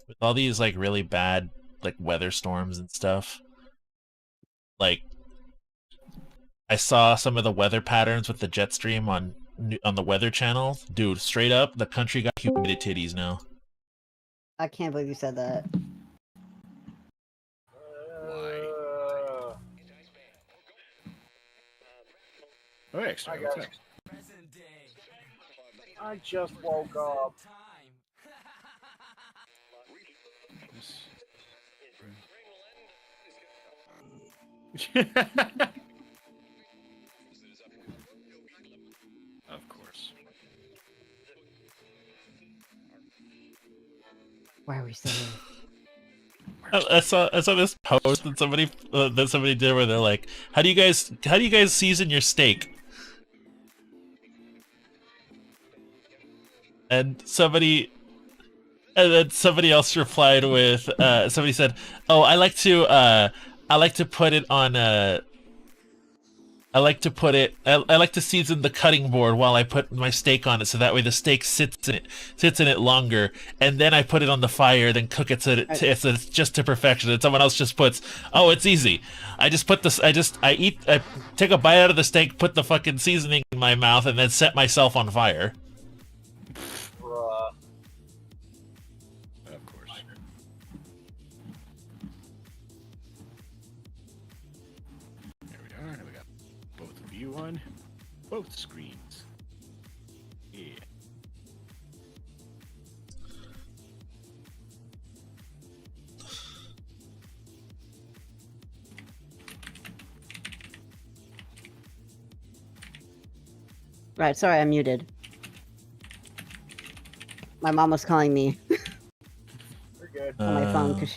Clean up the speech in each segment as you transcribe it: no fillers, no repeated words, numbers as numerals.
with all these like really bad like weather storms and stuff. Like I saw some of the weather patterns with the jet stream on the Weather Channel. Dude, straight up, the country got humid titties now. I can't believe you said that. Oh, extra. I just woke up. Of course. Why are we still here? I saw this post that somebody did where they're like, how do you guys season your steak? And then somebody else replied with somebody said, "Oh, I like to put it on I like to season the cutting board while I put my steak on it, so that way the steak sits in it longer, and then I put it on the fire, then cook it so it's just to perfection." And someone else just puts, "Oh, it's easy. I just put this. I take a bite out of the steak, put the fucking seasoning in my mouth, and then set myself on fire." Bruh. Of course. There we are. Now we got both view on both screens. Yeah. Right, sorry, I'm muted. My mom was calling me We're good. on my phone because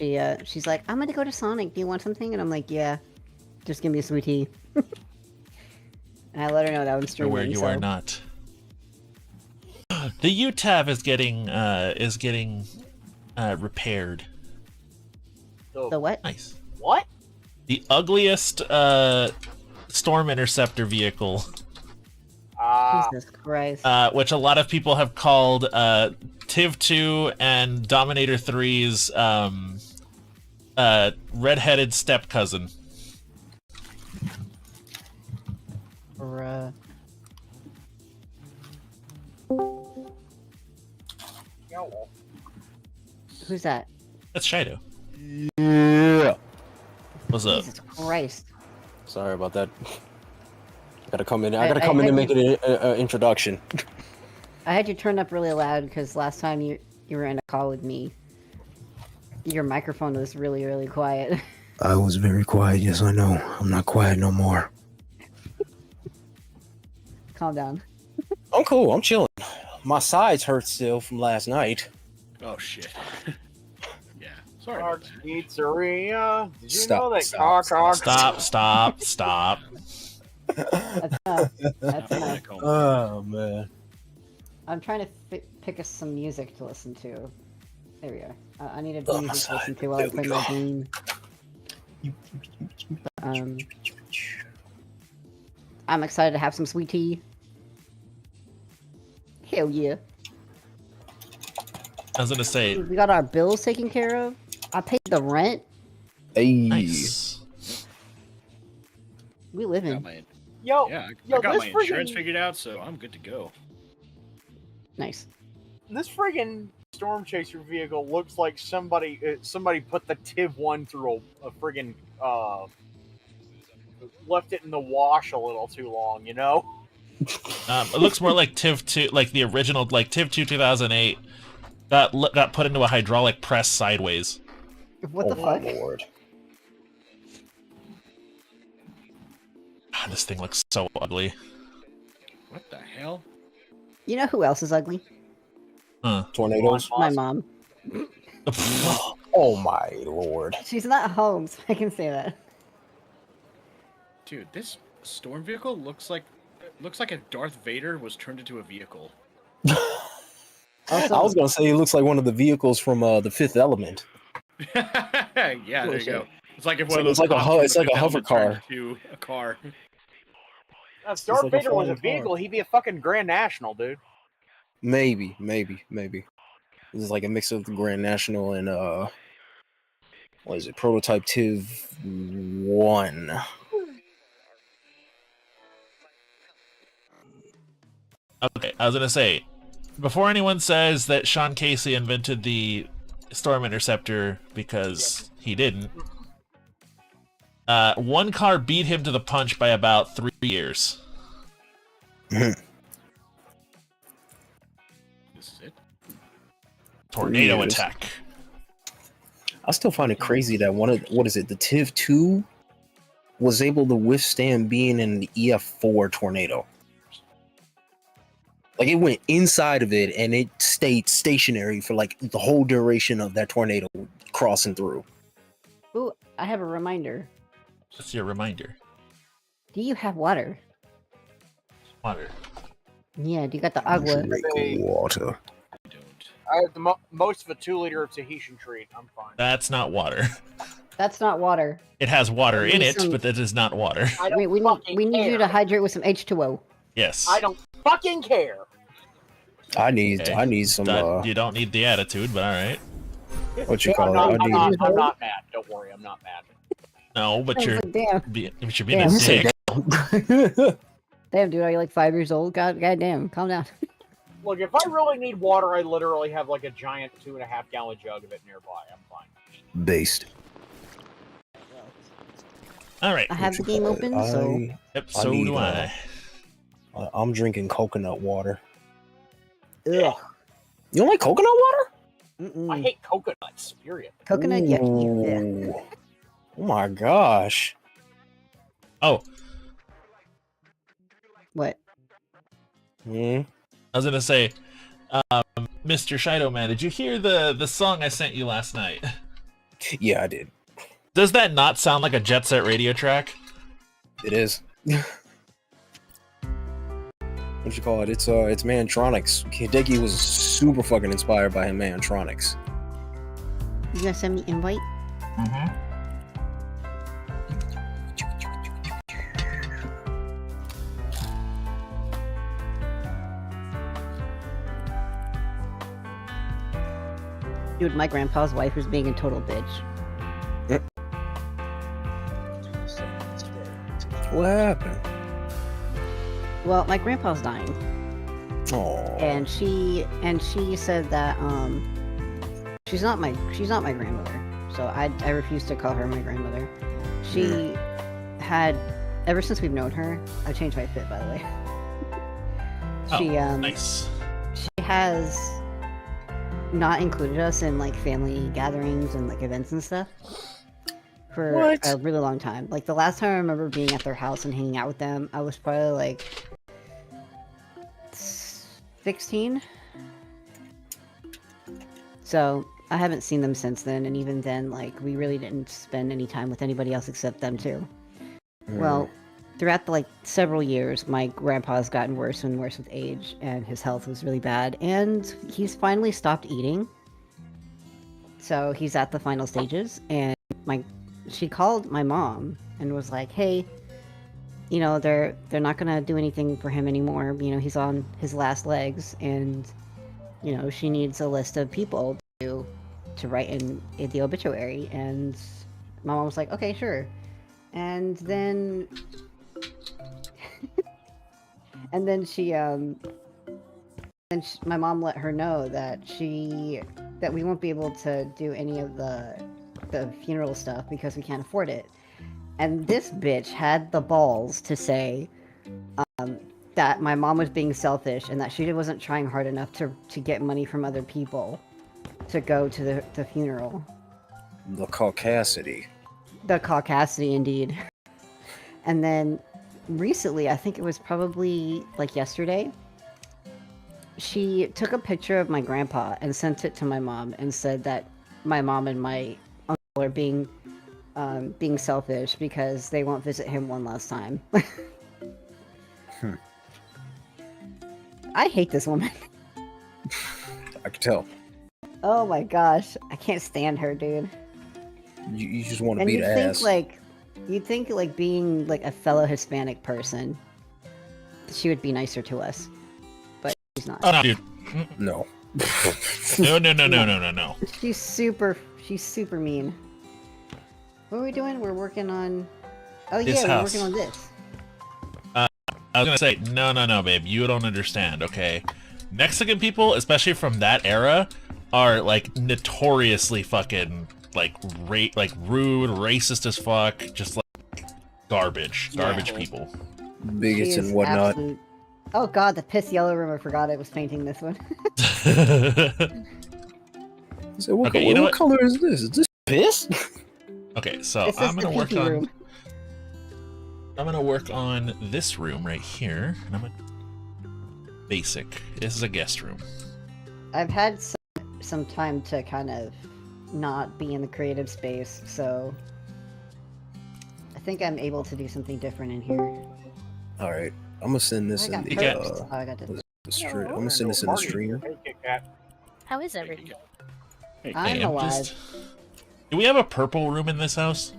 she's like, "I'm gonna go to Sonic. Do you want something?" And I'm like, "Yeah, just give me a sweet tea." And I let her know that I'm streaming. Where you so. are not. The UTAV is getting repaired. The what? Nice. What? The ugliest storm interceptor vehicle, Jesus Christ. which a lot of people have called Tiv 2 and Dominator 3's redheaded step cousin. Bruh. Yo. Who's that? That's Shido. Yeah. What's up? Jesus Christ. Sorry about that. Gotta come in. I gotta come in and make it an introduction. I had you turned up really loud because last time you were in a call with me, your microphone was really, really quiet. I was very quiet. Yes, I know. I'm not quiet no more. Calm down. I'm cool. I'm chilling. My sides hurt still from last night. Oh shit. Yeah. Sorry. Cox Pizzeria. Did you Stop, know that stop, Stop. That's enough. That's enough. Oh man. I'm trying to pick us some music to listen to. There we go. I need a Oh, music to listen to while there I we play go. my game. I'm excited to have some sweet tea. Hell yeah. I was gonna say, We got our bills taken care of. I paid the rent. Hey. nice. We live Got in. my, Yo, yeah, yo, I got this my insurance friggin- figured out, so I'm good to go. Nice. this friggin' storm chaser vehicle looks like somebody put the Tiv 1 through a friggin' left it in the wash a little too long, you know? It looks more like Tiv 2, like the original, like Tiv 2 2008. Got put into a hydraulic press sideways. What the my fuck? lord. Ah, this thing looks so ugly. What the hell? You know who else is ugly? Huh. Tornadoes. My mom. Oh my lord. She's not home, so I can say that. Dude, this storm vehicle looks like if Darth Vader was turned into a vehicle. Also, I was gonna say it looks like one of the vehicles from The Fifth Element. Yeah, there you go. It's like if one of It's those like a cops from it's the like a Fifth hover Element turned car. into a car. If Darth like a Vader was a flying car. vehicle, he'd be a fucking Grand National, dude. Maybe. If This is like a mix of the Grand National and what is it? Prototype Tiv 1. Okay, I was gonna say, before anyone says that Sean Casey invented the Storm Interceptor, because he didn't, one car beat him to the punch by about 3 years. This is it. Tornado years. attack. I still find it crazy that the Tiv 2 was able to withstand being in the EF4 tornado. Like it went inside of it and it stayed stationary for like the whole duration of that tornado crossing through. Ooh, I have a reminder. What's your reminder? Do you have water? Water. Yeah, do you got the agua? Drink water. I don't. I have the most of a 2-liter of Tahitian treat. I'm fine. That's not water. That's not water. It has water in need it, some- but it is not water. I don't We fucking need you to care. hydrate with some H2O. Yes. I don't fucking care. I need Okay. some You don't need the attitude, but all right. what you call I'm it? not, I I'm, need not, I'm not mad. Don't worry, I'm not mad. No, but I was you're like, damn. but you're being a Damn. dick. Damn, dude, are you like 5 years old? Goddamn, calm down. Look, if I really need water, I literally have like a giant 2.5-gallon jug of it nearby. I'm fine. based. All right. I have the game open, so Yep, I so need, do I. I'm drinking coconut water. ugh. You don't like coconut water? Mm-mm. I hate coconuts, period. Coconut yucky. Yeah. Ooh. Oh my gosh. Oh, What? Hmm. I was gonna say, Mr. Shido Man, did you hear the song I sent you last night? Yeah, I did. Does that not sound like a Jet Set Radio track? It is. What you call it? It's Mantronics. Hideki was super fucking inspired by Mantronics. You gonna send me invite? Mm-hmm. Dude, my grandpa's wife was being a total bitch. What happened? Well, my grandpa's dying, Oh. and she said that she's not my grandmother, so I refuse to call her my grandmother. She had, ever since we've known her, I changed my fit, by the way. She Nice. she has not included us in like family gatherings and like events and stuff for What? a really long time. Like the last time I remember being at their house and hanging out with them, I was probably like 16. So I haven't seen them since then, and even then, like we really didn't spend any time with anybody else except them too. Well, throughout the like several years, my grandpa's gotten worse and worse with age, and his health was really bad, and he's finally stopped eating. So he's at the final stages, and she called my mom and was like, "Hey, you know, they're not gonna do anything for him anymore. You know, he's on his last legs, and you know, she needs a list of people to write in the obituary." And my mom was like, "Okay, sure." And then and then my mom let her know that we won't be able to do any of the funeral stuff because we can't afford it. And this bitch had the balls to say that my mom was being selfish and that she wasn't trying hard enough to get money from other people to go to the funeral. The caucasity. The caucasity, indeed. And then recently, I think it was probably like yesterday, she took a picture of my grandpa and sent it to my mom and said that my mom and my uncle are being selfish because they won't visit him one last time. I hate this woman. I can tell. Oh my gosh, I can't stand her, dude. You just want to And beat you'd her think ass. you'd think like being like a fellow Hispanic person, she would be nicer to us, but she's not. Oh no, dude. No. No. She's super mean. What are we doing? We're working on. Oh This yeah, we're house. working on this. I was gonna say, no, babe, you don't understand, okay? Mexican people, especially from that era, are like notoriously fucking like rude, racist as fuck, just like garbage people. Bigots She and is whatnot. absolute- Oh god, the piss yellow room. I forgot I was painting this one. So what, Okay, you know what what? color is this? Is this piss? Okay, so This is I'm the gonna work pee-pee on room. this room right here, and I'm gonna basic. This is a guest room. I've had some time to kind of not be in the creative space, so I think I'm able to do something different in here. All right, I'm gonna send this I in got the curtains. Oh, I got this. stream. I'm gonna send this in the stream. Hey, Kit Kat. How is everything? Hey, I'm Hey, alive. Do we have a purple room in this house?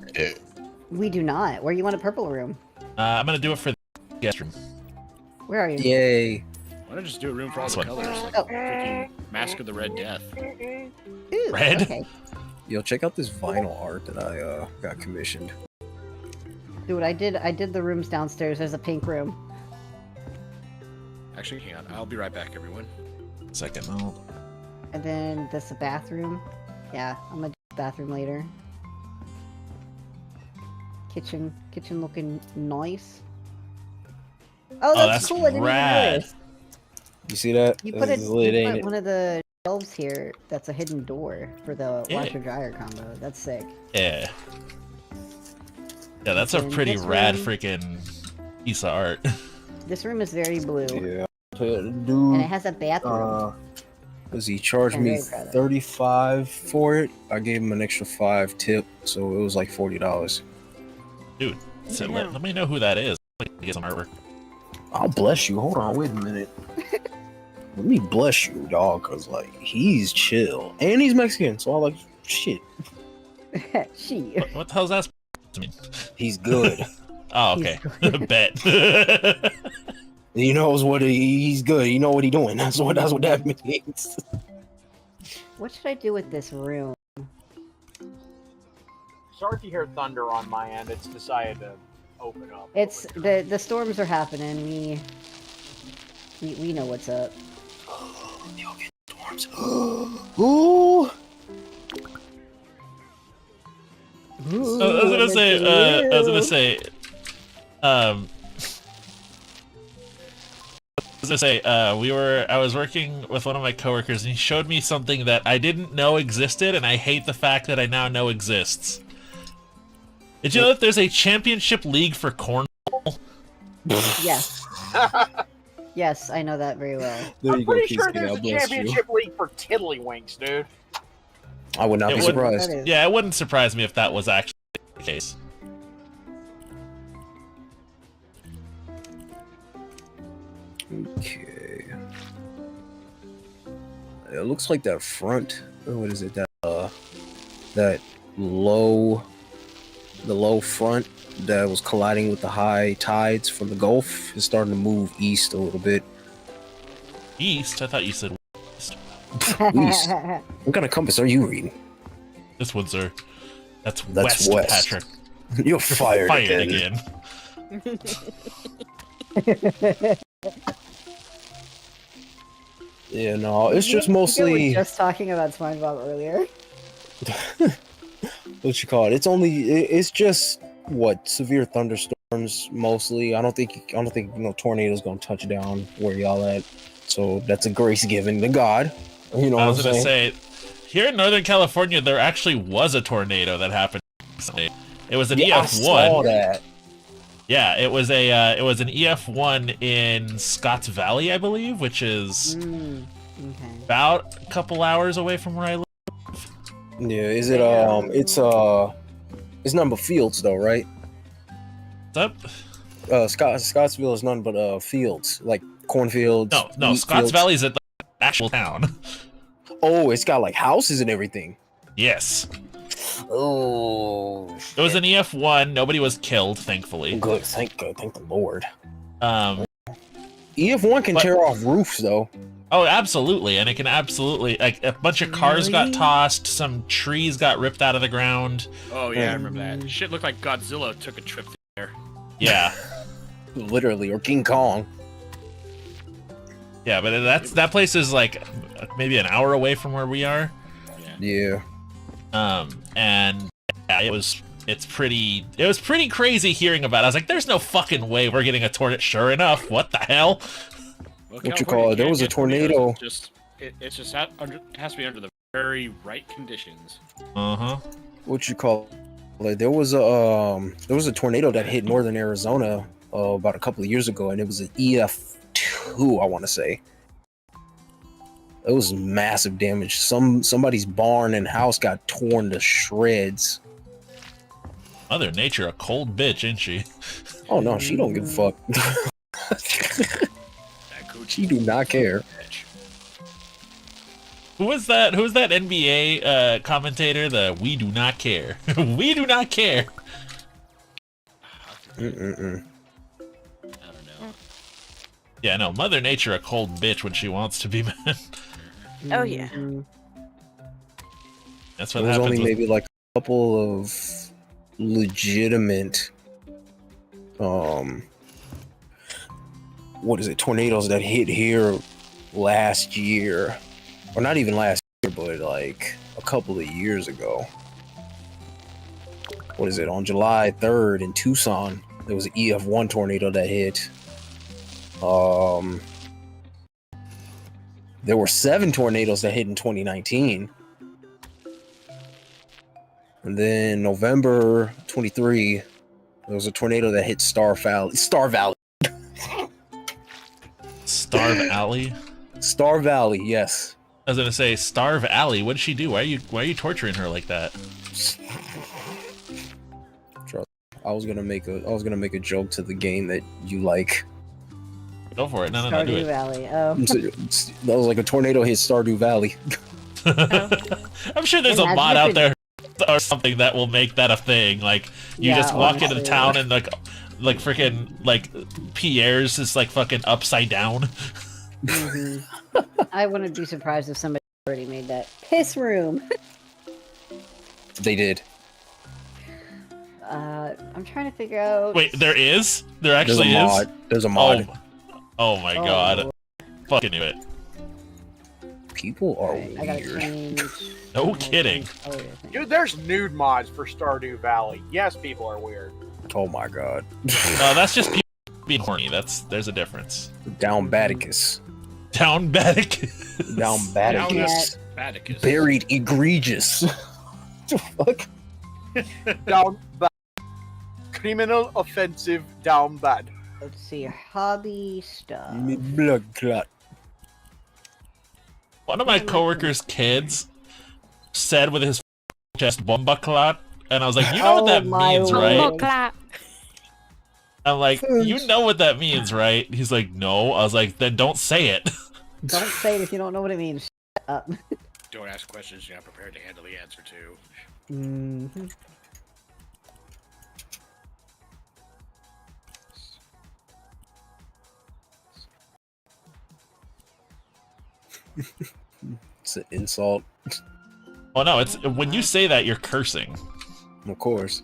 We do not. Where you want a purple room? I'm gonna do it for the guest room. Where are you? Yay! why not just do a room for all This the one. colors, like Oh. freaking Mask of the Red Death? Ooh, Red? Okay. Yo, check out this vinyl art that I got commissioned. Dude, I did the rooms downstairs. There's a pink room. Actually, hang on. I'll be right back, everyone. Second, And then this a bathroom. Yeah, I'm gonna do the bathroom later. Kitchen looking nice. Oh, that's cool. I didn't even rad. notice. You see that? You This put is lit, ain't it? one of the shelves here. That's a hidden door for the Yeah. washer dryer combo. That's sick. Yeah. Yeah, that's a In pretty this rad room- freaking piece of art. This room is very blue, Yeah. and it Dude, has a bathroom. does he charge I'm me very proud of it. 35 for it? I gave him an extra 5 tip, so it was like $40. Dude, so Yeah. let me know who that is. Like, get some artwork. I'll bless you. Hold on, wait a minute. Let me bless you, dog, cause like he's chill and he's Mexican, so I like shit. she. What the hell's that supposed to mean? He's good. Oh, okay. Bet. He knows what he's good. You know what he's doing. That's what that means. What should I do with this room? Sorry if you hear thunder on my end. It's decided to open up. It's the storms are happening. We know what's up. Storms. Ooh. I was gonna say, I was working with one of my coworkers, and he showed me something that I didn't know existed, and I hate the fact that I now know exists. Did you know that there's a championship league for cornhole? Yes. Yes, I know that very well. There I'm you go, pretty sure Peace. there's God a bless you. championship league for tiddlywinks, dude. I would not It be would- surprised. That is- Yeah, it wouldn't surprise me if that was actually the case. Okay. It looks like that front. What is it? That low, the low front that was colliding with the high tides from the Gulf is starting to move east a little bit. East? I thought you said west. East. What kind of compass are you reading? This one, sir. That's That's west, west. Patrick. You're fired, Fired again. again. Yeah, no, it's just We mostly were just talking about SpongeBob earlier. what you call it. It's just what severe thunderstorms mostly. I don't think tornadoes gonna touch down where y'all at. So that's a grace given to God. You know I what was I'm gonna saying? say, here in Northern California, there actually was a tornado that happened recently. It was an Yeah, I EF1. saw that. Yeah, it was an EF1 in Scotts Valley, I believe, which is Okay. about a couple hours away from where I live. Yeah, is it it's nothing but fields though, right? What's up? Scottsville is nothing but fields, like cornfields. No, wheat Scotts fields. Valley is an actual town. Oh, it's got like houses and everything. Yes. Oh, It was an EF1. Nobody was killed, thankfully. good. Thank the Lord. Um, EF1 can But- tear off roofs though. Oh, absolutely, and it can absolutely like a bunch of cars got Really? tossed, some trees got ripped out of the ground. Oh yeah, I remember that. Shit looked like Godzilla took a trip there. Yeah, Literally, or King Kong. yeah, but that place is like maybe an hour away from where we are. Yeah. Yeah. And yeah, it was pretty crazy hearing about it. I was like, there's no fucking way we're getting a tornado. Sure enough, what the hell? Well, What you California call it? There can't was a get tornadoes, tornado. It's just it has to be under the very right conditions. Uh-huh. What you call it? There was a tornado that hit northern Arizona about a couple of years ago, and it was an EF2, I want to say. It was massive damage. Somebody's barn and house got torn to shreds. Mother Nature, a cold bitch, ain't she? Oh no, she don't give a fuck. She do not care. Who was that NBA commentator? The "We do not care." We do not care. Mm-mm-mm. I don't know. Yeah, no, Mother Nature, a cold bitch when she wants to be, man. Oh, yeah. Mhm. That's There what was happens. only with- maybe like a couple of legitimate what is it, tornadoes that hit here last year, or not even last year, but like a couple of years ago. What is it, on July 3rd in Tucson, there was an EF1 tornado that hit. There were 7 tornadoes that hit in 2019. And then November 23, there was a tornado that hit Star Valley. Starve Alley. Star Valley, yes. I was gonna say Starve Alley. What did she do? Why are you torturing her like that? I was gonna make a joke to the game that you like. Go for it. No, do Stardew it. Valley. That was like a tornado hit Stardew Valley. I'm sure there's a Imagine mod if out it- there or something that will make that a thing. Like you Yeah, just walk into honestly. town and like freaking like Pierre's is like fucking upside down. Mhm. I wouldn't be surprised if somebody already made that piss room. They did. I'm trying to figure out. Wait, there is? There There's a actually mod. is? There's a mod. Oh my Oh, god. Fucking knew it. People are Alright, I gotta weird. change. No my kidding. color thing. Dude, there's nude mods for Stardew Valley. Yes, people are weird. Oh my god. No, that's just people being horny. There's a difference. Down Baticus. Down Batic. Down Baticus. Baticus. Buried egregious. The fuck? Down bad. Criminal offensive down bad. Let's see, hobby stuff. Me blood clot. One of my coworkers' kids said with his chest "bomba clot," and I was like, "You know what that Oh my means, lord. right?" I'm like, "You know what that means, right?" He's like, "No." I was like, "Then don't say it." Don't say it if you don't know what it means. Shut up. Don't ask questions you're not prepared to handle the answer to. Mhm. It's an insult. Oh no, it's when you say that you're cursing. Of course.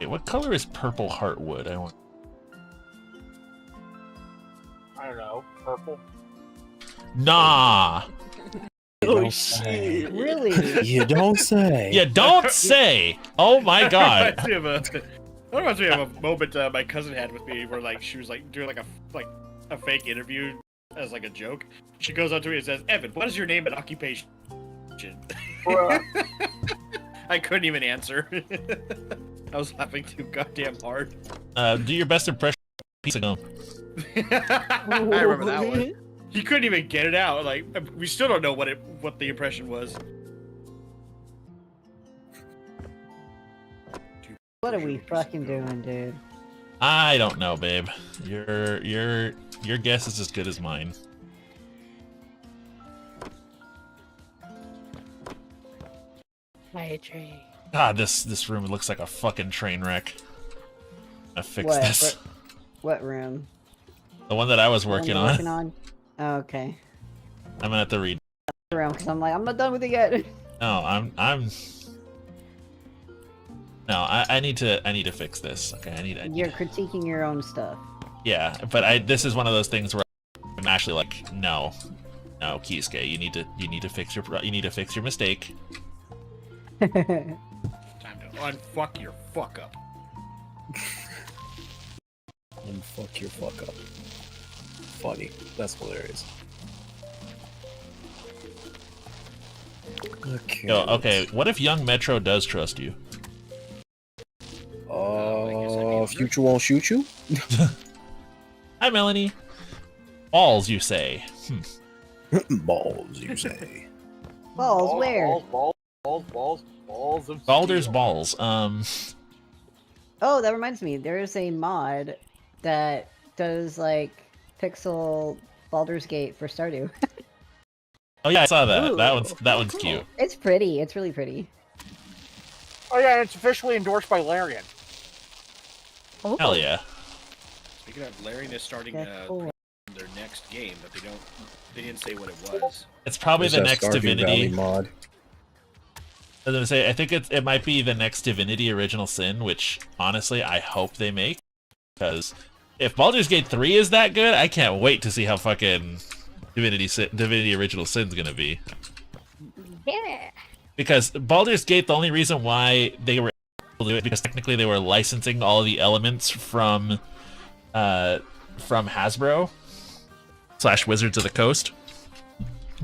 Wait, what color is purple heartwood? I want. I don't know. Purple. Nah. You don't say. Really? You don't say. Yeah, don't say. Oh my god. That reminds me of a moment my cousin had with me where like she was like doing like a fake interview as like a joke. She goes up to me and says, "Evan, what is your name and occupation?" Bruh. I couldn't even answer. I was laughing too goddamn hard. Do your best impression of pizza gum. I remember that one. He couldn't even get it out. Like we still don't know what the impression was. What are we fucking doing, dude? I don't know, babe. Your guess is as good as mine. I agree. God, this room looks like a fucking train wreck. I fix What? this. What room? The one that I was The one working you're on. Working on? Oh, okay. I'm gonna have to read. Room, because I'm like, I'm not done with it yet. No, I'm. No, I need to fix this. Okay, I need. You're critiquing your own stuff. Yeah, but this is one of those things where I'm actually like, no, Kisuke, you need to fix your mistake. Time to unfuck your fuck up. Fuck your fuck up. Funny. That's hilarious. Okay. Yo, okay, what if young Metro does trust you? Future won't shoot you? Hi, Melanie. Balls, you say? Balls, you say. Balls, where? Balls of Baldur's steel. balls. Oh, that reminds me. There is a mod that does like pixel Baldur's Gate for Stardew. Oh yeah, I saw that. Ooh. That one's cute. It's pretty. It's really pretty. Oh yeah, and it's officially endorsed by Larian. Oh. Hell yeah. Speaking of, Larian is starting That's cool. their next game, but they didn't say what it was. It's probably the next Stardew Divinity. Valley mod. I was gonna say, I think it might be the next Divinity Original Sin, which honestly I hope they make, because if Baldur's Gate 3 is that good, I can't wait to see how fucking Divinity Original Sin's gonna be. Yeah. Because Baldur's Gate, the only reason why they were able to do it, because technically they were licensing all of the elements from Hasbro / Wizards of the Coast.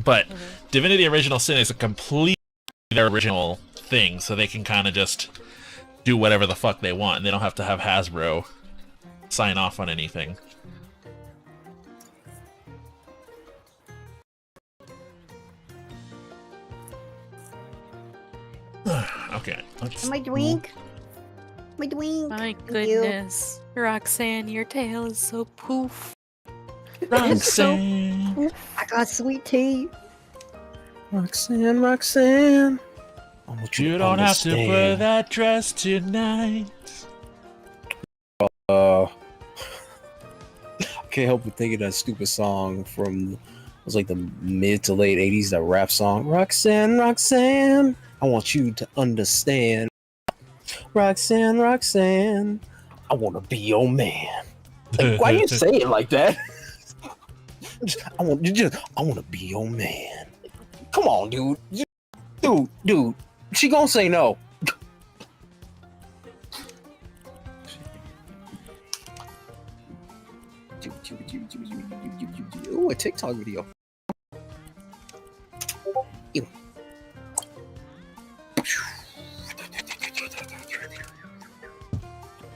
But Divinity Original Sin is a complete their original thing, so they can kind of just do whatever the fuck they want, and they don't have to have Hasbro sign off on anything. Okay, let's... My twink. My twink. My Thank you. goodness. Roxanne, your tail is so poof. Roxanne. I got sweet tea. Roxanne. I want You to don't have to understand. wear that dress tonight. I can't help but think of that stupid song from, it was like the mid to late 80s, that rap song. Roxanne, I want you to understand. Roxanne, I want to be your man. Like, why you say it like that? I want to be your man. Come on, dude. Dude. She gonna say no. Ooh, a TikTok video. Ew.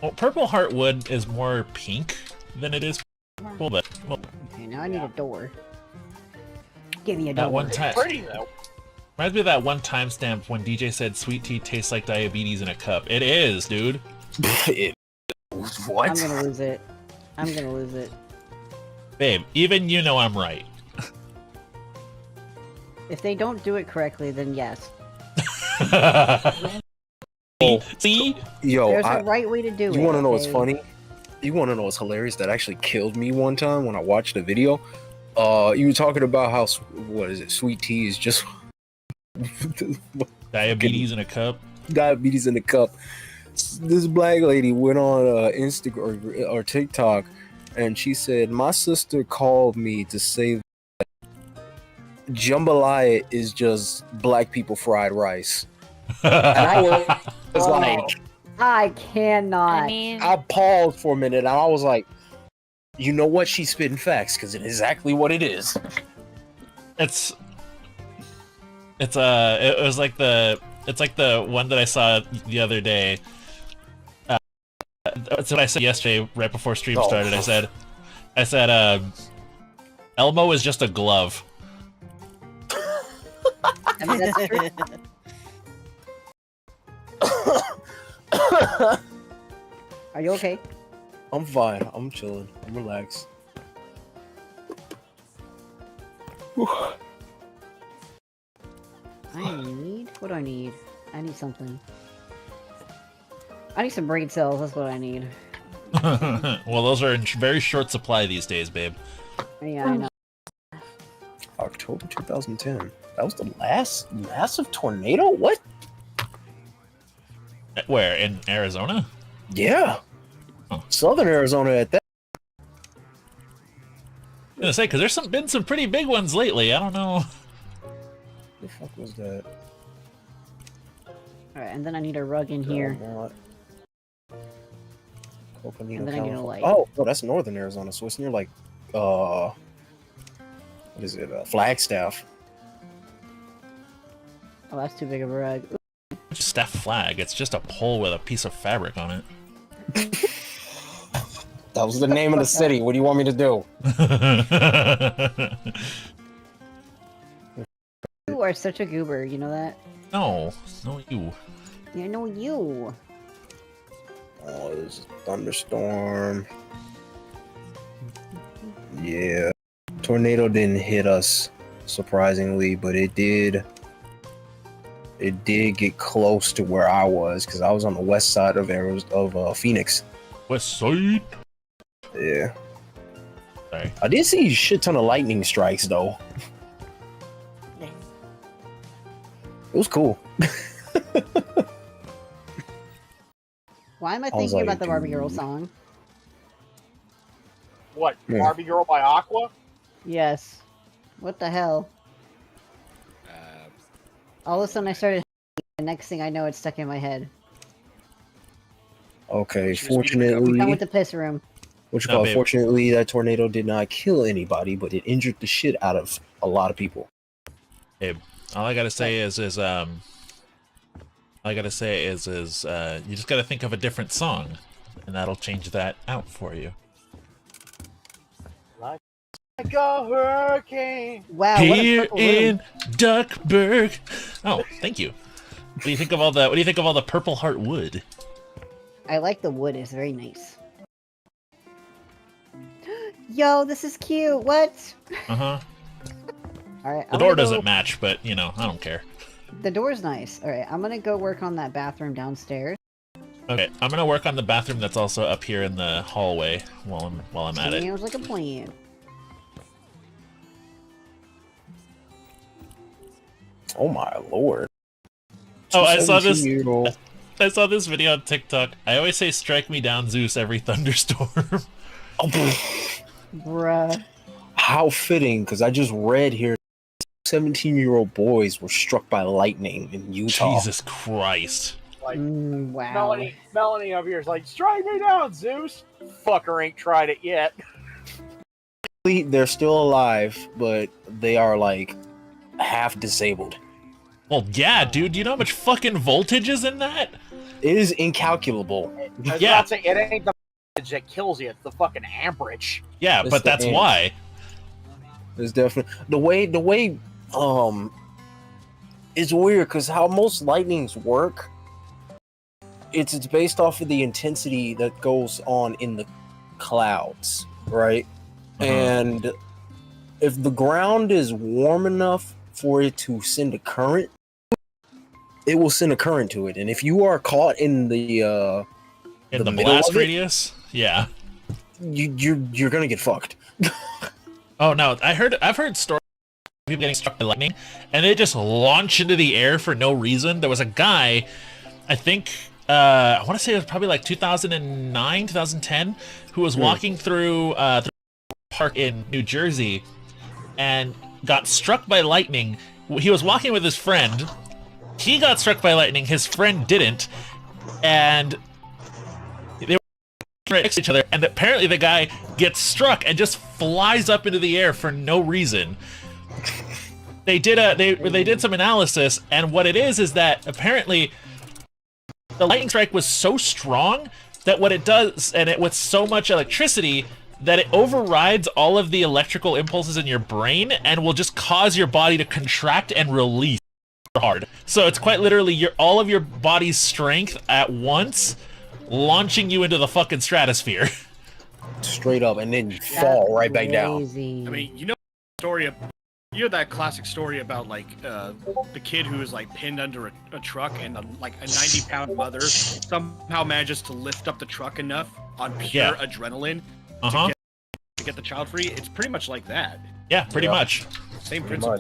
Well, Purple Heartwood is more pink than it is purple, but well, Okay, now I need a door. Give me a door. that one time Pretty though. reminds me of that one timestamp when DJ said sweet tea tastes like diabetes in a cup. It is, dude. What? I'm gonna lose it. Babe, even you know I'm right. If they don't do it correctly, then yes. See? Yo, There's a right way to do it. you want to know what's okay? funny? You want to know what's hilarious? That actually killed me one time when I watched the video. You were talking about how what is it? Sweet tea is just Diabetes in a cup. diabetes in the cup. This black lady went on Instagram or TikTok, and she said, "My sister called me to say that jambalaya is just black people fried rice." And I was like, I cannot. I mean, I paused for a minute, and I was like, "You know what? She's spitting facts because it's exactly what it is." It's it was like the one that I saw the other day. That's what I said yesterday right before stream Oh. started. I said Elmo is just a glove. I mean, that's true. Are you okay? I'm fine. I'm chilling. I'm relaxed. I need. What do I need? I need something. I need some brain cells. That's what I need. Well, those are in very short supply these days, babe. Yeah, I know. October 2010. That was the last massive tornado? What? Where, in Arizona? Yeah. Huh. Southern Arizona at that. I was gonna say, because there's been some pretty big ones lately. I don't know. The fuck was that? Alright, and then I need a rug in here. Coconino, And then I need a California. light. Oh, no, that's northern Arizona, so it's near like what is it? Flagstaff. Oh, that's too big of a rug. Staff flag. It's just a pole with a piece of fabric on it. That was the name of the city. What do you want me to do? You are such a goober, you know that? No, you. Yeah, I know you. Oh, there's a thunderstorm. Yeah. Tornado didn't hit us, surprisingly, but it did. It did get close to where I was, because I was on the west side of Phoenix. West Side. Yeah. Sorry. I did see a shit ton of lightning strikes, though. It was cool. Why am I I was thinking about like, the Barbie Girl dude. song? What? Yeah. Barbie Girl by Aqua? Yes. What the hell? All of a sudden I started the next thing I know it's stuck in my head. Okay, She was beating Done with fortunately, the piss room. No, babe. fortunately, that tornado did not kill anybody, but it injured the shit out of a lot of people. Babe, all I gotta say is you just gotta think of a different song, and that'll change that out for you. Like a hurricane. Wow, what a Here purple room. in Duckburg. Oh, thank you. What do you think of all the Purple Heart wood? I like the wood, it's very nice. Yo, this is cute. What? Uh-huh. Alright, The door doesn't match, but you know, I don't care. The door's nice. Alright, I'm gonna go work on that bathroom downstairs. Okay, I'm gonna work on the bathroom that's also up here in the hallway while I'm at it. Sounds like a plan. Oh my lord. Oh, I saw this. 17-year-old. I saw this video on TikTok. I always say "Strike me down, Zeus" every thunderstorm. Oh, pff. Bruh. How fitting, because I just read here 17-year-old boys were struck by lightning in Utah. Jesus Christ! Like, Wow. Melanie over here is like, strike me down, Zeus. Fucker ain't tried it yet. They're still alive, but they are like half disabled. Well, yeah, dude. Do you know how much fucking voltage is in that? It is incalculable. I was Yeah. about to say, it ain't the that kills you, it's the fucking amperage. Yeah, It's but the that's ant. why. It's definitely the way it's weird because how most lightnings work. It's based off of the intensity that goes on in the clouds, right? Uh-huh. And if the ground is warm enough for it to send a current, it will send a current to it. And if you are caught in the In the middle blast of it, radius. Yeah. you're gonna get fucked. Oh no, I've heard stories of people getting struck by lightning, and they just launch into the air for no reason. There was a guy, I think, I want to say it was probably like 2009, 2010, who was walking through a park in New Jersey, and got struck by lightning. He was walking with his friend. He got struck by lightning. His friend didn't, and they were right next to each other. And apparently, the guy gets struck and just flies up into the air for no reason. They did some analysis, and what it is that apparently the lightning strike was so strong that what it does, and it with so much electricity, that it overrides all of the electrical impulses in your brain and will just cause your body to contract and release hard. So it's quite literally all of your body's strength at once launching you into the fucking stratosphere. Straight up, and then you fall right back down. Crazy. I mean, you know the story of You know that classic story about like the kid who is like pinned under a truck and like a 90-pound mother somehow manages to lift up the truck enough on pure adrenaline to get the child free. It's pretty much like that. Yeah, pretty much. Same principle.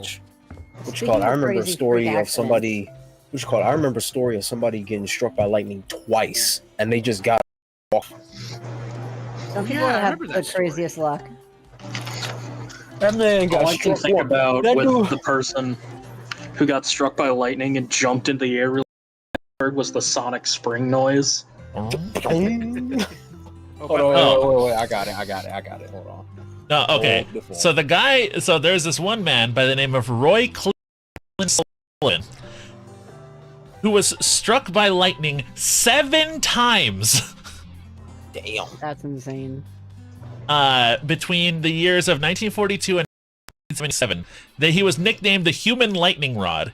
What you call it? I remember a story of somebody. What you call it? I remember a story of somebody getting struck by lightning twice, and they just got off. Some people have the craziest luck. That man got All I can think about with the person who got struck by lightning and jumped into the air really hard was the sonic spring noise. Hold on, wait, I got it. Hold on. No, okay. So there's this one man by the name of Roy Cleveland who was struck by lightning 7 times. Damn. That's insane. Between the years of 1942 and 1977. He was nicknamed the Human Lightning Rod.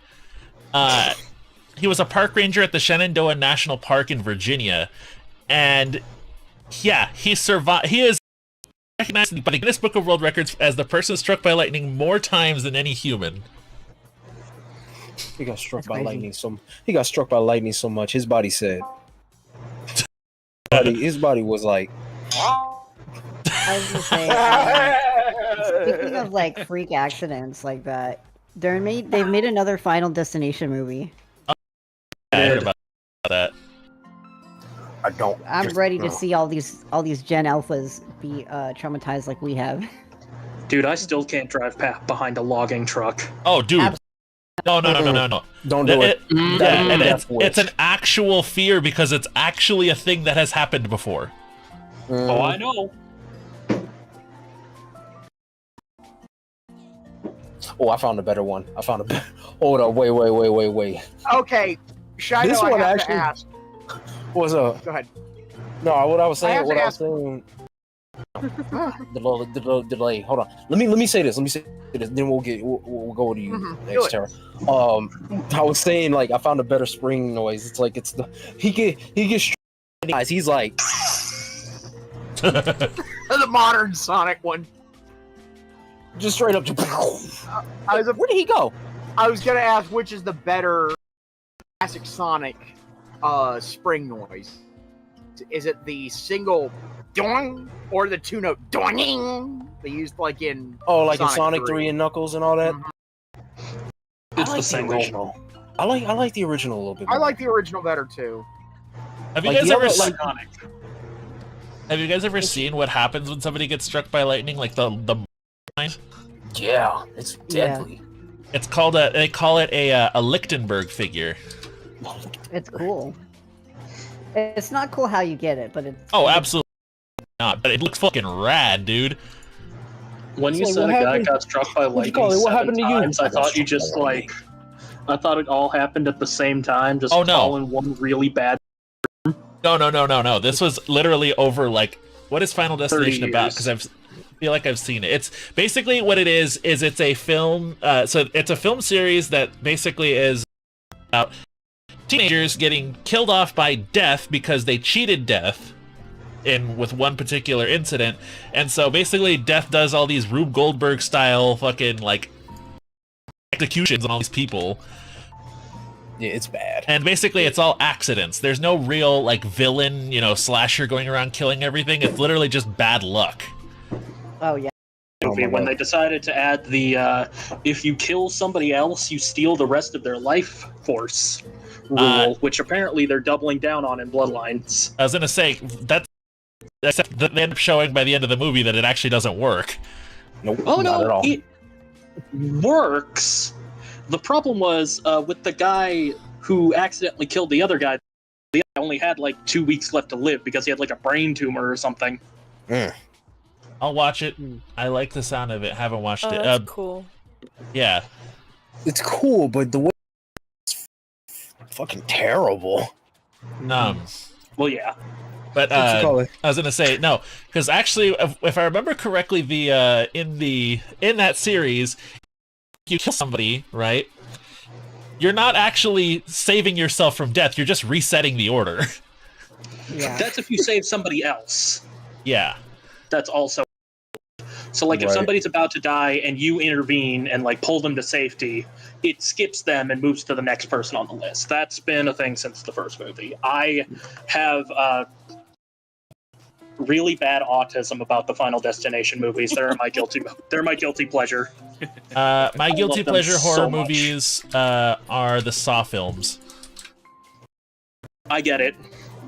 He was a park ranger at the Shenandoah National Park in Virginia. And yeah, he survived. He is recognized by the Guinness Book of World Records as the person struck by lightning more times than any human. He got struck by lightning so much. His body said. His body was like. I was gonna say, speaking of like freak accidents like that, they've made another Final Destination movie. I heard about that. I'm ready to see all these Gen Alphas be traumatized like we have. Dude, I still can't drive behind a logging truck. Oh, dude. No. Don't do it. It's an actual fear because it's actually a thing that has happened before. Oh, I know. Oh, I found a better one. Hold on, wait. Okay, Shido, This I one have actually- to ask. What's up? Go ahead. No, what I was saying. The delay. Hold on. Let me say this. Then we'll go to you next, Tara. I was saying like I found a better spring noise. It's like he gets he's like The modern Sonic one. just straight up. Where did he go? I was gonna ask which is the better classic Sonic spring noise. Is it the single doing or the 2-note doing they used like in in Sonic 3 and Knuckles and all that? It's the single. Original. I like the original a little bit more. I like the original better too. Have you guys ever seen what happens when somebody gets struck by lightning? Like the Yeah, it's deadly. It's called they call it a Lichtenberg figure. It's cool. It's not cool how you get it, but it's... Oh, absolutely not. But it looks fucking rad, dude. When you said a guy got struck by lightning What happened to you? I thought you just like... I thought it all happened at the same time, just all in one really bad... No. This was literally over, like... What is Final Destination about? Because I feel like I've seen it. It's basically what it is it's a film... so it's a film series that basically is about teenagers getting killed off by death because they cheated death with one particular incident. And so basically death does all these Rube Goldberg style fucking like executions on all these people. Yeah, it's bad. And basically it's all accidents. There's no real like villain, slasher going around killing everything. It's literally just bad luck. Oh yeah. When they decided to add the if you kill somebody else, you steal the rest of their life force rule, which apparently they're doubling down on in Bloodlines. I was gonna say except that they end up showing by the end of the movie that it actually doesn't work. Nope. Oh not at no, all. it works. The problem was with the guy who accidentally killed the other guy. The guy only had like 2 weeks left to live because he had like a brain tumor or something. I'll watch it. I like the sound of it. Haven't watched it. That's cool. Yeah. It's cool, but the way it's fucking terrible. Well, yeah. But I was gonna say no, because actually, if I remember correctly, in that series, you kill somebody, right? You're not actually saving yourself from death. You're just resetting the order. Yeah. That's if you save somebody else. Yeah. That's also. So, like, if Right. somebody's about to die and you intervene and, like, pull them to safety, it skips them and moves to the next person on the list. That's been a thing since the first movie. I have really bad autism about the Final Destination movies. They're my guilty pleasure. My guilty love them pleasure horror so much. movies are the Saw films. I get it.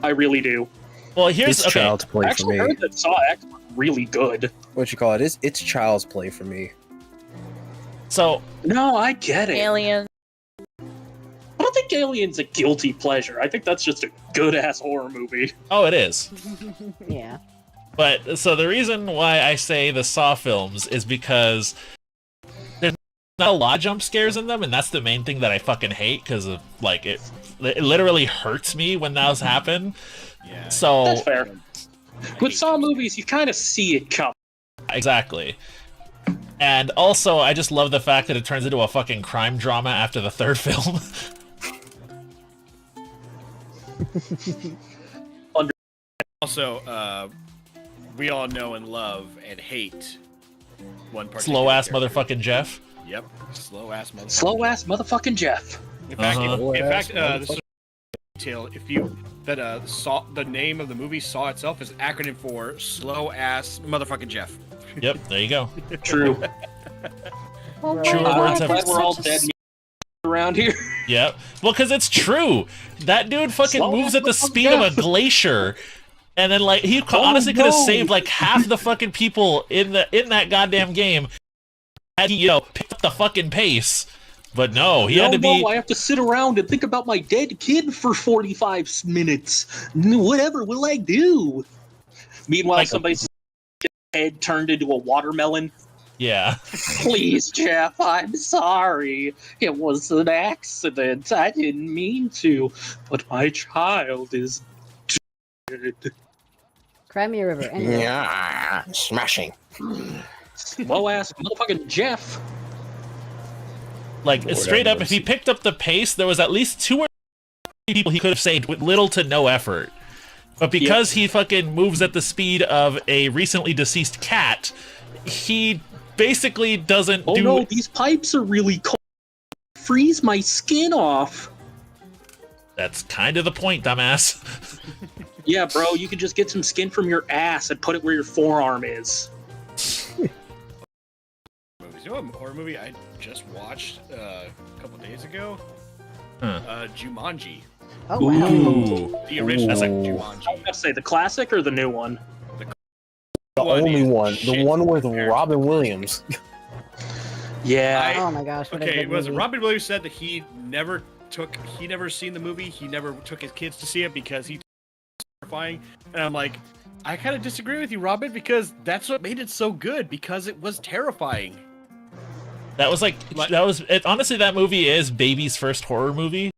I really do. Well, here's It's okay. child's play I for actually me. heard that Saw X was really good. What you call it? It's child's play for me. So No, I get it. Alien. I don't think Alien's a guilty pleasure. I think that's just a good-ass horror movie. oh, it is. Yeah. But so the reason why I say the Saw films is because there's not a lot of jump scares in them, and that's the main thing that I fucking hate because of like it literally hurts me when those happen. Yeah. So That's fair. With Saw movies, you kind of see it come. exactly. And also, I just love the fact that it turns into a fucking crime drama after the third film. Also, we all know and love and hate one particular Slow ass character. motherfucking Jeff. Yep, slow ass motherfucker. Slow ass motherfucking Jeff. In fact, Uh-huh. this is a detail. If you Saw, the name of the movie Saw itself is an acronym for slow ass motherfucking Jeff. Yep, there you go. True. Oh my Truer God, words have- Glad that's we're all such a dead around here. Yep. Well, because it's true. That dude fucking Slow moves ass at the motherfucking speed of a Jeff. glacier. And then, like, he honestly could have no. saved, like, half the fucking people in that goddamn game had he, picked up the fucking pace. But no, he had to be... I have to sit around and think about my dead kid for 45 minutes. Whatever will I do? Meanwhile, Like- somebody's head turned into a watermelon. Yeah. Please, Jeff, I'm sorry. It was an accident. I didn't mean to. But my child is dead. Cry me a river. Anyway. Yeah, smashing. Slow ass motherfucking Jeff. Like, Lord straight have up, if he mercy. picked up the pace, there was at least 2 or 3 people he could have saved with little to no effort. But because he fucking moves at the speed of a recently deceased cat, he basically doesn't Oh do... no, these pipes are really cold. Freeze my skin off. That's kind of the point, dumbass. Yeah, bro, you could just get some skin from your ass and put it where your forearm is. Movies. You know what horror movie I just watched a couple days ago? Huh. Jumanji. Oh wow. Ooh. The original That's like- I Jumanji. was gonna say the classic or the new one. The One only is one. The shit one with compared- Robin Williams. Yeah. Oh my gosh. What a Okay, good was movie. Robin Williams said that he never seen the movie, he never took his kids to see it because he terrifying. And I'm like, I kind of disagree with you, Robin, because that's what made it so good, because it was terrifying. That was honestly, that movie is baby's first horror movie.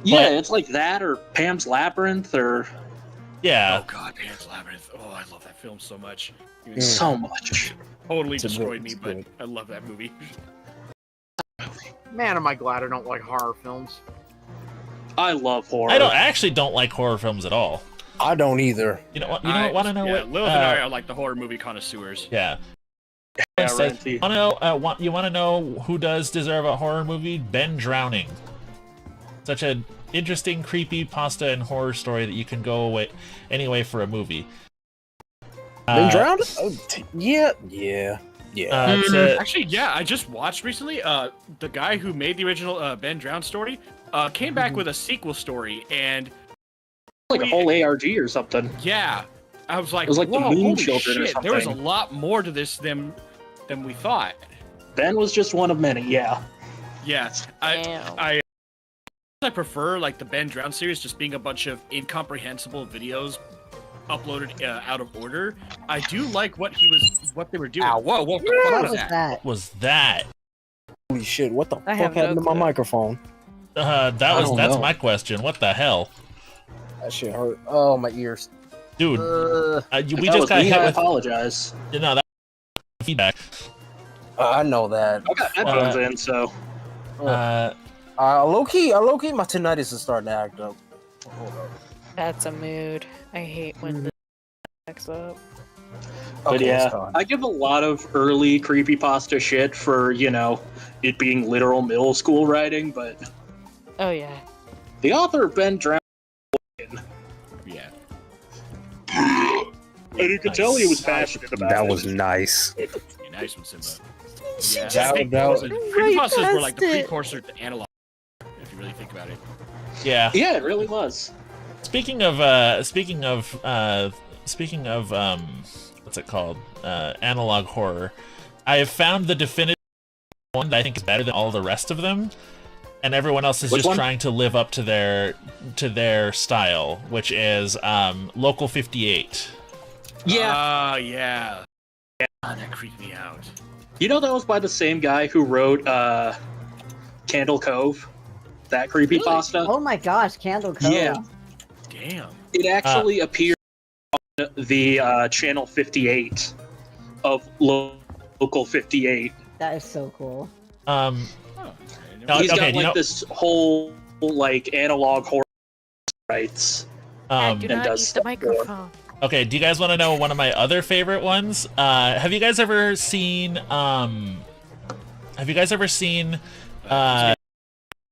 Yeah, it's like that or Pam's Labyrinth or Yeah. Oh god, Pan's Labyrinth. Oh, I love that film so much. It Mm. was so much. totally It's a destroyed good- me, it's but good. I love that movie. Man, am I glad I don't like horror films. I love horror. I actually don't like horror films at all. I don't either. You know what? Want to know yeah, what? Lilith and I are like the horror movie connoisseurs. Yeah. Yeah, Say, Renty. you want to know who does deserve a horror movie? Ben Drowning. Such an interesting, creepy pasta and horror story that you can go away anyway for a movie. Been drowned? Yeah. It's Actually, yeah, I just watched recently. The guy who made the original Ben Drowned story came back with a sequel story, and like a whole ARG or something. yeah, I was like, It was like the whoa, Moon holy Children or shit! There was a something. lot more to this than we thought. Ben was just one of many, yeah. Yeah, Damn. I prefer like the Ben Drowned series just being a bunch of incomprehensible videos uploaded out of order. I do like what they were doing. Ow. Whoa, what the fuck What was was that? that? was that? Holy shit! What the I fuck have no happened to my clue. microphone? That's don't know. my question. What the hell, That shit hurt. Oh, my ears. dude? we That just was got me, hit I with apologize. that feedback. I know that. I got headphones in, so Low key, my tinnitus is starting to act up. Hold up. That's a mood. I hate when this acts up. But Okay, yeah, it's gone. I give a lot of early creepypasta shit for, it being literal middle school writing, but Oh yeah. the author Ben Drown, Yeah. and you could tell he was passionate about That it. was nice. Yeah, nice one, Simba. Yeah, That- I think that was- creepypastas were like the Right past it. precursor to analog, if you really think about it. Yeah. Yeah, it really was. Speaking of what's it called? Analog horror. I have found the definitive one that I think is better than all the rest of them, and everyone else is Which just one? trying to live up to their style, which is Local 58. Yeah. Yeah. That creeped me out. You know that was by the same guy who wrote Candle Cove? That creepypasta? Oh my gosh, Candle Cove. Yeah. Damn. It actually appeared on the channel 58 of Local 58. That is so cool. Oh, No, He's okay, got this whole analog horror rights. Dad, do and not does eat stuff the microphone. Okay, do you guys want to know one of my other favorite ones? Have you guys ever seen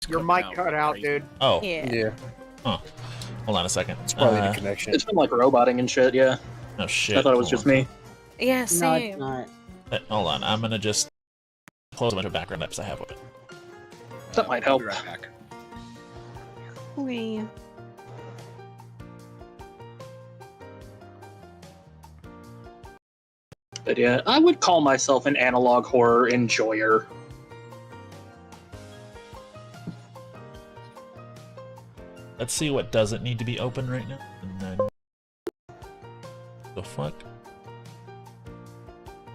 Your mic cut out, dude. oh, Yeah. Yeah, hold on a second. it's probably the connection. It's been like roboting and shit, yeah. Oh shit. I thought it was hold just on. me. Yeah, No, same. it's not. Hold on, I'm gonna just close a bunch of background apps I have open. That might I'll help. be right back. Wee. But yeah, I would call myself an analog horror enjoyer. Let's see what doesn't need to be open right now. And then the fuck?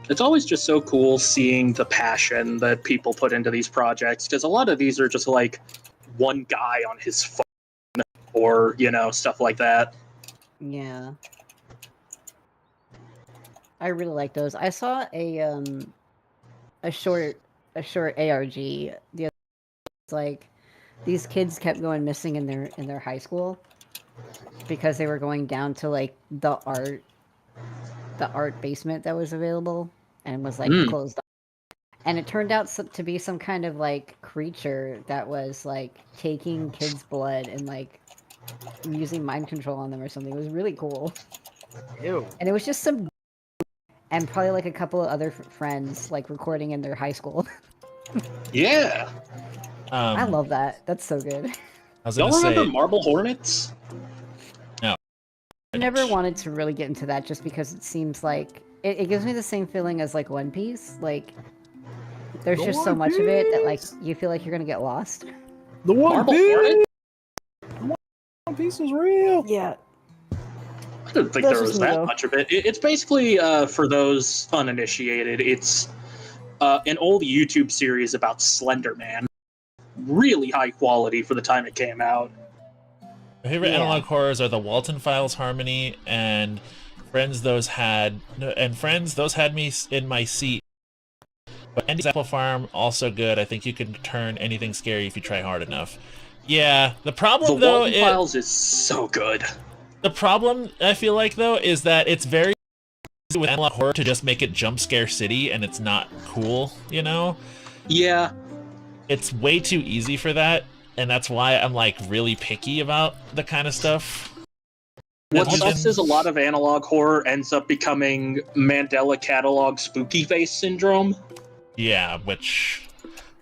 It's always just so cool seeing the passion that people put into these projects, because a lot of these are just like one guy on his phone or, stuff like that. Yeah. I really like those. I saw a short ARG the other. It's like these kids kept going missing in their high school because they were going down to like the art basement that was available and was like closed off. And it turned out to be some kind of like creature that was like taking kids' blood and like using mind control on them or something. It was really cool. Ew. And it was just some and probably like a couple of other friends like recording in their high school. Yeah. I love that. That's so good. I was Y'all gonna remember say, Marble Hornets? I never wanted to really get into that just because it seems like it gives me the same feeling as like One Piece. Like there's just so much of it that like you feel like you're gonna get lost. The Marble Hornet? One Piece is real. Yeah. I didn't think That's there just was me, that though. much of it. It's basically, for those uninitiated, it's an old YouTube series about Slender Man. Really high quality for the time it came out. my favorite Yeah. analog horrors are the Walton Files Harmony and Friends. Those had me in my seat. But Andy's Apple Farm also good. I think you can turn anything scary if you try hard enough. Yeah, the The problem though Walton Files is so good. the problem I feel like though is that it's very easy with analog horror to just make it jump scare city, and it's not cool. Yeah. It's way too easy for that, and that's why I'm like really picky about the kind of stuff. What That's sucks been- is a lot of analog horror ends up becoming Mandela Catalog spooky face syndrome. Yeah, which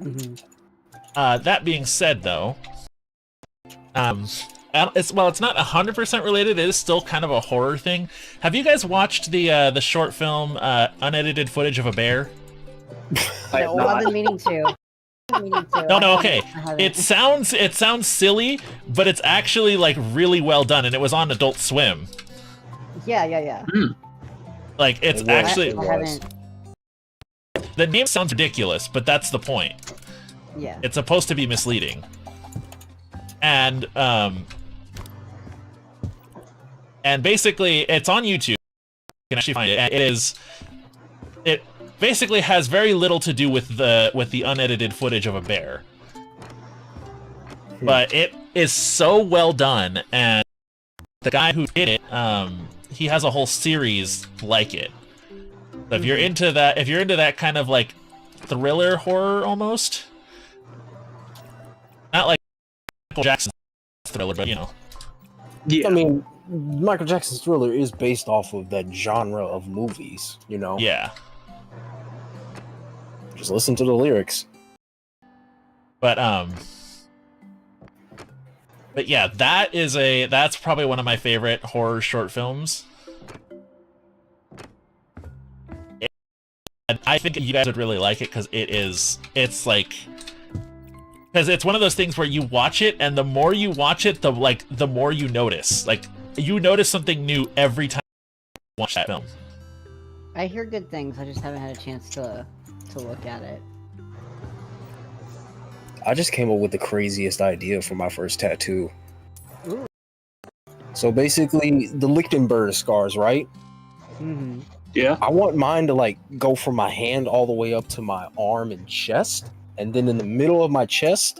Mm-hmm. that being said though, it's not 100% related. It is still kind of a horror thing. Have you guys watched the short film unedited footage of a bear? I have I've not. been meaning to. No, okay. It sounds silly, but it's actually like really well done, and it was on Adult Swim. Yeah. Like it's It was. actually It I was. haven't. the name sounds ridiculous, but that's the point. Yeah. It's supposed to be misleading. And basically it's on YouTube. You can actually find it. And it basically has very little to do with the unedited footage of a bear. But it is so well done, and the guy who did it, he has a whole series like it. So if you're into that kind of like thriller horror almost, not like Michael Jackson's Thriller, but you know. Yeah. I mean, Michael Jackson's Thriller is based off of that genre of movies, you know? Yeah. Just listen to the lyrics. But yeah, that's probably one of my favorite horror short films. And I think you guys would really like it because it's one of those things where you watch it, and the more you watch it, the more you notice. Like, you notice something new every time you watch that film. I hear good things. I just haven't had a chance to look at it. I just came up with the craziest idea for my first tattoo. Ooh. So basically, the Lichtenberg scars, right? Mm-hmm. Yeah. I want mine to like go from my hand all the way up to my arm and chest, and then in the middle of my chest,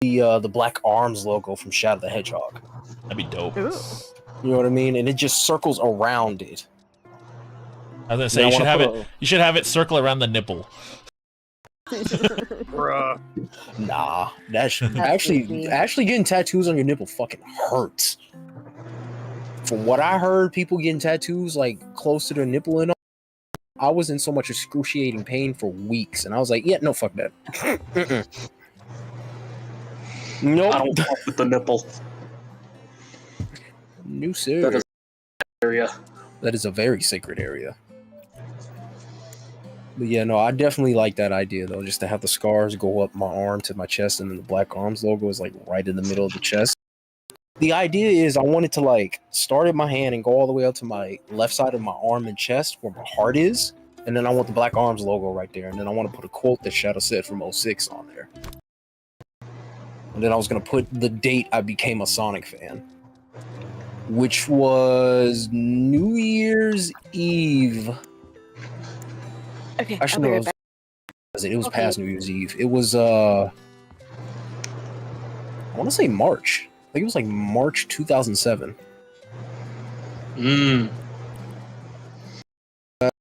the Black Arms logo from Shadow the Hedgehog. That'd be dope. Ooh. You know what I mean? And it just circles around it. I was gonna say you should have it circle around the nipple. Bruh. Nah, that should That's actually creepy. getting tattoos on your nipple fucking hurts. From what I heard, people getting tattoos like close to their nipple and all, I was in so much excruciating pain for weeks, and I was like, yeah, no, fuck that. Mm-mm. Nope. I don't fuck with the nipple New sir. That is- area. That is a very sacred area. But yeah, no, I definitely like that idea though, just to have the scars go up my arm to my chest, and then the Black Arms logo is like right in the middle of the chest. The idea is I wanted to like start at my hand and go all the way up to my left side of my arm and chest where my heart is, and then I want the Black Arms logo right there, and then I want to put a quote that Shadow said from 06 on there. And then I was going to put the date I became a Sonic fan, which was New Year's Eve. Okay. Actually, no, it was past New Year's Eve. It was, I want to say March. I think it was like March 2007.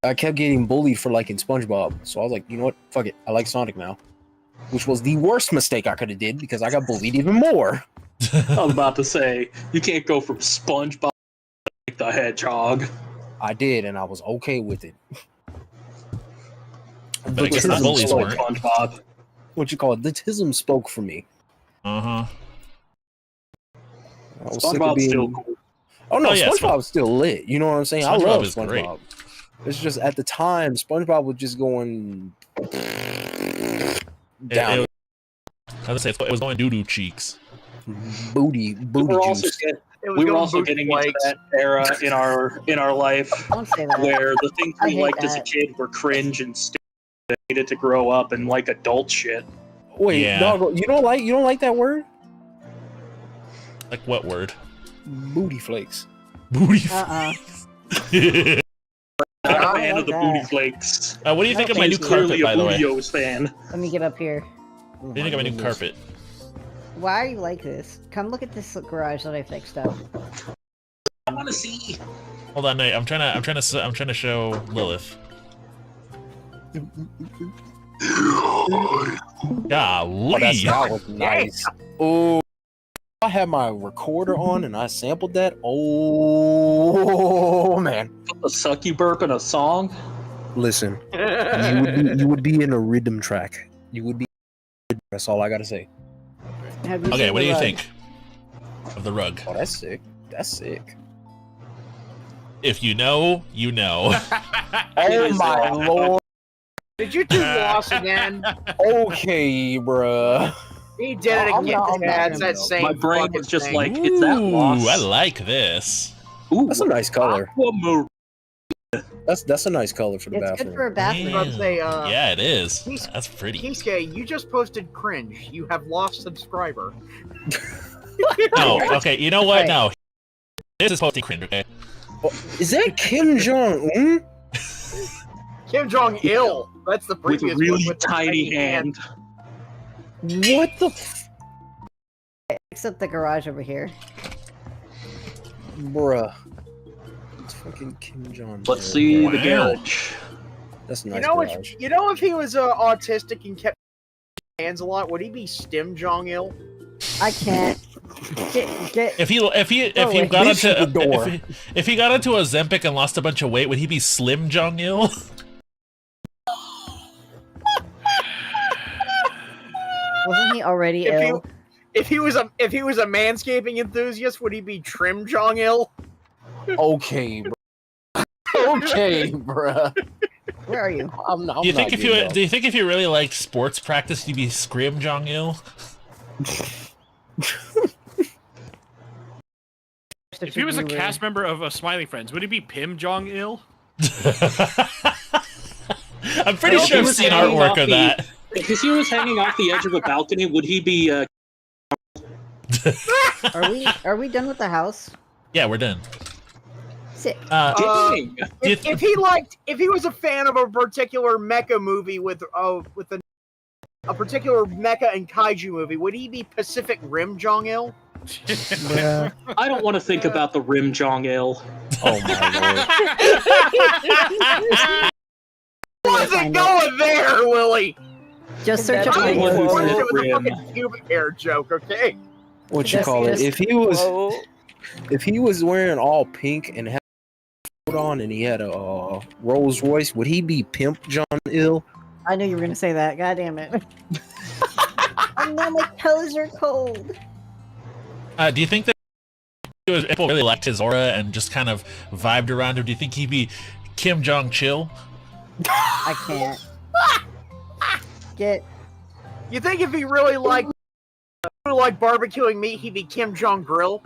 I kept getting bullied for liking SpongeBob, so I was like, you know what? Fuck it. I like Sonic now. Which was the worst mistake I could have did because I got bullied even more. I was about to say, you can't go from SpongeBob to the Hedgehog. I did, and I was okay with it. But I guess the bullies weren't. SpongeBob. What you call it? The tism spoke for me. Uh-huh. I was sick of SpongeBob's being... still cool. Oh no, Oh, yeah, SpongeBob's still lit. You know what I'm saying? I SpongeBob love is great. SpongeBob. It's just at the time, SpongeBob was just going down. I was gonna say it was going doo-doo cheeks. Booty We're also, juice. we were also getting into that era in our life Don't say that. where the things I we hate liked as a that. kid were cringe and stupid. Needed to grow up and like adult shit. Wait, Yeah. dog, you don't like that word? Like what word? Booty flakes. Booty. Not a I fan love of the that. booty flakes. What do you think of my new He's clearly carpet, by a the way? Bootios fan. Let me get up here. What do you think of my new carpet? Why are you like this? Come look at this garage that I fixed up. I want to see. Hold on, wait. I'm trying to show Lilith. Oh, Golly. that was nice. Oh, I had my recorder on and I sampled that. Oh man! A sucky burp in a song. Listen, you would be in a rhythm track. You would be. That's all I gotta say. Have you Okay, seen what do the you rug? think of the rug? Oh, that's sick. That's sick. If you know, you know. Oh my lord. Did you do loss again? Okay, bruh. He did it I'm again. not- I'm not Yeah, gonna it's that go. same My brain fucking was just thing. like, it's that loss. Ooh, I like this. Ooh, That's a nice color. Aquamarine. That's a nice color for the It's good for a bathroom. I'd say, Yeah, it is. He's- That's pretty. Kisuke, you just posted cringe. You have lost subscriber. No, okay, you know what? Right. No. This is posting cringe, okay? Is that Kim Jong-un? Kim Jong Il. That's the With previous a really one with the tiny hand. What the Except the garage over here. bruh? It's fucking Kim Jong. Let's see the Wow. garage. That's a nice You know, garage. if he was autistic and kept his hands a lot, would he be Stim Jong Il? I can't. Get. If he Oh, got Bitch into the door. if he got into Ozempic and lost a bunch of weight, would he be Slim Jong Il? Wasn't he already If he- ill? If he was a manscaping enthusiast, would he be Trim Jong Il? Okay, bro. Okay, bruh. Where are you? I'm Do you think if you really liked sports practice, you'd be Scrim Jong Il? If he was a cast member of Smiley Friends, would he be Pim Jong Il? I'm pretty sure I've seen artwork of that. If he was hanging off the edge of a balcony, would he be? Are we done with the house? Yeah, we're done. Sick. Dang. If he was a fan of a particular mecha movie with a particular mecha and kaiju movie, would he be Pacific Rim Jong Il? Bruh. I don't want to think about the Rim Jong Il. Oh my Wasn't going there, Willie. Just search up I my one who's was in info. it. with a Rim. fucking pubic hair joke, okay? What you Just- call it? just- If he was wearing all pink and had a coat on and he had a Rolls Royce, would he be Pimp John Ill? I knew you were gonna say that. God damn it. And now my toes are cold. Do you think that people really liked his aura and just kind of vibed around him? Do you think he'd be Kim Jong Chill? I can't. Get. You think if he really liked barbecuing meat, he'd be Kim Jong Grill?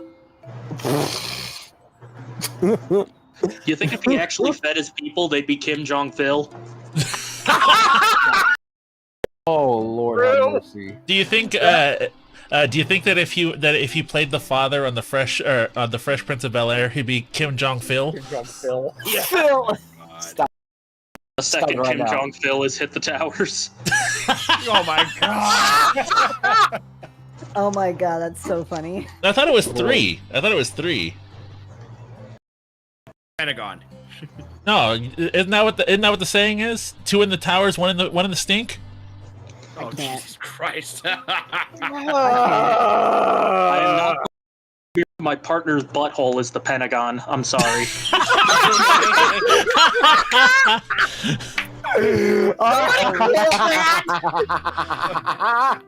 Do you think if he actually fed his people, they'd be Kim Jong Phil? Oh Lord have mercy. Do you think? Do you think that if he played the father on the Fresh Prince of Bel-Air, he'd be Kim Jong Phil? Kim Jong Phil. Phil. Stop. The second right Kim now. Jong Phil has hit the towers. Oh my god! Oh my god, that's so funny. I thought it was 3. I thought it was 3. Pentagon. No, isn't that what the saying is? 2 in the towers, one in the stink. Oh can't. Jesus Christ! I am not. My partner's butthole is the Pentagon. I'm sorry. I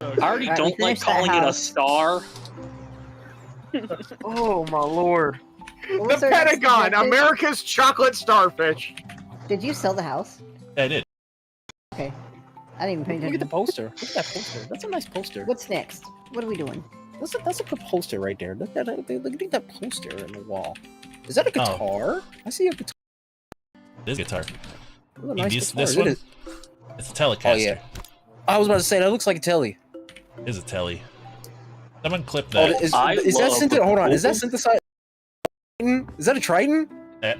already Alright, we don't like finished that calling it a house. star. Oh my Lord. What The was our next Pentagon, objective? America's chocolate starfish. Did you sell the house? I did. Okay. I didn't even pay Look at the attention. poster. Look at that poster. That's a nice poster. What's next? What are we doing? That's a good poster right there. Look at that poster on the wall. Is that a guitar? I see a guitar. This guitar. What a nice This guitar. one? It is- It's a Telecaster. Oh yeah. I was about to say that looks like a telly. It is a Telly. Someone clip Oh, that. is I that love synth? Hold on. Is that vocals. synthesized? Is that a Triton? Uh,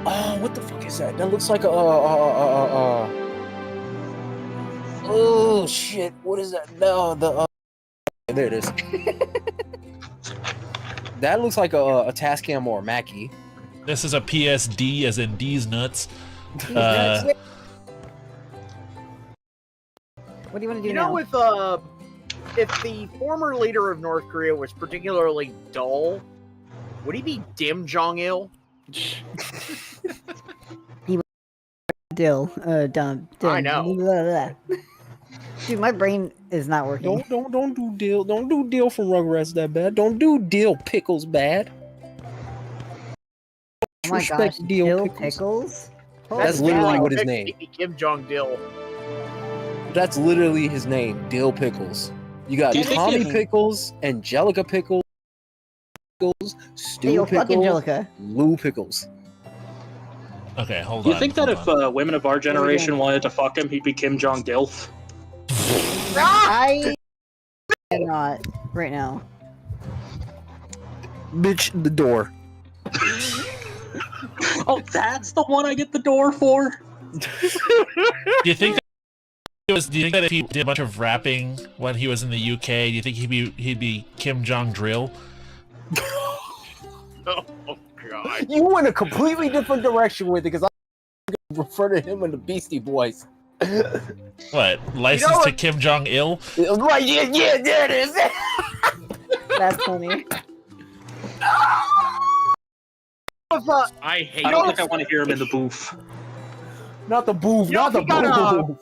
Oh, what the fuck is that? That looks like a Oh shit! What is that? No, there it is. That looks like a Tascam or a Mackie. this is a PSD, as in D's nuts. What do you want to do You now? know, if the former leader of North Korea was particularly dull, would he be Dim Jong Il? Dill. Dumb. I know. Blah, blah. Dude, my brain is not working. Don't do Dill. Don't do Dill from Rugrats that bad. Don't do Dill Pickles bad. Oh my Respect gosh, Dill Dill Pickles. Pickles? That's Holy literally cow. what his name. He'd be Kim Jong Dill. That's literally his name, Dill Pickles. You got Do you think Tommy if- Pickles, Angelica Pickles, Stu Hey, yo, fuck Pickles, Angelica. Lou Pickles. Okay, hold Do on. you think that hold if women of our generation doing? wanted to fuck him, he'd be Kim Jong Dilf? I cannot right now. Bitch, the door. Oh, that's the one I get the door for? Do you think that do you think that if he did a bunch of rapping when he was in the UK, do you think he'd be Kim Jong Drill? Oh god. You went a completely different direction with it because I refer to him in the Beastie Boys. What? License know to what- Kim Jong Il? Right? Yeah, there it is. That's funny. I hate I don't this. think I want to hear him in the booth. Not the booth. You know, Not the if he got booth.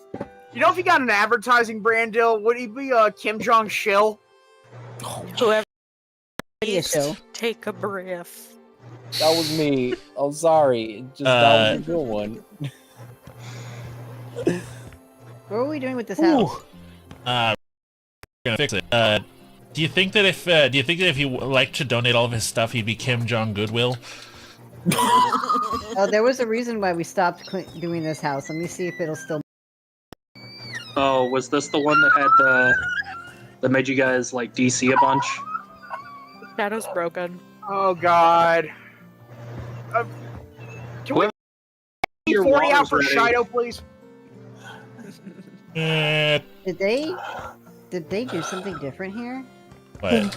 You know, if he got an advertising brand deal, would he be Kim Jong Shill? Whoever Radio needs show. to take a breath. That was me. I'm sorry. That was a good one. What are we doing with this house? Gonna fix it. Do you think that if he liked to donate all of his stuff, he'd be Kim Jong Goodwill? Oh, there was a reason why we stopped doing this house. Let me see if it'll still. Oh, was this the one that had that made you guys like DC a bunch? Shadow's broken. Oh god. Can we Your 40 out water's for ready. Shido, please? Did they do something different here? What?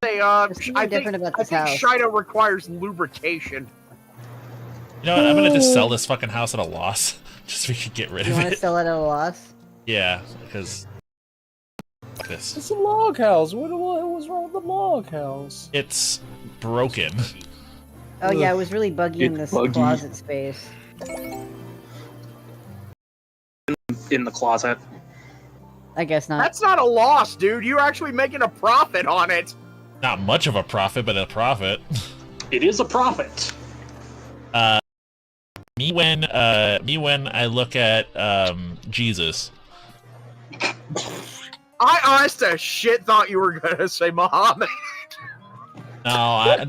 Say, There's something I think, different about I this think house. Shido requires lubrication. You know what? I'm gonna just sell this fucking house at a loss, just so we can get rid You of want to it. sell it at a loss? Yeah, because fuck this. It's a log house. What was wrong with the log house? It's broken. Oh yeah, it was really buggy in It's this buggy. closet space. In the closet. I guess not. That's not a loss, dude. You're actually making a profit on it. Not much of a profit, but a profit. It is a profit. Me when I look at Jesus. I honest as shit thought you were gonna say Muhammad. No, I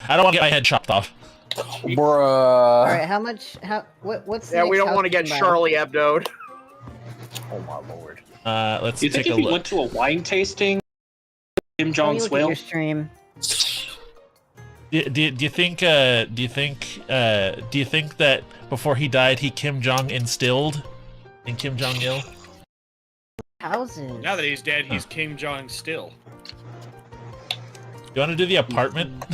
don't want to get my head chopped off. Bruh. All right, how much? What's? The Yeah, we next don't house want to get we can buy? Charlie Hebdo'd. Oh my lord. Let's Do you think take if a he look. went to a wine tasting, Kim Let me Jong look at Swale? your stream. Do you think that before he died he Kim Jong instilled in Kim Jong Il? Houses. Now that he's dead, he's Kim Jong still. You want to do the apartment?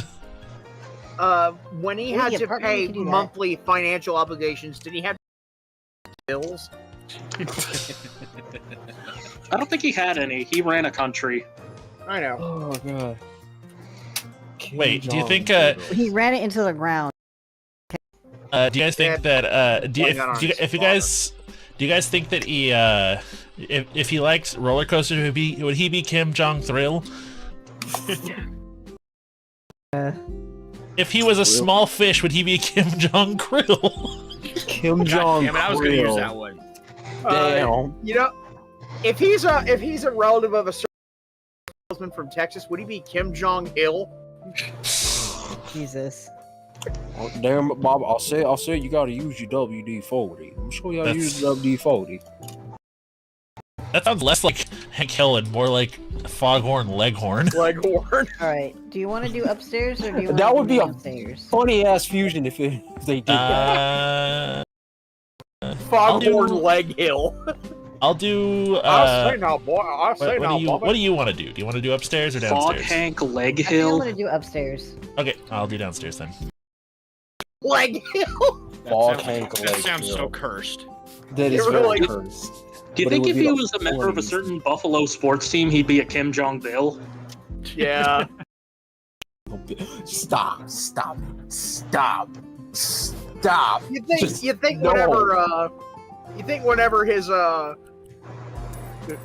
When he Yeah, had the to apartment, pay we can do that. monthly financial obligations, did he have bills? I don't think he had any. He ran a country. I know. Oh god. Wait, do you think He ran it into the ground. do you guys think that do you, Going on if, do you, his if you guys do you guys think that he if he likes roller coasters would he be Kim Jong Thrill? If he was a small fish, would he be Kim Jong Krill? Kim God Jong damn it, I was gonna use that one. Damn. You know, if he's a relative of a certain salesman from Texas, would he be Kim Jong Il? Jesus. Oh, damn, Bob. I'll say you gotta use your WD-40. I'm sure you gotta That's- use WD-40. That sounds less like Hank Hill and more like Foghorn Leghorn. Leghorn. All right. Do you want to do upstairs or do you want That to would do be a- downstairs? Funny ass fusion if they did that. Foghorn do- Leg Hill. I'll do I say now, boy. I say now, what do you want to do? Do you want to do upstairs or Fog downstairs? Hank Leg I think I'm Hill. gonna do upstairs. Okay, I'll do downstairs then. Leg Hill. Fog Hank That Leg sounds so Hill. cursed. That is It really- very cursed. Do you But it think would if be he the was a member of a 40s. certain Buffalo sports team, he'd be a Kim Jong Bill? Yeah. Stop! You think Just no. whenever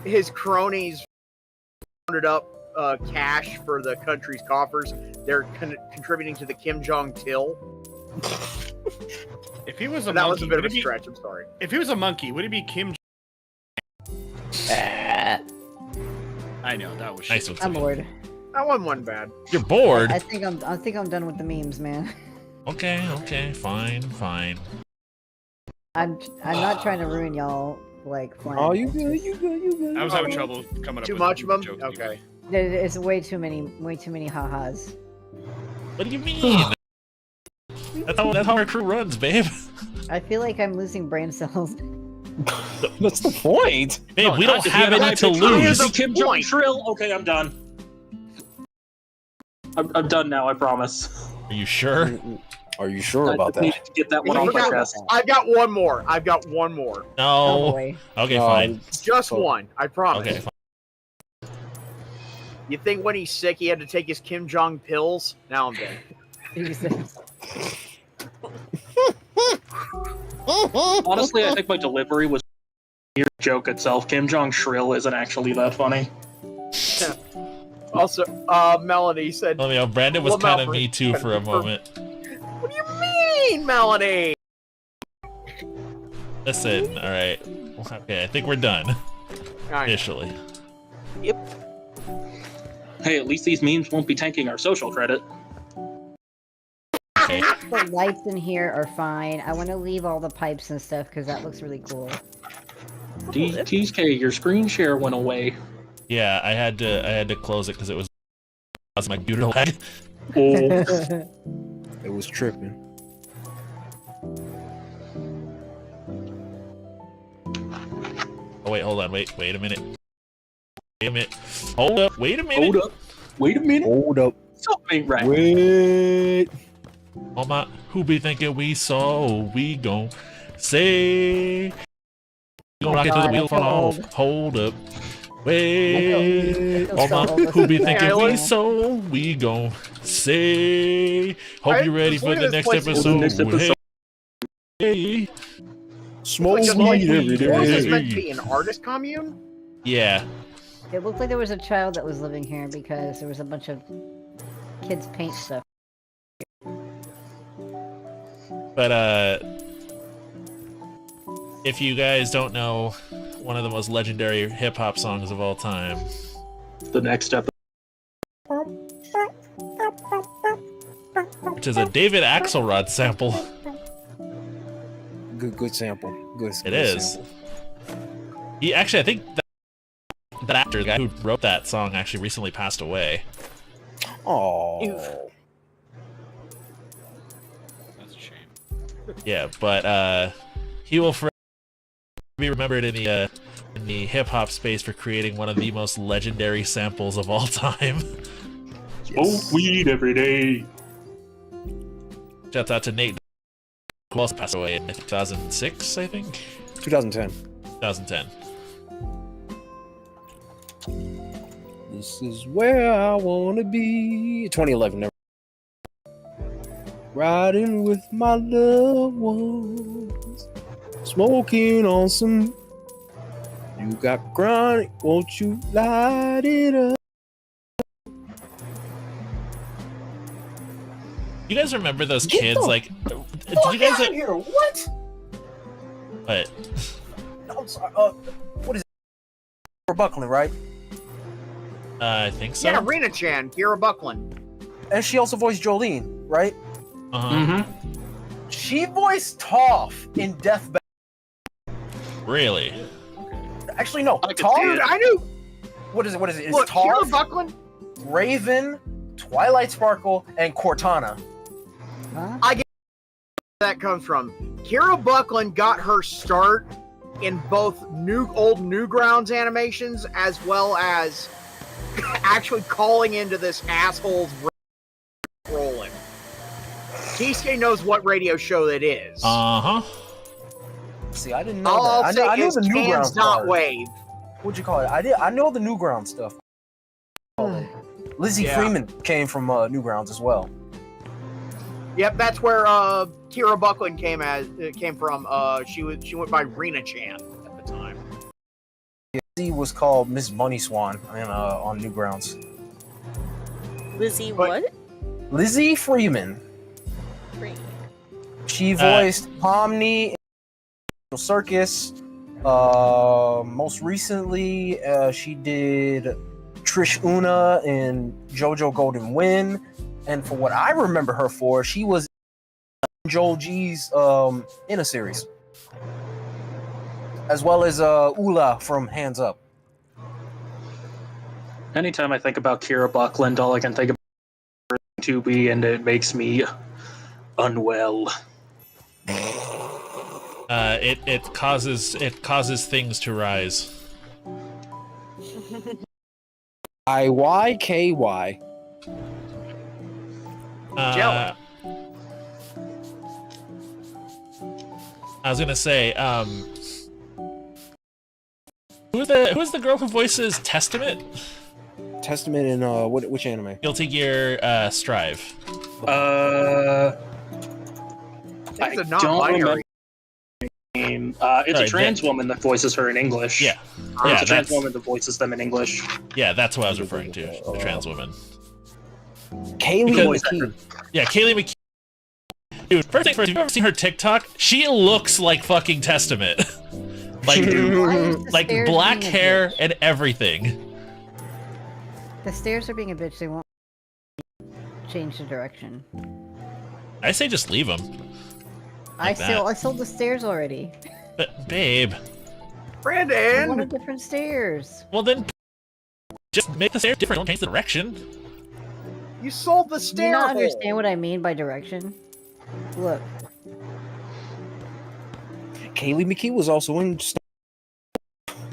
his cronies rounded up cash for the country's coffers, they're contributing to the Kim Jong Till? If he was a That monkey, was a bit of would a it be- stretch. I'm sorry. If he was a monkey, would it be Kim? I know that was Nice shit. one. I'm bored. That one wasn't bad. You're bored. I think I'm done with the memes, man. Okay, fine. I'm not trying to ruin y'all like flying. Oh, you good. I was having trouble coming up Too with much of them? jokes Okay. anyway. It's way too many ha-has. What do you mean? That's how our crew runs, babe. I feel like I'm losing brain cells. That's the point. Babe, we don't If have you any had to a picture of lose. the Kim Jong point. Trill. Okay, I'm done. I'm done now. I promise. Are you sure? Are you sure I about just needed that? to get that one I off my forgot- chest. I've got one more. I've got one more. Oh No. boy. Okay, fine. Just So- one. I promise. Okay, fine. You think when he's sick he had to take his Kim Jong pills? Now I'm dead. Jesus. Honestly, I think my delivery was your joke itself. Kim Jong Shrill isn't actually that funny. Also, Melanie said, Well, you know, Brandon was Well, kind of Malfoy- me too for a moment. "What do you mean, Melanie?" Listen, all right. Okay, I think we're done Alright. officially. Hey, at least these memes won't be tanking our social credit. Okay. The lights in here are fine. I want to leave all the pipes and stuff because that looks really cool. TSK, your screen share went away. Yeah, I had to close it because it was my computer lag. Oh, It was tripping. Oh wait, hold on, wait a minute. Wait a minute. Hold up, wait a minute. hold up. Wait a minute. Hold up. Something ain't right. Wait. Oh my, who be thinking we saw? We gon' say. We gon' rock it till the God, I wheel fall feel off. old. Hold up. Wait. I feel Oh so my, old who be listening to thinking that we song. saw? We gon' say. Hope Right, you're ready just for look at the this next place. episode. Next episode. Hey. Smoke Like, weed every What was this day. meant to be? An artist commune? Yeah. It looked like there was a child that was living here because there was a bunch of kids paint stuff. But if you guys don't know one of the most legendary hip hop songs of all time, The next episode. which is a David Axelrod sample. Good sample. Good. It is. He actually, I think that actor, the guy who wrote that song, actually recently passed away. Oh. That's a shame. Yeah, but he will forever be remembered in the hip hop space for creating one of the most legendary samples of all time. Smoke weed every day. Shouts out to Nate, who also passed away in 2006, I think. 2010. 2010. This is where I wanna be. 2011. Never. Riding with my loved ones, smoking on some. You got chronic, won't you light it up? You guys remember those Get kids? the Like, did you guys? Fuck outta here! What? What? No, I'm sorry. What is it? For Buckland, right? I think so. Yeah, Rena Chan, Kira Buckland. And she also voiced Jolene, right? Uh-huh. Mm-hmm. She voiced Toph in Death Battle. Really? Actually, no. I could see Toph. it. Dude, I knew. What is it? What is it? It's Look, Kira Toph, Buckland. Raven, Twilight Sparkle, and Cortana. Huh? That comes from Kira Buckland got her start in both old Newgrounds animations as well as actually calling into this asshole's rolling. Kisuke knows what radio show that is. Uh-huh. See, I didn't know All I'll that. say I knew is the cans Newgrounds not part. wave. What'd you call it? I know the Newgrounds stuff. Lizzie Yeah. Freeman came from Newgrounds as well. Yep, that's where Kira Buckland came from. She went by Rena Chan at the time. Lizzie was called Miss Money Swan on Newgrounds. Lizzie, But- what? Lizzie Freeman. Great. She voiced Pomni in Circus. Most recently, she did Trish Una in JoJo Golden Wind. And for what I remember her for, she was in Joel G's Inner series. As well as Ula from Hands Up. Anytime I think about Kira Buckland, all I can think about is Tubi, and it makes me unwell. It causes things to rise. IYKY. I was gonna say, who's the girl who voices Testament? Testament in which anime? Guilty Gear Strive. I It's a don't non-binary. remember the name. It's Sorry, a trans woman that voices her in English. Yeah. Or Yeah, it's a trans that's- woman that voices them in English. Yeah, that's what I was referring to. The trans woman. Kaylee Because- McKee. Yeah, Kaylee McKee. Dude, first thing first, have you ever seen her TikTok? She looks like fucking Testament. Why is the like stairs black being a hair bitch? and everything. The stairs are being a bitch. They won't change the direction. I say just leave them. I that. sold the stairs already. But babe, I wanted Brandon! different stairs. well then, just make the stairs different. Don't change the direction. You sold the Do you stair not hole. understand what I mean by direction? Look, Kaylee McKee was also in.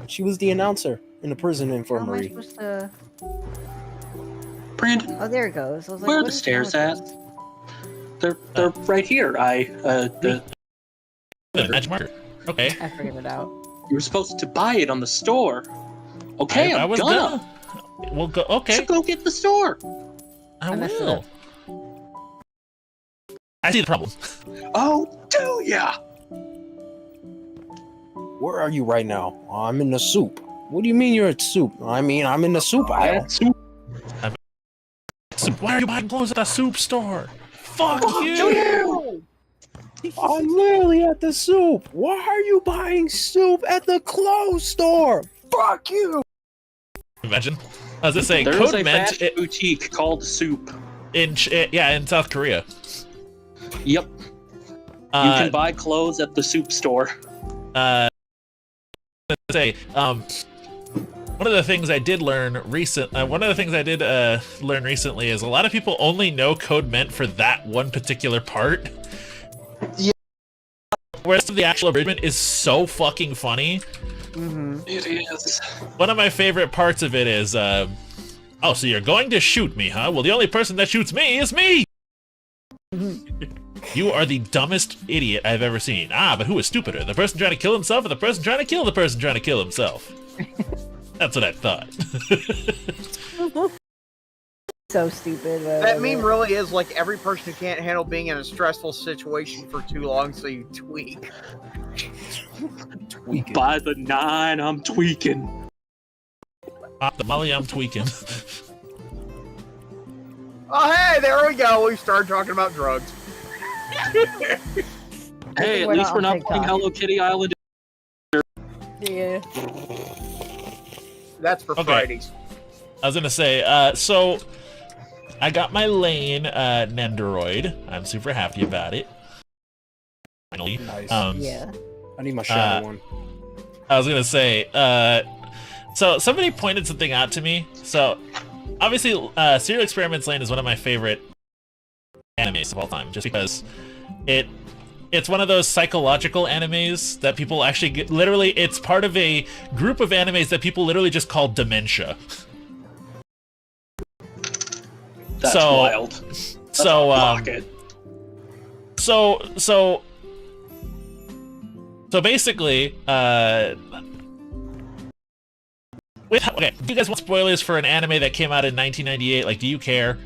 She was the announcer in the prison how am I infirmary. supposed to? Brandon, Oh, there it goes. I was like, Where are what the is wrong stairs with at? this? they're right here. The magic marker. Okay. I figured it out. You were supposed to buy it on the store. Okay, I I'm was gonna. We'll go. Okay. So go get the store. I I messed it will. I see the problem. Oh, do ya? Where are you right now? I'm in the soup. What do you mean you're at soup? I mean, I'm in the soup aisle. So why are you buying clothes at the soup store? Fuck you! I'm literally at the soup. Why are you buying soup at the clothes store? Fuck you! Imagine. I was just saying, There's code a meant fast boutique called Soup. in South Korea. Yep. You can buy clothes at the soup store. One of the things I did learn learn recently is a lot of people only know code meant for that one particular part. Yeah. Whereas the actual abridgment is so fucking funny. Mm-hmm. It is. One of my favorite parts of it is, oh, so you're going to shoot me, huh? Well, the only person that shoots me is me! You are the dumbest idiot I've ever seen. Ah, but who is stupider? The person trying to kill himself or the person trying to kill the person trying to kill himself? That's what I thought. So stupid. That meme really is like every person who can't handle being in a stressful situation for too long, so you tweak. Tweaking. By the 9, I'm tweaking. The Molly, I'm tweaking. Oh, hey, there we go. We started talking about drugs. Hey, at We're least not we're on not TikTok. playing Hello Kitty Island. Yeah. That's for Okay. Fridays. I was gonna say, so I got my lane Nendoroid. I'm super happy about it. Finally. Nice. Yeah. I need my shadow one. I was gonna say, so somebody pointed something out to me. So obviously, Serial Experiments Lane is one of my favorite animes of all time, just because it's one of those psychological animes that people actually get, literally, it's part of a group of animes that people literally just call dementia. That's So- wild. That's So, rocket. so basically, okay, do you guys want spoilers for an anime that came out in 1998? Like, do you care?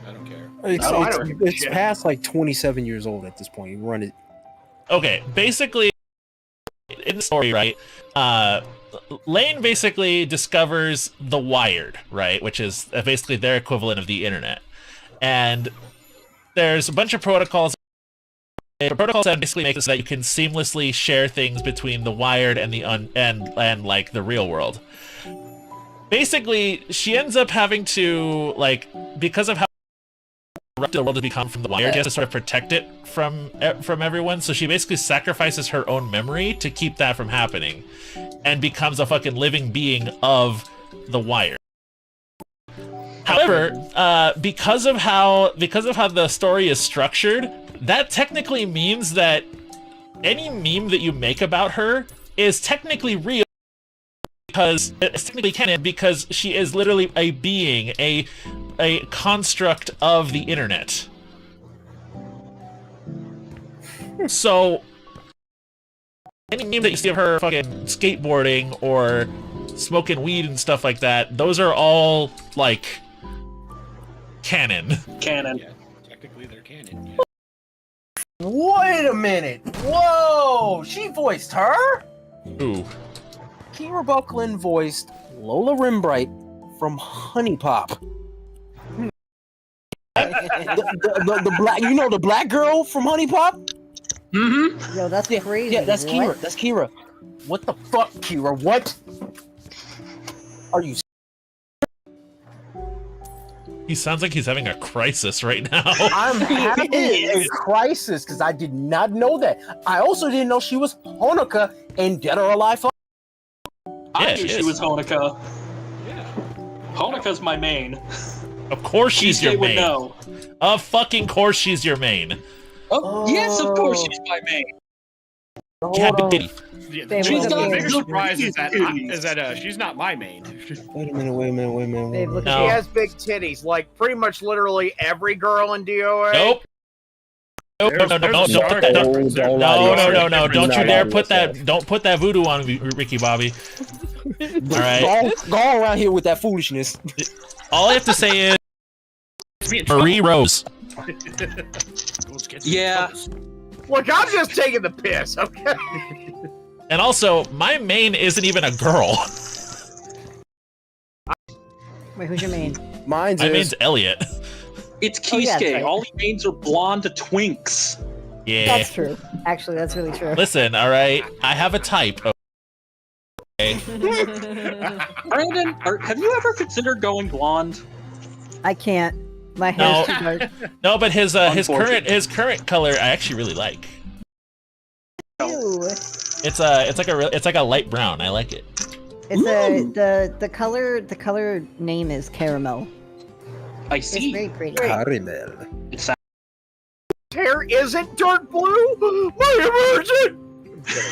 I don't care. It's, No, I it's, don't give a it's shit. past like 27 years old at this point. You run it. Okay, basically, in the story, right, Lane basically discovers the Wired, right, which is basically their equivalent of the internet. And there's a bunch of protocols. The protocols that basically make it so that you can seamlessly share things between the Wired and the and like the real world. Basically, she ends up having to, like, because of how corrupt the world has become from the Wired, she has to sort of protect it from everyone. So she basically sacrifices her own memory to keep that from happening, and becomes a fucking living being of the Wired. However, because of how the story is structured, that technically means that any meme that you make about her is technically real, because it's technically canon, because she is literally a being, a construct of the internet. So any meme that you see of her fucking skateboarding or smoking weed and stuff like that, those are all like canon. Canon. Yeah, technically they're canon. Yeah. Wait a minute! Whoa! She voiced her? Ooh. Kira Buckland voiced Lola Rimbright from Honey Pop. the black, you know, the black girl from Honey Pop? Mm-hmm. Yo, that's crazy. Yeah, that's What? Kira. That's Kira. What the fuck, Kira? What? Are you? He sounds like he's having a crisis right now. I'm having a crisis because I did not know that. I also didn't know she was Honoka in Dead or Alive. I Yeah, knew she was Honoka. Yeah. Honoka's my main. Of course she's your TJ would main. know. Of fucking course she's your main. Oh, yes, of course she's my main. Yeah, big titty. Yeah, Babe, the look at bigger you. surprise is that she's not my main. Wait a minute. Babe, look No. at She you. has big titties, like pretty much literally every girl in DOA. Nope. Nope. No, There's don't a put stark that. difference there. No. Don't you dare lie put to that. Don't put that voodoo on me, Ricky Bobby. All right. Go around here with that foolishness. All I have to say is Me in trouble. Marie Rose. Let's get some Yeah. troubles. Look, I'm just taking the piss, okay? And also, my main isn't even a girl. Wait, who's your main? Mine's My is main's Elliot. It's Oh, yeah, Kisuke. that's right. All the mains are blonde twinks. Yeah. That's true. Actually, that's really true. Listen, all right. I have a type. Okay. Brandon, have you ever considered going blonde? I can't. My hair's No. too dark. No, but his Unfortunately. current color I actually really like. Ew. It's like a light brown. I like it. It's the color name is caramel. I It's see. very pretty. Caramel. It sounds Hair isn't dark blue. My immersion.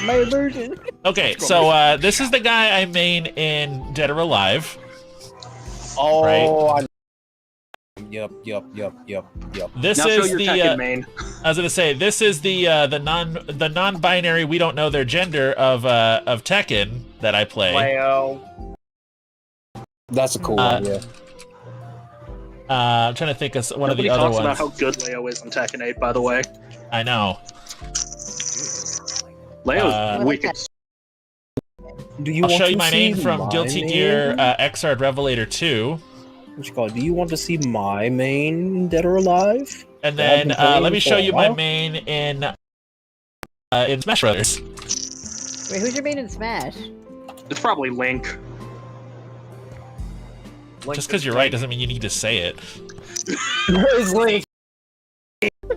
My version. Okay, so this is the guy I main in Dead or Alive. Oh, Yup. This now show is your the Tekken main. I was gonna say this is the non-binary, we don't know their gender of Tekken that I play. Leo. That's a cool Uh, one, yeah. I'm trying to think of one Nobody of the other talks about ones. how good Leo is in Tekken 8, by the way. I know. Leo's wicked. Do you I'll want show to you my see main from my Guilty main? Gear Xrd Revelator 2. What you call it? Do you want to see my main in Dead or Alive? And that I've then been playing let me for show a you my while? main in Smash Brothers. Wait, who's your main in Smash? It's probably Link. Just because you're right doesn't mean you need to say it. Where's Link?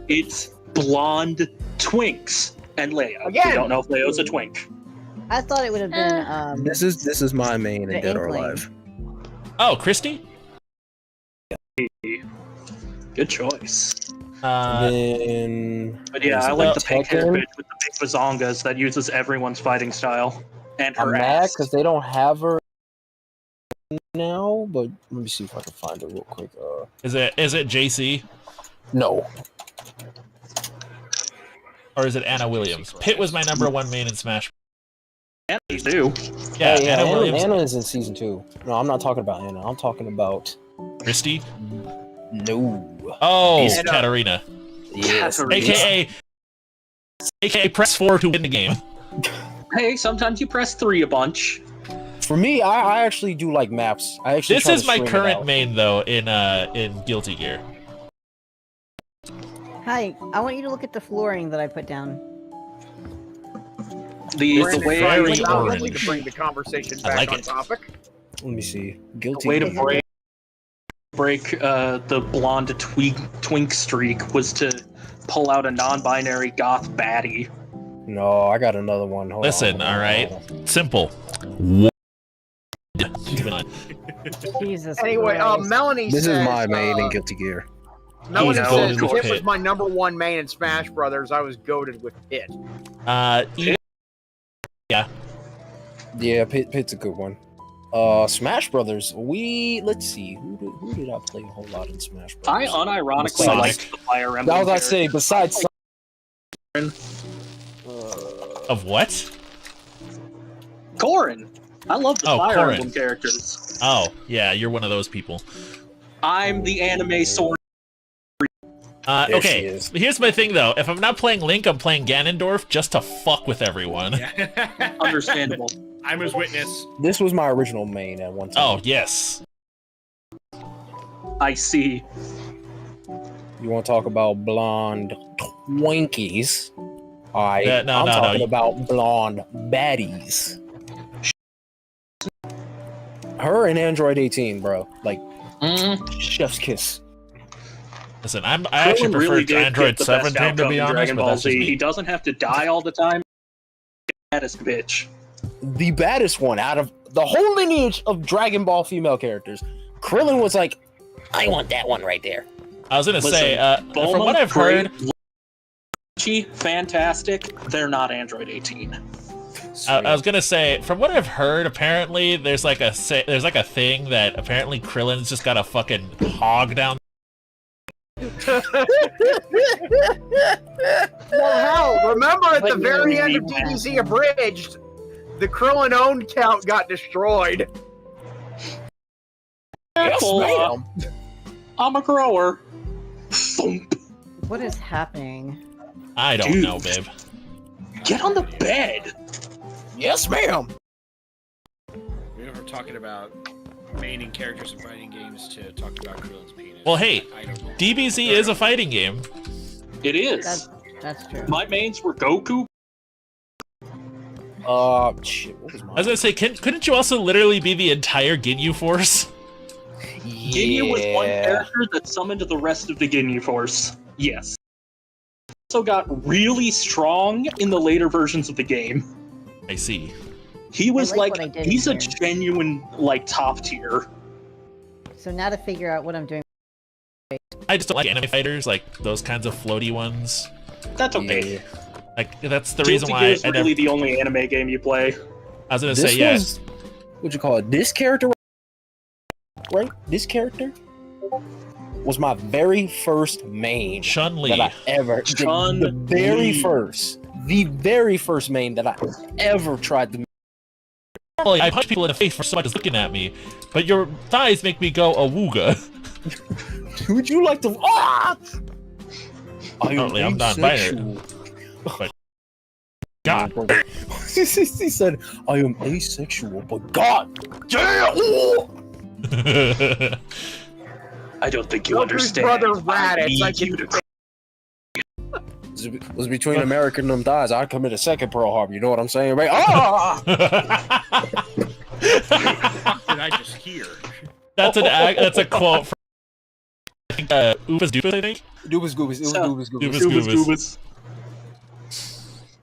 It's blonde twinks. And Leo. Again. We don't know if Leo's a twink. I thought it would have been This is my main in The Dead or Inkling. Alive. Oh, Christy? Good choice. Then But yeah, I well, like the pink hair Tekken. bitch with the big bazongas that uses everyone's fighting style. And I'm her mad ass. because they don't have her now. But let me see if I can find her real quick. Is it JC No. or is it Anna Williams? Pitt was my number one main in Smash. And they do. Yeah, Hey, Anna Williams. Anna is in season 2. No, I'm not talking about Anna. I'm talking about Christy. no. Oh, He's- Katarina. Yes. AKA press 4 to win the game. Hey, sometimes you press 3 a bunch. For me, I actually do like maps. I actually This try is to my string it current out. main though in Guilty Gear. Hi, I want you to look at the flooring that I put down. The Brandon way fiery Franklin, orange. lovely to bring the conversation I back like on it. topic. Let me see. the Guilty. way to Gear. break the blonde twink streak was to pull out a non-binary goth baddie. No, I got another one. Hold Listen, on, all right. hold on. Simple. Jesus. Anyway, Christ. Melanie This says, is my main in Guilty Gear. Melanie He's says goated with Pit was Pit. my number one main in Smash Brothers. I was goaded with Pit. E- Yeah, Pit's a good one. Smash Brothers. Let's see. Who did I play a whole lot in Smash I Brothers? unironically Sonic. liked the Fire I Emblem. was about to say, besides Of what? Corrin. I love the Oh, Fire Corrin. Emblem characters. Oh, yeah, you're one of those people. I'm the anime sword. There she Okay, is. here's my thing though. If I'm not playing Link, I'm playing Ganondorf just to fuck with everyone. Yeah. Understandable. I'm his witness. This was my original main at one time. Oh, yes. I see. You want to talk about blonde twinkies? Alright, Yeah, no, I'm no, talking no. about blonde baddies. Her and Android 18, bro. Like, chef's kiss. Listen, I actually Krillin prefer really did Android get the best 17 to outcome be in honest, Dragon but Ball that's just Z. He me. doesn't have to die all the time. Baddest bitch. The baddest one out of the whole lineage of Dragon Ball female characters. Krillin was like, I want that one right there. I was gonna say, Listen, from Bulma, what I've heard, great, fantastic. They're not Android 18. I was gonna say, from what I've heard, apparently there's like a thing that apparently Krillin's just got a fucking hog down. Well, hell, remember at the Like, very end of yeah. DBZ Abridged, the Krillin own count got destroyed. Yes, Careful, ma'am. I'm a grower. Thump. What is happening? I don't Dude. know, babe. Get on the bed. Yes, ma'am. We were talking about maining characters in fighting games to talk about Krillin's penis. Well, hey, I don't know. DBZ is a fighting game. It is. That's true. My mains were Goku. Shit, what was I mine? was gonna say, couldn't you also literally be the entire Ginyu Force? Ginyu was one character that summoned the rest of the Ginyu Force. Yes. Also got really strong in the later versions of the game. I see. He was like like, what I did he's a here. genuine, like, top tier. So now to figure out what I'm doing. I just don't like anime fighters, like those kinds of floaty ones. That's okay. Yeah. Like that's the Guilty reason why Gear is I really never. the only anime game you play. I was gonna This say, yeah. was, what'd you call it? This character, right? This character was my very first main Chun-Li. that I ever. The very first main that I ever tried to. Normally, I punch people in the face for somebody looking at me, but your thighs make me go awooga. Would you like to? Ah! Apparently, I'm not asexual. God. he said, "I am asexual, but God damn!" Ooh! I don't think you Goku's understand. brother I Raditz, need I can- you to It was between America and them thighs. I'd commit a second Pearl Harbor. You know what I'm saying, right? Ah! Did I just hear? That's a quote from I think Oofus Doofus, I think. Doobas Goobas. It was So- Doobas Goobas. Goobas.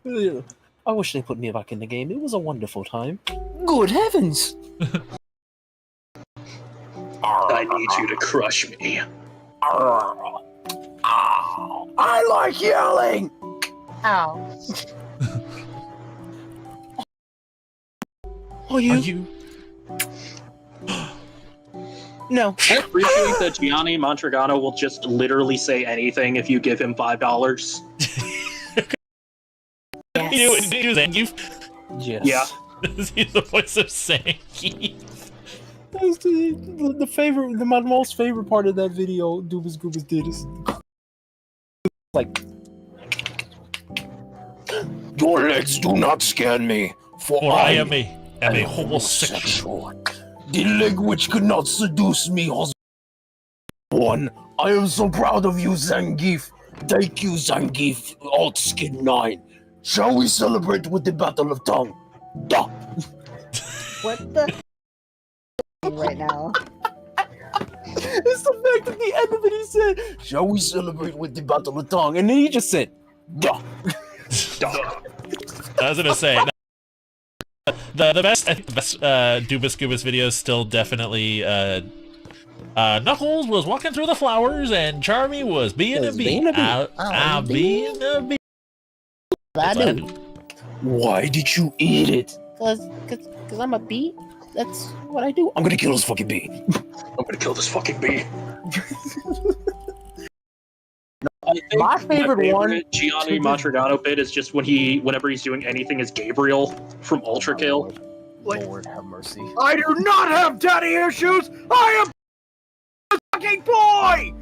Goobas. Yeah. I wish they put me back in the game. It was a wonderful time. Good heavens! I need you to crush me. I like yelling. Ow. Are you? No. I appreciate that Gianni Montragano will just literally say anything if you give him $5. You do Zangief? Yes. Yeah. He's the voice of Zangief. That's the favorite, my most favorite part of that video Doobas Goobas did is like, your legs do not scan me, For I am a homosexual. The leg which could not seduce me has one. I am so proud of you, Zangief. Thank you, Zangief. Alt Skin 9. Shall we celebrate with the Battle of Tongue? Duh. What the right now? It's the fact at the end of it he said, shall we celebrate with the Battle of Tongue? And then he just said, duh. I was gonna say the best Doobas Goobas video is still definitely Knuckles was walking through the flowers and Charmy was being a bee. I'm being a bee. I That's what I do. do. Why did you eat it? Cause I'm a bee. that's what I do. I'm gonna kill this fucking bee. I'm gonna kill this fucking bee. I think My favorite one- Gianni Matrigano bit is just whenever he's doing anything as Gabriel from Ultra Kill. Lord have mercy. I do not have daddy issues. I am a fucking boy.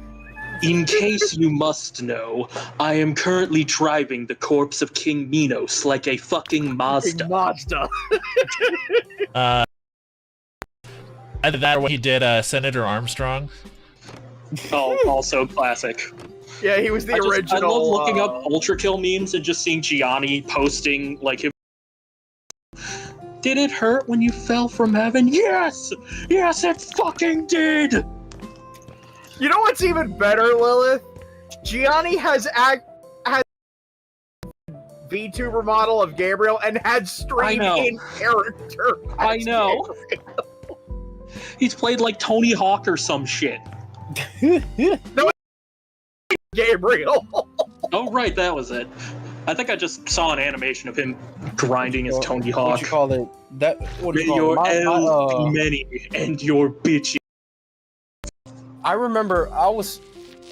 In case you must know, I am currently driving the corpse of King Minos like a fucking Mazda. Mazda. Either that or when he did Senator Armstrong. Oh, also classic. Yeah, he was the original. I love looking up Ultra Kill memes and just seeing Gianni posting like him. Did it hurt when you fell from heaven? Yes! Yes, it fucking did! You know what's even better, Lilith? Gianni has VTuber model of Gabriel and had stream in character. I know. He's played like Tony Hawk or some shit. Gabriel. Oh right, that was it. I think I just saw an animation of him grinding his Tony Hawk. What you call it? What do May you call it? your L's be many and your bitchy. I remember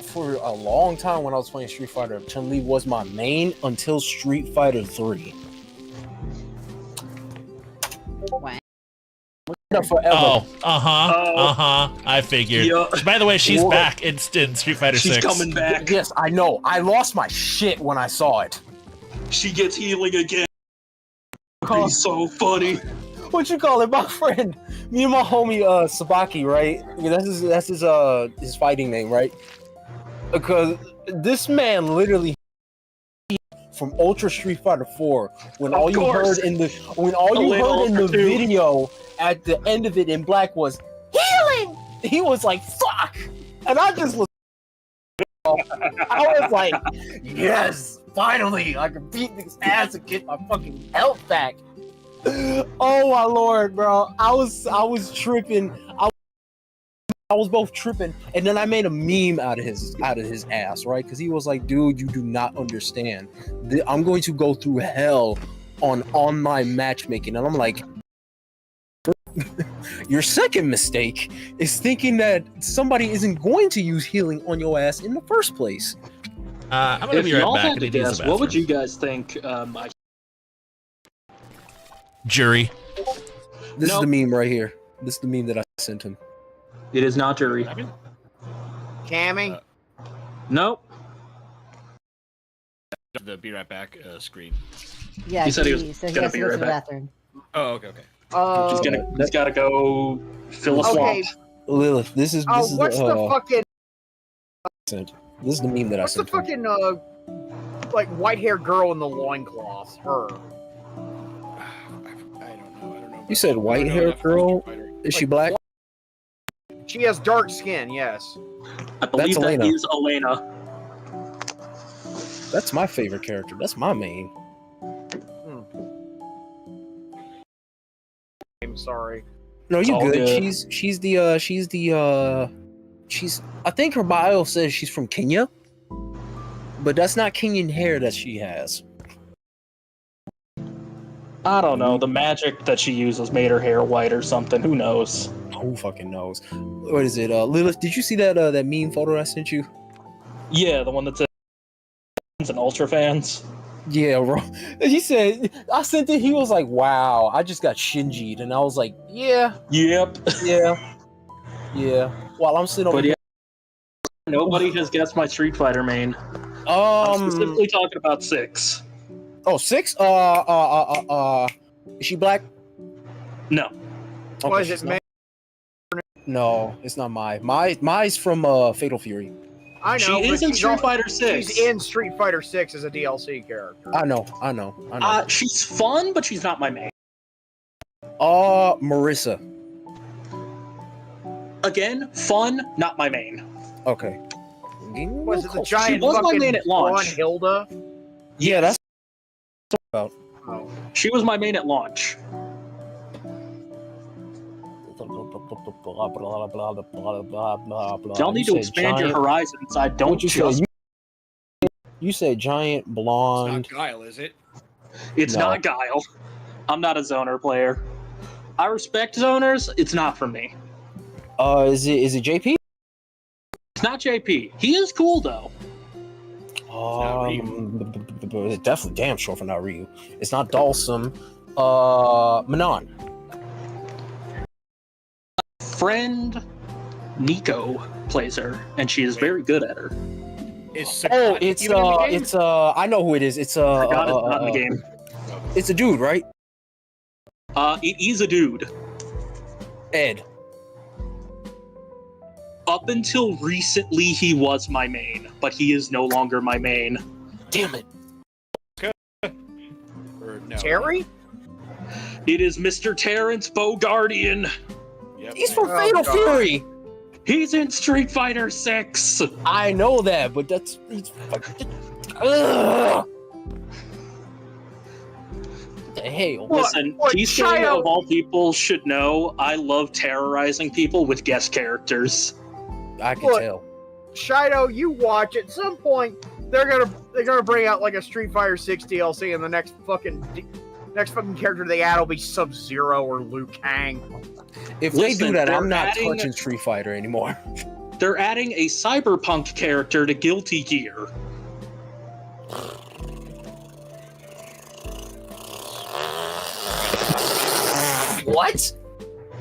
for a long time when I was playing Street Fighter, Chun-Li was my main until Street Fighter 3. Wow. Forever. Oh, I figured. Yeah. By the way, she's What? back in Street Fighter She's 6. coming back. Yes, I know. I lost my shit when I saw it. She gets healing again. He's so funny. What you call it, my friend? Me and my homie Sabaki, right? That's his fighting name, right? Because this man literally from Ultra Street Fighter 4 when all you heard in the video at the end of it in black was healing. He was like, "Fuck," and I just was. I was like, "Yes, finally, I can beat this ass and get my fucking health back." Oh my lord, bro! I was tripping. I was both tripping, and then I made a meme out of his ass, right? Because he was like, "Dude, you do not understand. I'm going to go through hell on online matchmaking," and I'm like, "Your second mistake is thinking that somebody isn't going to use healing on your ass in the first place." I'm gonna If be right y'all back. had I to need to use guess, the what would bathroom. you guys think? Jury. This Nope. is the meme right here. This is the meme that I sent him. It is not jury. Cammy. Nope. The be right back screen. Yeah, He said he was said gonna has to be go right to the back. bathroom. Oh, okay. He's gotta go fill a swamp. Okay. Lilith, this is What's the fucking? this is the meme that I What's the sent him. fucking like white-haired girl in the loincloth? Her. I don't know. You said white-haired girl? Is she black? She has dark skin. Yes. I believe That's that Elena. is Elena. That's my favorite character. That's my main. I'm sorry. No, It's you all good. good. She's I think her bio says she's from Kenya. But that's not Kenyan hair that she has. I don't know. The magic that she uses made her hair white or something. Who knows? Who fucking knows? What is it? Lilith, did you see that that meme photo I sent you? Yeah, the one that says and Ultra fans. Yeah, bro. He said I sent it. He was like, "Wow, I just got Shinji'd," and I was like, "Yeah, Yep. yeah, yeah." While I'm sitting over But yeah, nobody has guessed my Street Fighter main. here, I'm specifically talking about 6. oh 6. Is she black? No. What is she's it, not. man? No, it's not Mai's from Fatal Fury. I know. She but is in she's Street al- Fighter 6. She's in Street Fighter 6 as a DLC character. I know. She's fun, but she's not my main. Marissa. Again, fun, not my main. Okay. Was it the She giant was my fucking main at launch. blonde Hilda? Yeah, that's about. Oh. She was my main at launch. Y'all need to expand your horizons. I don't What you just. said? You said giant It's blonde. not Guile, is it? It's No. not Guile. I'm not a zoner player. I respect zoners. It's not for me. Is it JP? It's not JP. He is cool though. It's definitely damn sure for not Ryu. It's not Dalsum. Manon. Friend Nico plays her, and she is very good at her. Is Oh, Sagat even in the game? it's I know who it is. It's I got it, not in the game. It's a dude, right? It is a dude. Ed. Up until recently, he was my main, but he is no longer my main. Damn it. Or no? Terry? It is Mr. Terrence Bogardian. Yep. He's from Oh, Fatal God. Fury. He's in Street Fighter 6. I know that, but he's fucking. Ugh. What the hell? Listen, Keisuke of all people should know I love terrorizing people with guest characters. I can tell. Shido, you watch at some point they're gonna bring out like a Street Fighter 6 DLC, and the next fucking character they add will be Sub-Zero or Liu Kang. If they Listen, do that, I'm they're not adding- touching Street Fighter anymore. They're adding a cyberpunk character to Guilty Gear. What?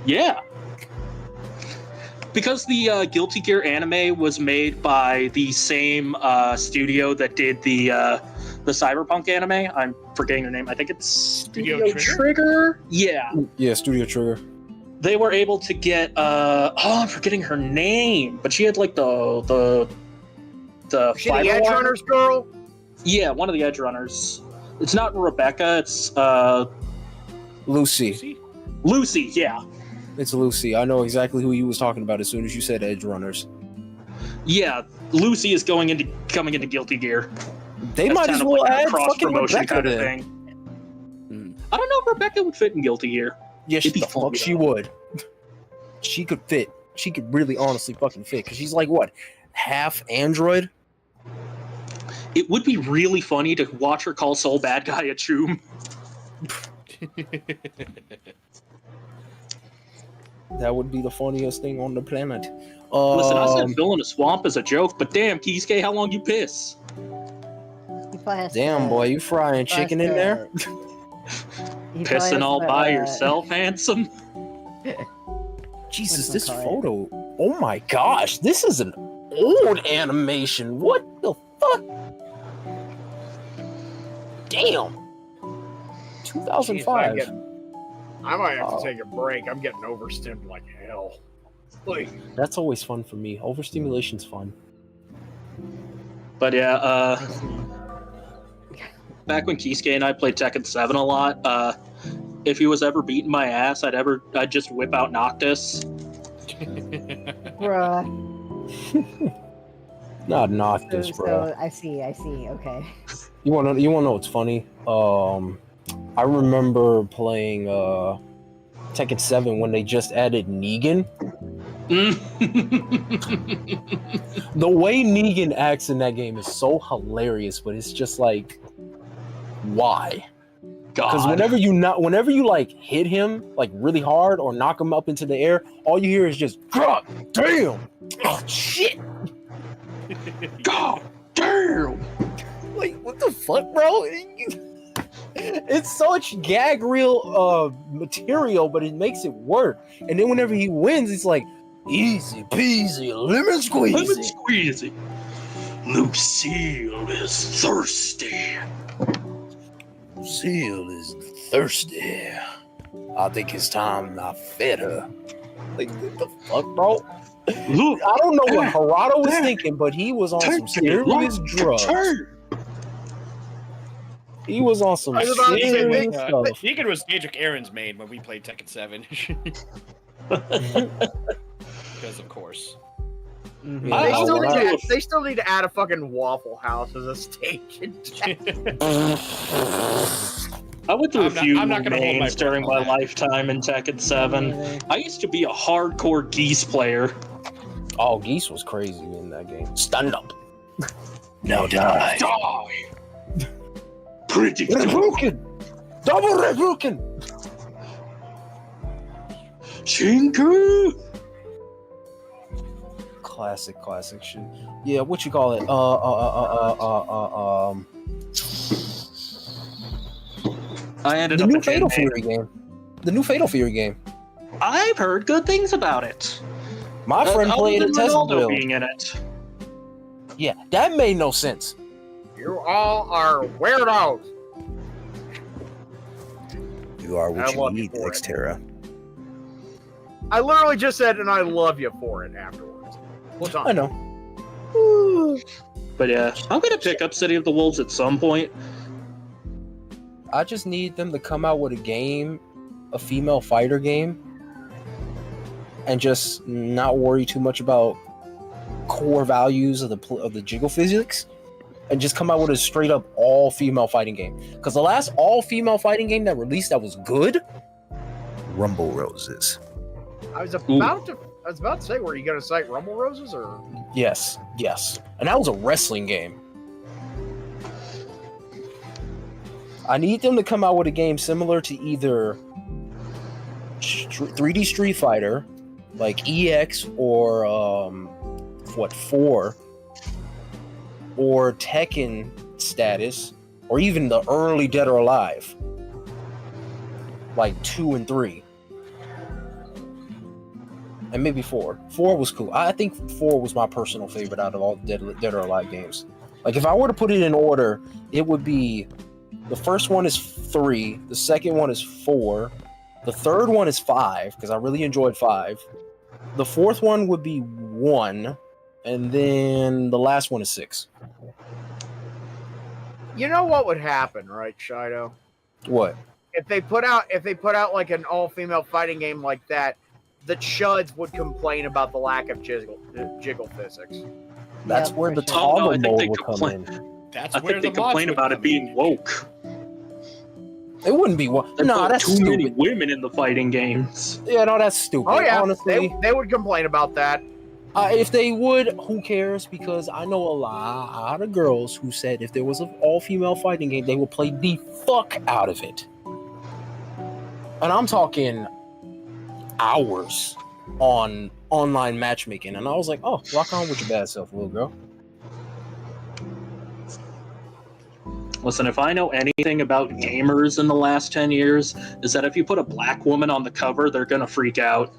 Yeah. Because the Guilty Gear anime was made by the same studio that did the cyberpunk anime. I'm forgetting their name. I think it's Studio Trigger? Yeah. Yeah, Studio Trigger. They were able to get I'm forgetting her name, but she had like the She the fiber Edge wire- Runners girl? Yeah, one of the Edge Runners. It's not Rebecca, it's Lucy. Lucy, yeah. It's Lucy. I know exactly who you was talking about as soon as you said Edge Runners. Yeah, Lucy is coming into Guilty Gear. They That's might kind as of well like a add cross fucking promotion Rebecca kind of then. thing. I don't know if Rebecca would fit in Guilty Gear. Yes, It'd be the funny, fuck she though. would. She could fit. She could really honestly fucking fit. Because she's like, what? Half android? It would be really funny to watch her call Soul Bad Guy a choom. That would be the funniest thing on the planet. Listen, I said filling a swamp as a joke, but damn, Keisuke, how long you piss? He probably has Damn, to- boy, you frying probably has chicken in to- there? he probably Pissing has all to, by yourself, handsome? Jesus, What's this it called? photo. Oh my gosh, this is an old animation. What the fuck? Damn. 2005. Jeez, I might have to take a break. I'm getting overstimmed like hell. Like, That's always fun for me. Overstimulation's fun. But yeah, back when Keisuke and I played Tekken 7 a lot, if he was ever beating my ass, I'd just whip out Noctis. Bruh. Not Noctis, bro. So I see. Okay. You wanna know what's funny? I remember playing Tekken 7 when they just added Negan. The way Negan acts in that game is so hilarious, but it's just like, why? Because God. whenever you like hit him like really hard or knock him up into the air, all you hear is just God damn, oh shit, God damn. Like what the fuck, bro? It's such gag reel material, but it makes it work. And then whenever he wins, it's like easy peasy, lemon squeezy. Lemon squeezy. Lucille is thirsty. Lucille is thirsty. I think it's time I fed her. Like what the fuck, bro? Look, I don't know what Harada was thinking, but he was on some serious drugs. He was on some I was about to say, serious stuff. Negan was Daedric Aaron's maid when we played Tekken 7. Because of course. Mhm. I- I wonder if- they still need to add a fucking Waffle House as a stage. I went through a I'm not- few I'm not gonna hold my names during breath my on that. lifetime in Tekken 7. I used to be a hardcore Geese player. Oh, Geese was crazy in that game. Stand up. Now die. Die! Pretty Rebroken! Double Rebroken! Chinku! Classic shit. Yeah, what you call it? I ended The up new a Fatal Jin Fury game. The new Fatal Fury game. I've heard good things about it. My friend Other played a than test Ronaldo build. being in it. Yeah, that made no sense. You all are weirdos. You are I what you love you eat, for it. Xterra. I literally just said, and I love you for it afterwards. What's on? I know. But yeah, I'm gonna pick up City of the Wolves at some point. I just need them to come out with a game, a female fighter game, and just not worry too much about core values of the jiggle physics, and just come out with a straight up all female fighting game. Because the last all female fighting game that released that was good, Rumble Roses. I was about to say, were you gonna cite Rumble Roses or? Yes, and that was a wrestling game. I need them to come out with a game similar to either 3D Street Fighter, like EX or 4, or Tekken status, or even the early Dead or Alive, like 2 and 3, and maybe 4. 4 was cool. I think 4 was my personal favorite out of all the Dead or Alive games. Like if I were to put it in order, it would be the first one is 3, the second one is 4, the third one is 5 because I really enjoyed 5. The fourth one would be 1, and then the last one is 6. You know what would happen, right, Shido? What? If they put out like an all-female fighting game like that, the chuds would complain about the lack of jiggle physics. That's Yeah, where for the sure. toggle I think mode they would come complain- in. That's I where think they the mods complain would about it come being in. woke. It wouldn't be one. They No, put that's too many stupid. women in the fighting games. Yeah, no, that's stupid. Oh yeah, Honestly, they would complain about that. if they would, who cares? Because I know a lot of girls who said if there was an all-female fighting game, they would play the fuck out of it. And I'm talking hours on online matchmaking, and I was like, "Oh, rock on with your bad self, little girl." Listen, if I know anything about gamers in the last 10 years, is that if you put a black woman on the cover, they're gonna freak out.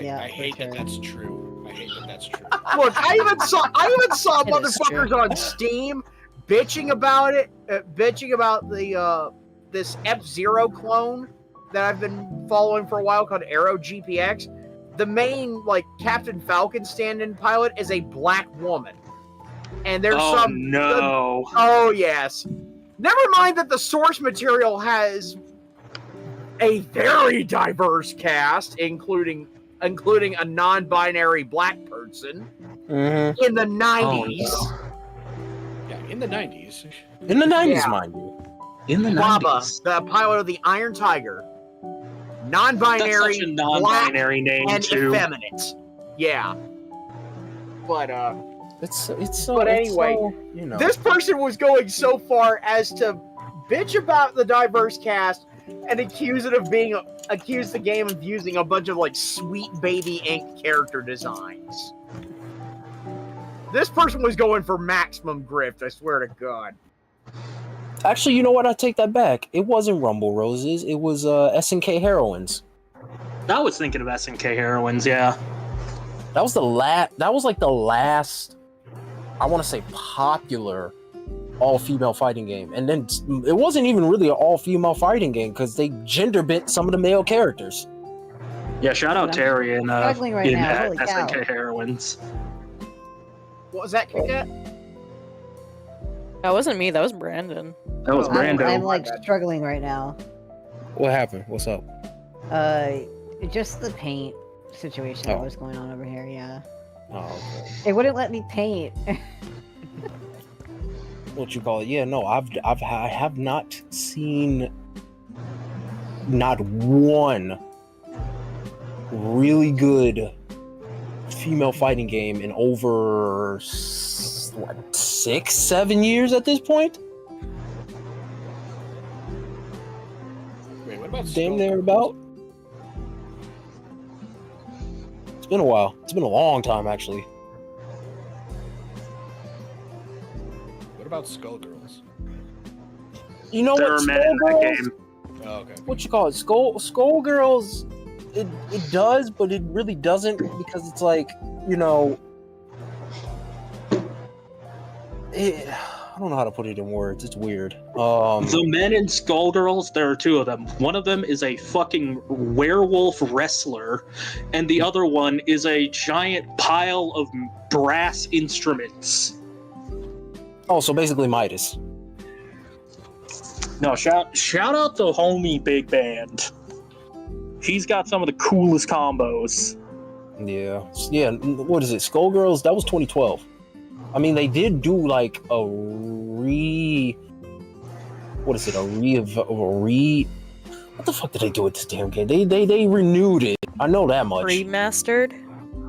Yeah, I hate for that sure. that's true. I hate that that's true. Look, I even saw It is motherfuckers true. on Steam bitching about it, bitching about the this F-Zero clone that I've been following for a while called Aero GPX. The main like Captain Falcon stand-in pilot is a black woman, and there's Oh some no! Oh yes. Never mind that the source material has a very diverse cast, including a non-binary black person Mm-hmm. in the 90s. Yeah, in the 90s. In the 90s, Yeah. mind you. In the Baba, 90s. the pilot of the Iron Tiger, That's non-binary, such a black, non-binary name and too. effeminate. Yeah. But It's so. But it's anyway, so, you know. this person was going so far as to bitch about the diverse cast and accuse the game of using a bunch of like sweet baby ink character designs. This person was going for maximum grift, I swear to God. Actually, you know what? I take that back. It wasn't Rumble Roses. It was SNK Heroines. I was thinking of SNK Heroines, yeah. That was the last. That was like the last. I want to say popular all-female fighting game, and then it wasn't even really an all-female fighting game because they gender bent some of the male characters. Yeah, shout out I'm Terry and struggling right in now, holy cow. SNK Heroines. What was that, Kit Kat? That wasn't me. That was Brandon. That was Oh, Brando. I'm like My bad. struggling right now. What happened? What's up? Just the paint situation that Oh. was going on over here. Yeah, Oh, okay. it wouldn't let me paint. What you call it? Yeah, no, I have not seen not one really good female fighting game in over what 6-7 years at this point. Wait, what about damn Skull near Girls? about. It's been a while. It's been a long time, actually. What about Skullgirls? You know There what? are men in that Skullgirls? game. Oh, okay. What you call it? Skullgirls. It does, but it really doesn't because it's like, you know, I don't know how to put it in words. It's weird. The men in Skullgirls, there are two of them. One of them is a fucking werewolf wrestler, and the other one is a giant pile of brass instruments. Oh, so basically Midas. No, shout out to homie Big Band. He's got some of the coolest combos. Yeah. What is it? Skullgirls? That was 2012. I mean, they did do like a what is it? What the fuck did they do with this damn game? They renewed it. I know that much. Remastered?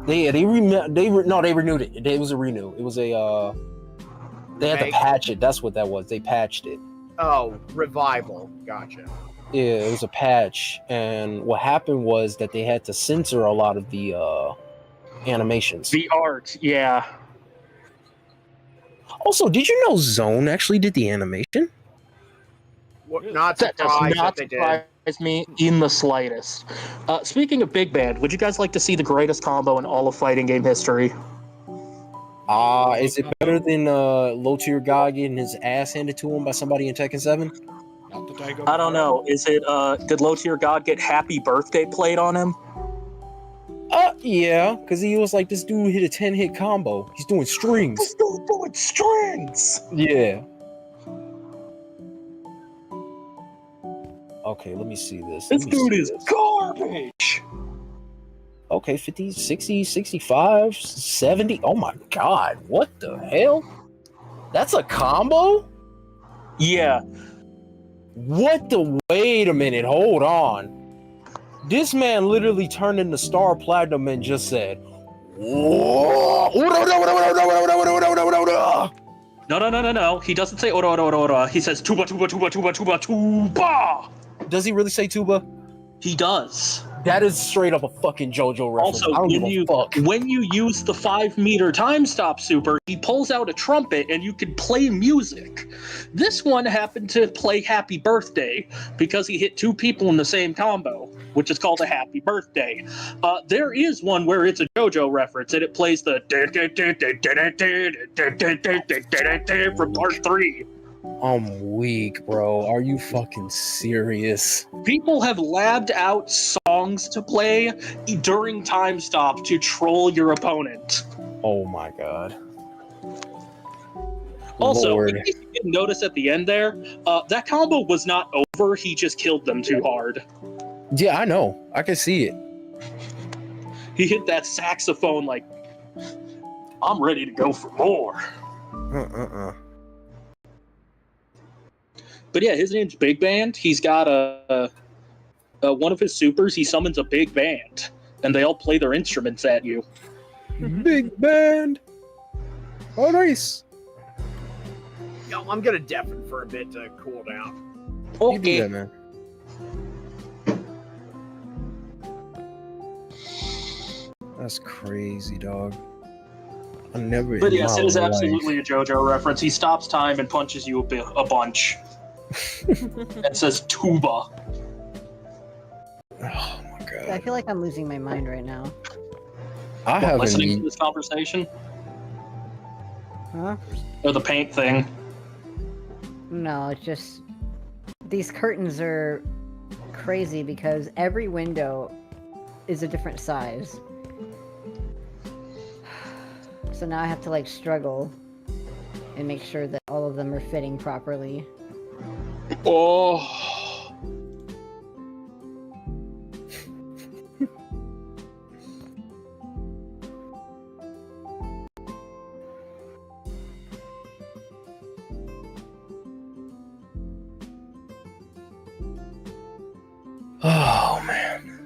They renewed it. It was a renew. It was a they had to Remake? patch it. That's what that was. They patched it. Oh, revival. Gotcha. Yeah, it was a patch, and what happened was that they had to censor a lot of the animations. The art, yeah. Also, did you know Zone actually did the animation? What, not That does surprised not that they did. surprise me in the slightest. Speaking of Big Band, would you guys like to see the greatest combo in all of fighting game history? Is it better than low tier God getting his ass handed to him by somebody in Tekken 7? Not the Daigo. I don't know. Is it, did Low Tier God get Happy Birthday played on him? Yeah, because he was like, this dude hit a 10-hit combo. He's doing strings. This dude doing strings! Yeah. Okay, let me see this. This dude is garbage! Okay, 50, 60, 65, 70. Oh my god, what the hell? That's a combo? Yeah. What the? Wait a minute, hold on. This man literally turned into Star Platinum and just said, "Whoa!" No. He doesn't say ora, ora, ora, ora. He says tuba, tuba, tuba, tuba, tuba, tuba! Does he really say tuba? He does. That is straight up a fucking JoJo reference. Also, I don't give a fuck. when you use the 5-meter time stop super, he pulls out a trumpet and you can play music. This one happened to play Happy Birthday because he hit 2 people in the same combo, which is called a Happy Birthday. There is one where it's a JoJo reference and it plays the from part 3. I'm weak, bro. Are you fucking serious? People have labbed out songs to play during time stop to troll your opponent. Oh my god. Also, Lord. in case you didn't notice at the end there, that combo was not over, he just killed them too hard. Yeah, I know. I can see it. He hit that saxophone like, I'm ready to go for more. But yeah, his name's Big Band. He's got one of his supers, he summons a big band, and they all play their instruments at you. Big band. Oh, nice. Yo, I'm gonna deafen for a bit to cool down. You do that, man. That's crazy, dog. I never. But in yes, my it is life- absolutely a JoJo reference. He stops time and punches you a bunch. And says tuba. Oh my god. I feel like I'm losing my mind right now. I haven't. Listening to this conversation? Huh? Or the paint thing? No, it's just these curtains are crazy because every window is a different size. So now I have to like struggle and make sure that all of them are fitting properly. Oh. Oh man.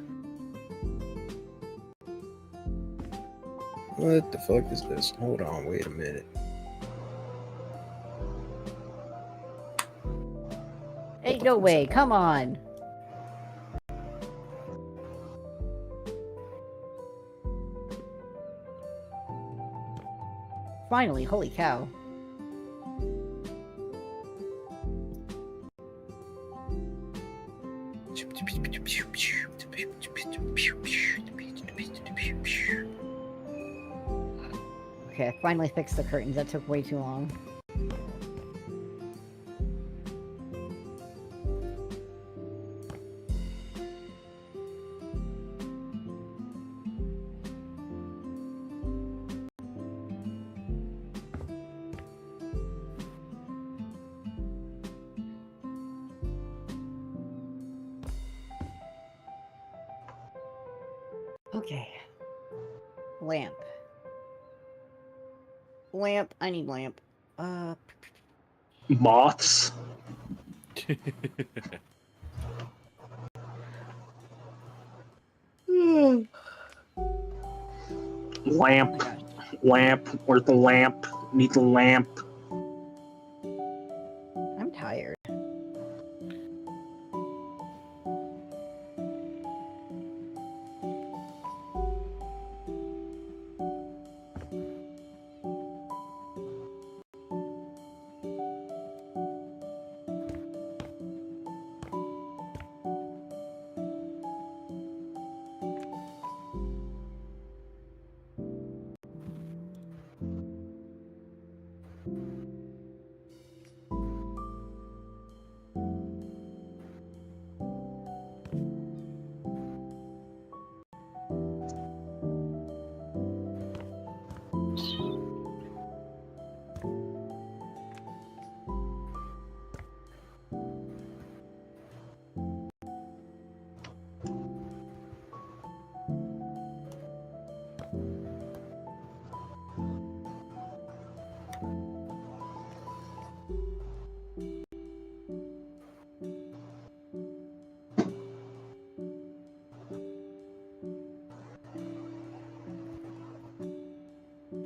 What the fuck is this? Hold on, wait a minute. Ain't no way, come on! Finally, holy cow. Okay, I finally fixed the curtains. That took way too long. Okay. Lamp. Lamp. I need lamp. Moths. Lamp. Lamp. Where's the lamp? Need the lamp. I'm tired.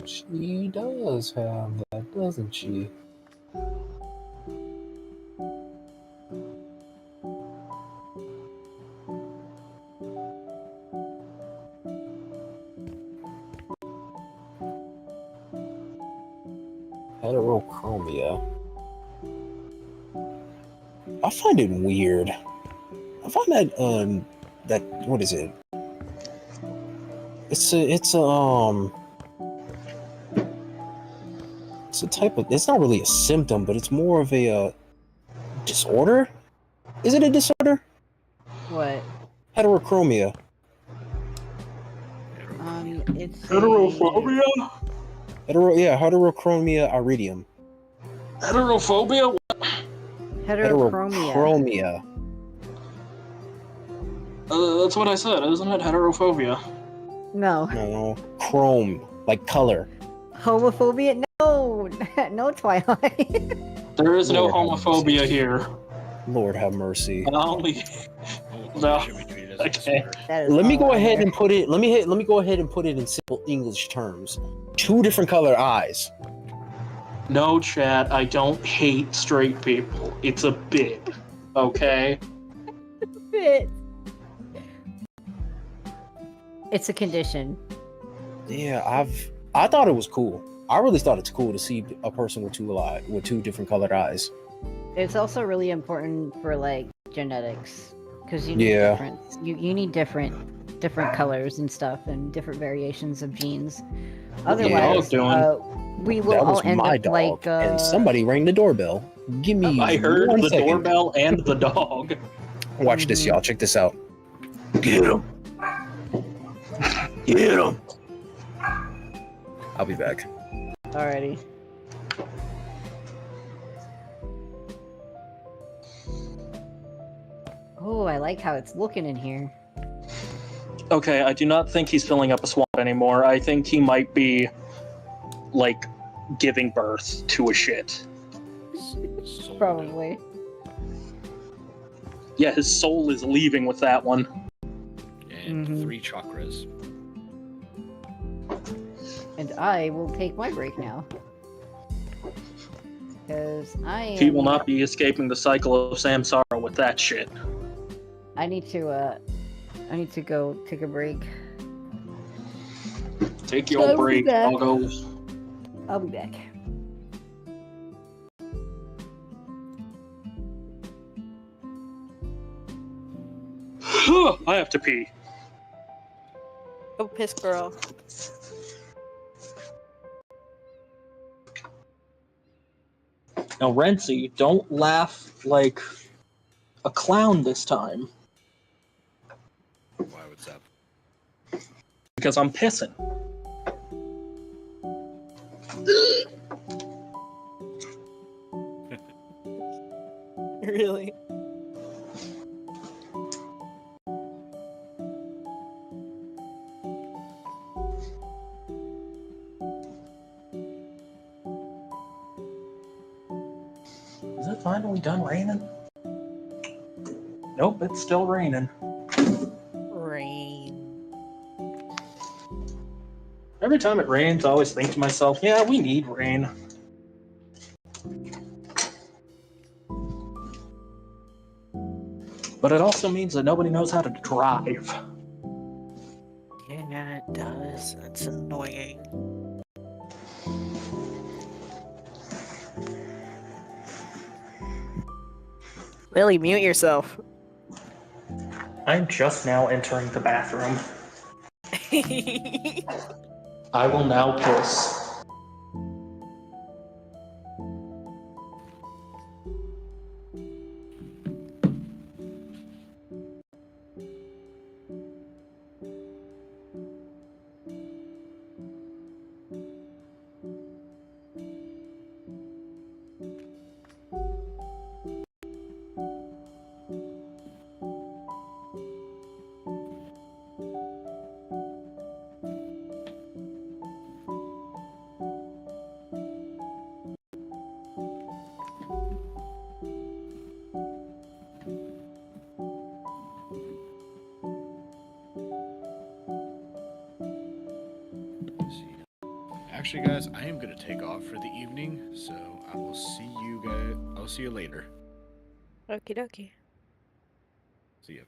She does have that, doesn't she? Heterochromia. I find it weird. I find that what is it? It's a type of, it's not really a symptom, but it's more of a disorder. Is it a disorder? What? Heterochromia. It's Heterophobia? Heterochromia iridium. Heterophobia? Heterochromia. That's what I said, isn't it? Heterophobia. No. No, chrome, like color. Homophobia? No! No, Twilight. There is no Lord have homophobia mercy. here. Lord have mercy. Only. No. Okay. Let me go ahead and put it. Let me go ahead and put it in simple English terms. Two different color eyes. No, Chad, I don't hate straight people. It's a bit. Okay? It's a condition. Yeah, I thought it was cool. I really thought it's cool to see a person with two different colored eyes. It's also really important for like genetics because you need different. You need different colors and stuff and different variations of genes. Otherwise, we will that was all end my up dog, like. and somebody rang the doorbell. Give me. I heard 1 the second. doorbell and the dog. Watch this, y'all. Check this out. Get him. Get him. I'll be back. Alrighty. Oh, I like how it's looking in here. Okay, I do not think he's filling up a swamp anymore. I think he might be, like, giving birth to a shit. Probably. Yeah, his soul is leaving with that one. And 3 chakras. And I will take my break now. Because He will not be escaping the cycle of samsara with that shit. I need to go take a break. Take your break. I'll go. I'll be back. I have to pee. Oh, piss girl. Now, Renzi, don't laugh like a clown this time. Why? What's up? Because I'm pissing. Really? Is it finally done raining? Nope, it's still raining. Rain. Every time it rains, I always think to myself, yeah, we need rain. But it also means that nobody knows how to drive. Yeah, it does. It's annoying. Lily, mute yourself. I'm just now entering the bathroom. I will now piss. Actually, guys, I am gonna take off for the evening, so I will see you guys. I'll see you later. Okie dokie. See ya.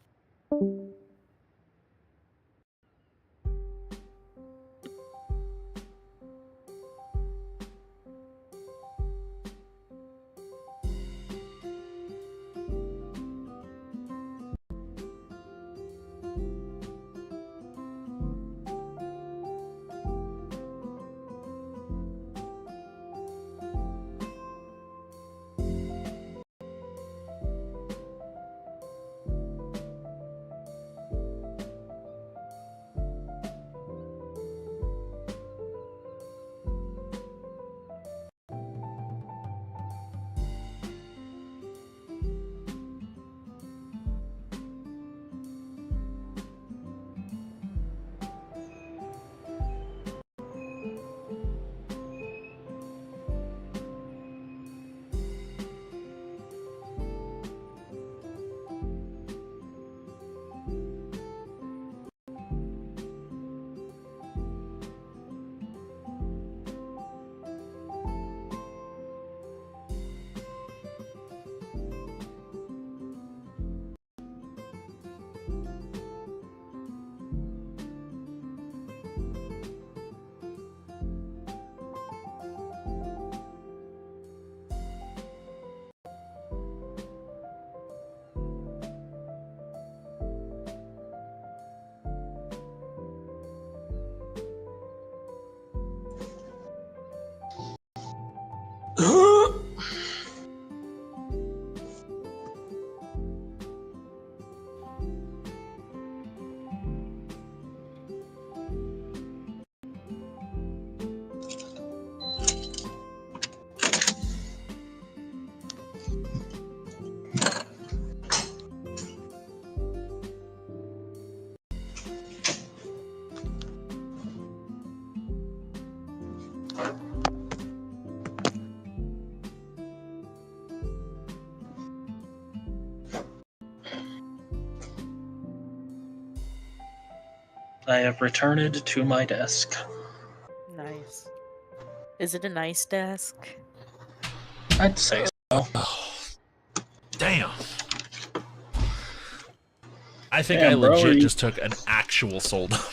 I have returned to my desk. Nice. Is it a nice desk? I'd say so. Damn. I think Damn, I bro, legit you- just took an actual sold up.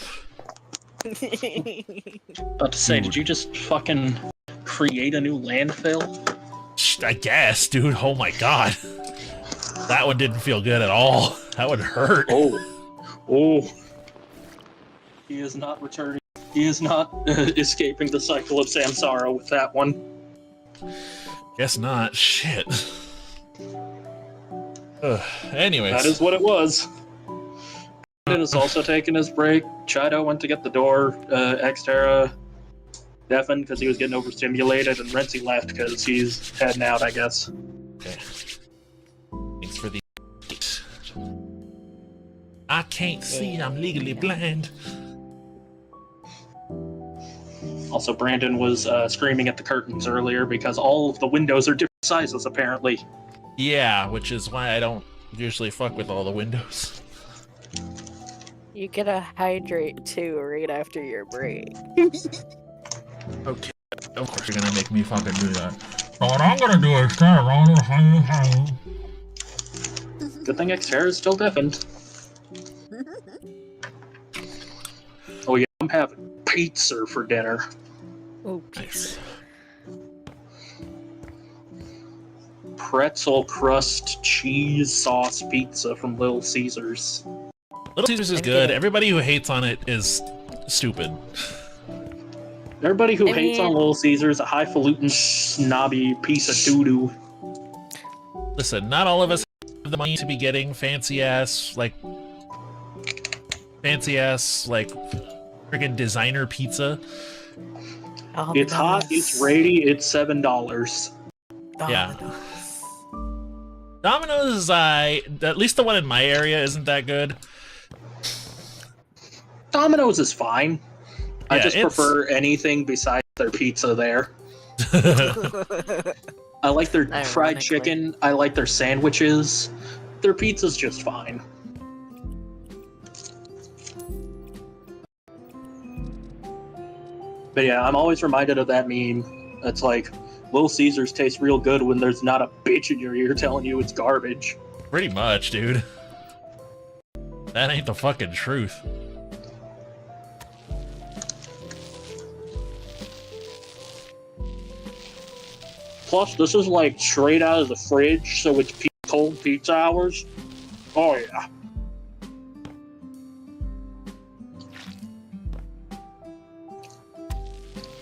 About to say, did you just fucking create a new landfill? I guess, dude. Oh my god. That one didn't feel good at all. That would hurt. Oh. He is not returning. He is not escaping the cycle of samsara with that one. Guess not. Shit. Anyways. That is what it was. Brandon is also taking his break. Chido went to get the door. Xterra deafened because he was getting overstimulated, and Renzi left because he's heading out, I guess. Okay. Thanks for the... I can't see, I'm legally blind. Also, Brandon was screaming at the curtains earlier because all of the windows are different sizes, apparently. Yeah, which is why I don't usually fuck with all the windows. You gotta hydrate too right after your break. Okay, of course you're gonna make me fucking do that. What I'm gonna do is turn around and Good thing Xterra is still deafened. Oh yeah, I'm having pizza for dinner. Oh, nice. Pretzel crust cheese sauce pizza from Little Caesars. Little Caesars is good. Everybody who hates on it is stupid. Everybody who hates on Little Caesars is a highfalutin snobby piece of doo-doo. Listen, not all of us have the money to be getting fancy ass, like friggin' designer pizza. It's hot, it's ready, it's $7. Yeah. Domino's, at least the one in my area isn't that good. Domino's is fine. I Yeah, just prefer anything besides their pizza there. I like their fried chicken. I like their sandwiches. Their pizza's just fine. But yeah, I'm always reminded of that meme. It's like, Little Caesars tastes real good when there's not a bitch in your ear telling you it's garbage. Pretty much, dude. That ain't the fucking truth. Plus, this is like straight out of the fridge, so it's cold pizza hours. Oh yeah.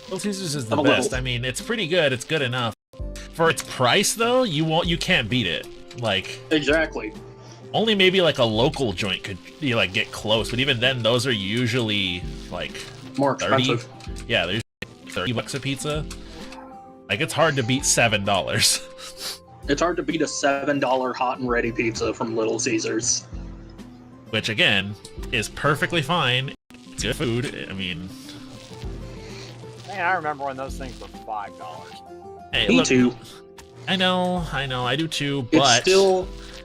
Little Caesars is the best. I mean, it's pretty good. It's good enough. For its price, though, you can't beat it. Like exactly. Only maybe like a local joint could like get close, but even then, those are usually like more expensive. 30. Yeah, there's $30 a pizza. Like it's hard to beat $7. It's hard to beat a $7 hot and ready pizza from Little Caesars. Which again is perfectly fine. It's good food. I mean, man, I remember when those things were $5. Hey, Me too. I know, I do too. But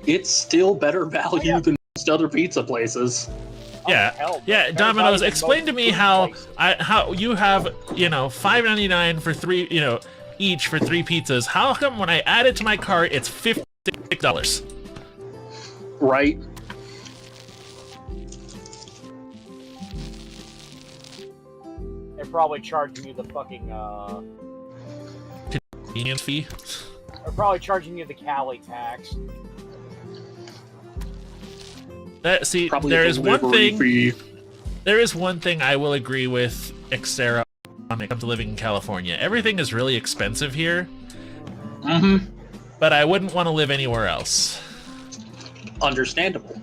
it's still better value than most other pizza places. Yeah, yeah. Domino's, explain to me how you have $5.99 for three, each for 3 pizzas. How come when I add it to my cart, it's $56? Right. They're probably charging you the fucking convenience fee. They're probably charging you the Cali tax. Probably there is one thing. Fee. There is one thing I will agree with Xterra when it comes to living in California. Everything is really expensive here. Mm-hmm. But I wouldn't want to live anywhere else. Understandable.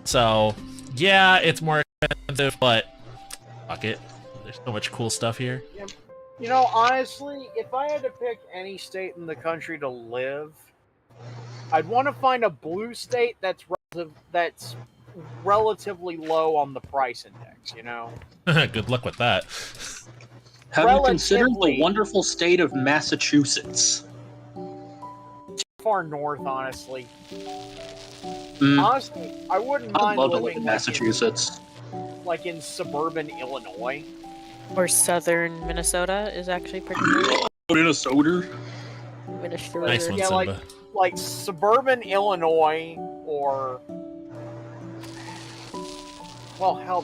So, yeah, it's more expensive, but fuck it. There's so much cool stuff here. Yeah. Honestly, if I had to pick any state in the country to live, I'd want to find a blue state that's relatively low on the price index, Good luck with that. Have you considered the wonderful state of Massachusetts? Too far north, honestly. Honestly, I wouldn't mind love to live living in Massachusetts. like in suburban Illinois. Or southern Minnesota is actually pretty cool. Minnesota? Minnesota. Nice one, Yeah, Simba. like suburban Illinois, or well, hell,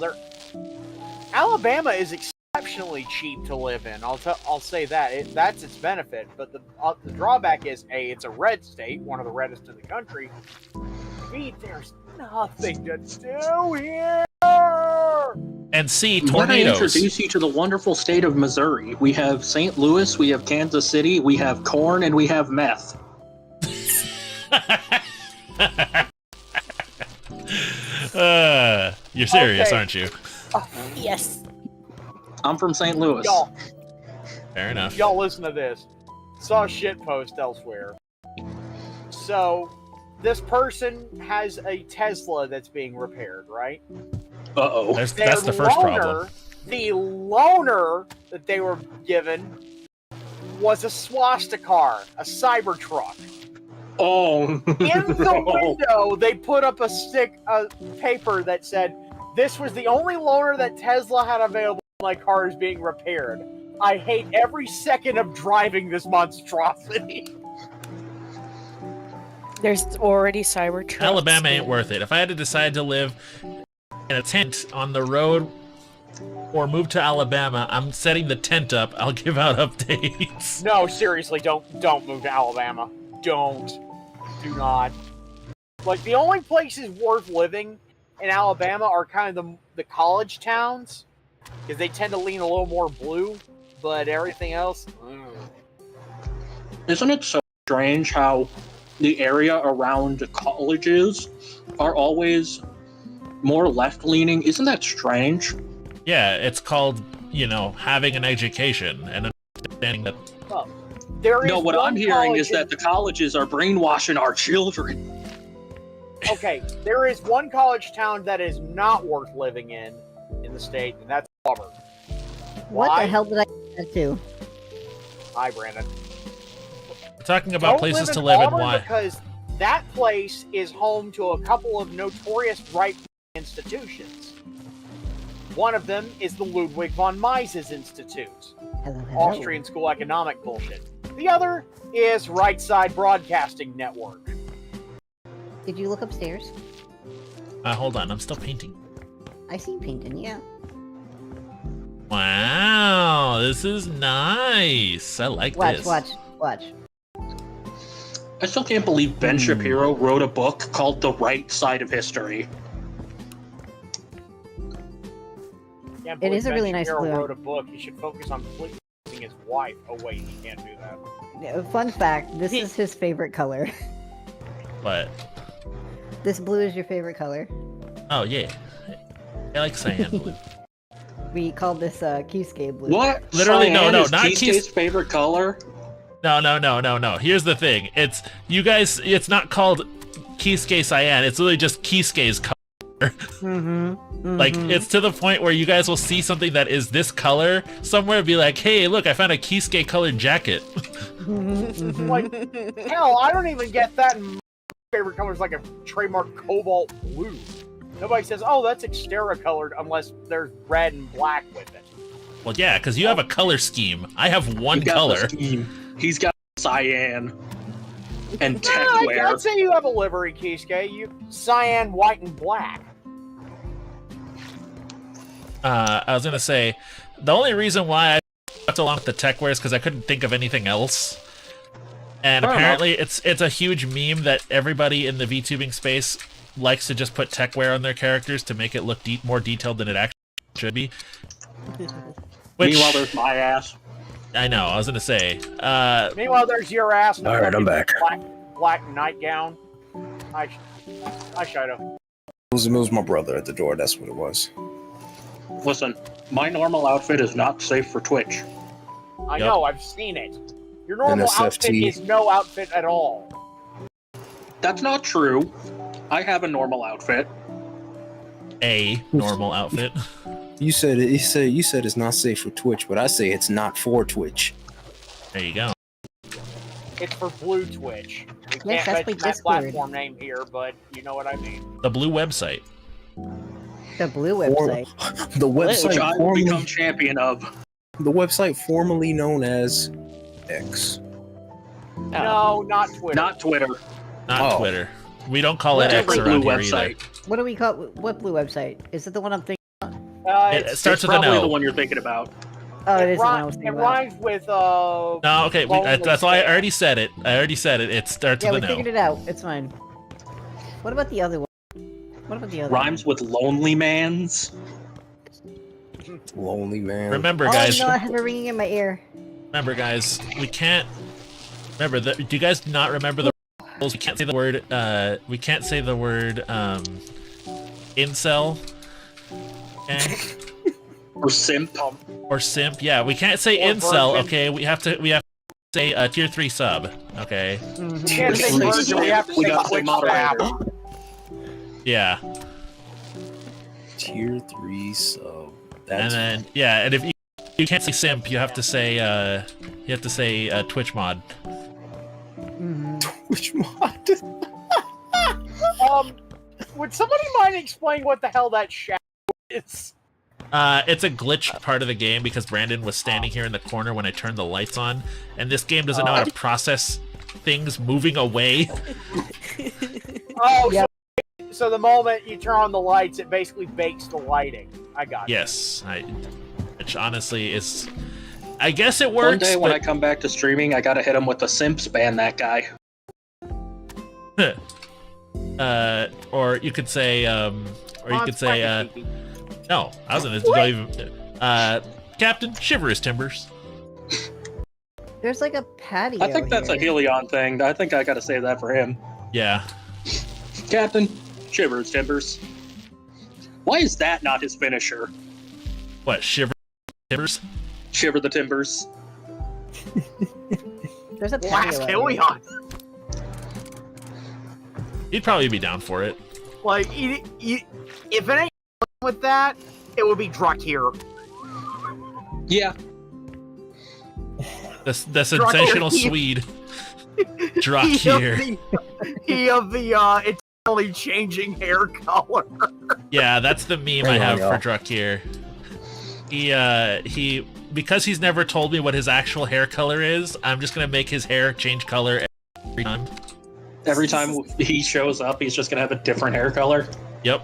Alabama is exceptionally exceptionally cheap to live in. I'll say that that's its benefit. But the drawback is A, it's a red state, one of the reddest in the country. B, there's nothing to do here. And C, Let me tornadoes. introduce you to the wonderful state of Missouri. We have St. Louis, we have Kansas City, we have corn, and we have meth. You're serious, Okay. aren't you? Yes. I'm from St. Louis. Fair enough. Y'all listen to this. Saw a shit post elsewhere. So, this person has a Tesla that's being repaired, right? Uh-oh. That's Their the first problem. The loaner that they were given was a swastika, a Cybertruck. Oh. In the window, they put up a paper that said, "This was the only loaner that Tesla had available. My car is being repaired. I hate every second of driving this monstrosity." There's already Cybertrucks. Alabama ain't worth it. If I had to decide to live in a tent on the road or move to Alabama, I'm setting the tent up. I'll give out updates. No, seriously, don't move to Alabama. Do not. Like, the only places worth living in Alabama are kind of the college towns, because they tend to lean a little more blue, but everything else... Isn't it so strange how the area around colleges are always more left-leaning? Isn't that strange? Yeah, it's called, having an education and understanding that. Well, there is No, what one I'm hearing is college that the colleges are brainwashing our children. Okay, there is one college town that is not worth living in the state, and that's Auburn. What Why? the hell did I do that to? Hi, Brandon. We're talking about Don't places live to in live and Auburn why. Because that place is home to a couple of notorious right institutions. One of them is the Ludwig von Mises Institute, Hello. Austrian school economic bullshit. The other is Right Side Broadcasting Network. Did you look upstairs? Hold on, I'm still painting. I see painting, yeah. Wow, this is nice. I like this. Watch. I still can't believe Ben Shapiro wrote a book called The Right Side of History. Can't It believe is a Ben really nice Shapiro blue. wrote a book. He should focus on pleasing his wife. Oh wait, he can't do that. Fun fact, this is his favorite color. What? This blue is your favorite color. Oh, yeah. I like cyan blue. We call this Keyscape blue. What? Literally, Cyan no, is not Keyscape's favorite color? No. Here's the thing. It's, you guys, it's not called Kisuke Cyan. It's literally just Kisuke's color. Like, it's to the point where you guys will see something that is this color somewhere and be like, hey, look, I found a Kisuke colored jacket. Like, hell, I don't even get that. And my favorite color is like a trademark cobalt blue. Nobody says, oh, that's Xterra colored unless there's red and black with it. Well, yeah, because you have a color scheme. I have one He got color. the scheme. He's got cyan and Yeah, I'd techwear. say you have a livery, Kisuke. You cyan, white, and black. I was gonna say, the only reason why I went along with the techwear is because I couldn't think of anything else. And Fair apparently, it's a huge meme that everybody in the VTubing space likes to just put techwear on their characters to make it look more detailed than it actually should be. Which, Meanwhile, there's my ass. I know, I was gonna say. Meanwhile, there's your ass in a All right, I'm fucking back. black nightgown. Hi, Shido. It was my brother at the door. That's what it was. Listen, my normal outfit is not safe for Twitch. I Yep. know, I've seen it. Your normal outfit NSFT. is no outfit at all. That's not true. I have a normal outfit. A normal outfit. You said it. You said it's not safe for Twitch, but I say it's not for Twitch. There you go. It's for Blue Twitch. We Yes, can't that's mention my that Discord. platform name here, but you know what I mean. The blue website. The blue Or- website. the Which website I will formerly, become champion of. the website formerly known as X. No, not Twitter. Not Twitter. Not Oh. Twitter. We don't call it X Different around blue here either. website. What do we call? What blue website? Is it the one I'm thinking? It It's starts It's with an probably O. the one you're thinking about. Oh, it is the one I was It thinking about. rhymes with No, okay, that's why I already said it. It starts Yeah, with we an figured O. it out. It's fine. What about the other one? What about the other Rhymes with lonely man's. Lonely man. Remember, one? guys. Oh no, I have a ringing in my ear. Remember, guys. We can't. Remember, do you guys not remember the rules? We can't say the word. We can't say the word. Incel. Okay. Or simp. Or simp. Yeah, we can't say Or incel. virgin. Okay, we have to say tier 3 sub. Okay. Can't say We virgin, we have to say gotta say Twitch moderator. stab. Yeah. Tier 3 sub. And That's then and if you can't say simp, you have to say Twitch mod. which mod? Would somebody mind explain what the hell that shadow is? It's a glitch part of the game because Brandon was standing here in the corner when I turned the lights on, and this game doesn't know how to process things moving away. Oh, Yep. so the moment you turn on the lights, it basically bakes the lighting. I got it. Yes, which honestly is, I guess it One works. day when I but, come back to streaming, I gotta hit him with the simps, ban that guy. or you could say, no, I was gonna go even, Captain Shiver his timbers. There's like a patio. I think that's a here. Helion thing. I think I gotta save that for him. Yeah. Captain, shiver his timbers. Why is that not his finisher? What, Shiver timbers? Shiver the timbers. There's a Blast patio. out here. Helion. He'd probably be down for it. Like, if it ain't with that, it would be Drakir. Yeah. The sensational Drakir. Swede. Drakir. He of the eternally changing hair color. Yeah, that's the meme I have for Drakir. He because he's never told me what his actual hair color is, I'm just gonna make his hair change color every time. Every time he shows up, he's just gonna have a different hair color. Yep.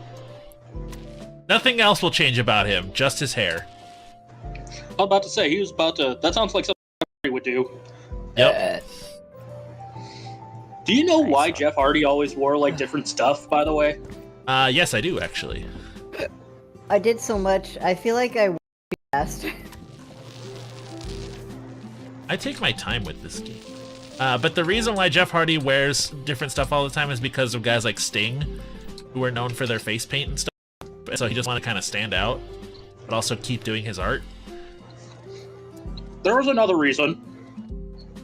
Nothing else will change about him, just his hair. I was about to say, he was about to... That sounds like something he would do. Yep. Do you know why Jeff Hardy always wore, like, different stuff, by the way? Yes, I do, actually. I did so much. I feel like I fast. I take my time with this game. But the reason why Jeff Hardy wears different stuff all the time is because of guys like Sting, who are known for their face paint and stuff. So he just want to kind of stand out, but also keep doing his art. There was another reason.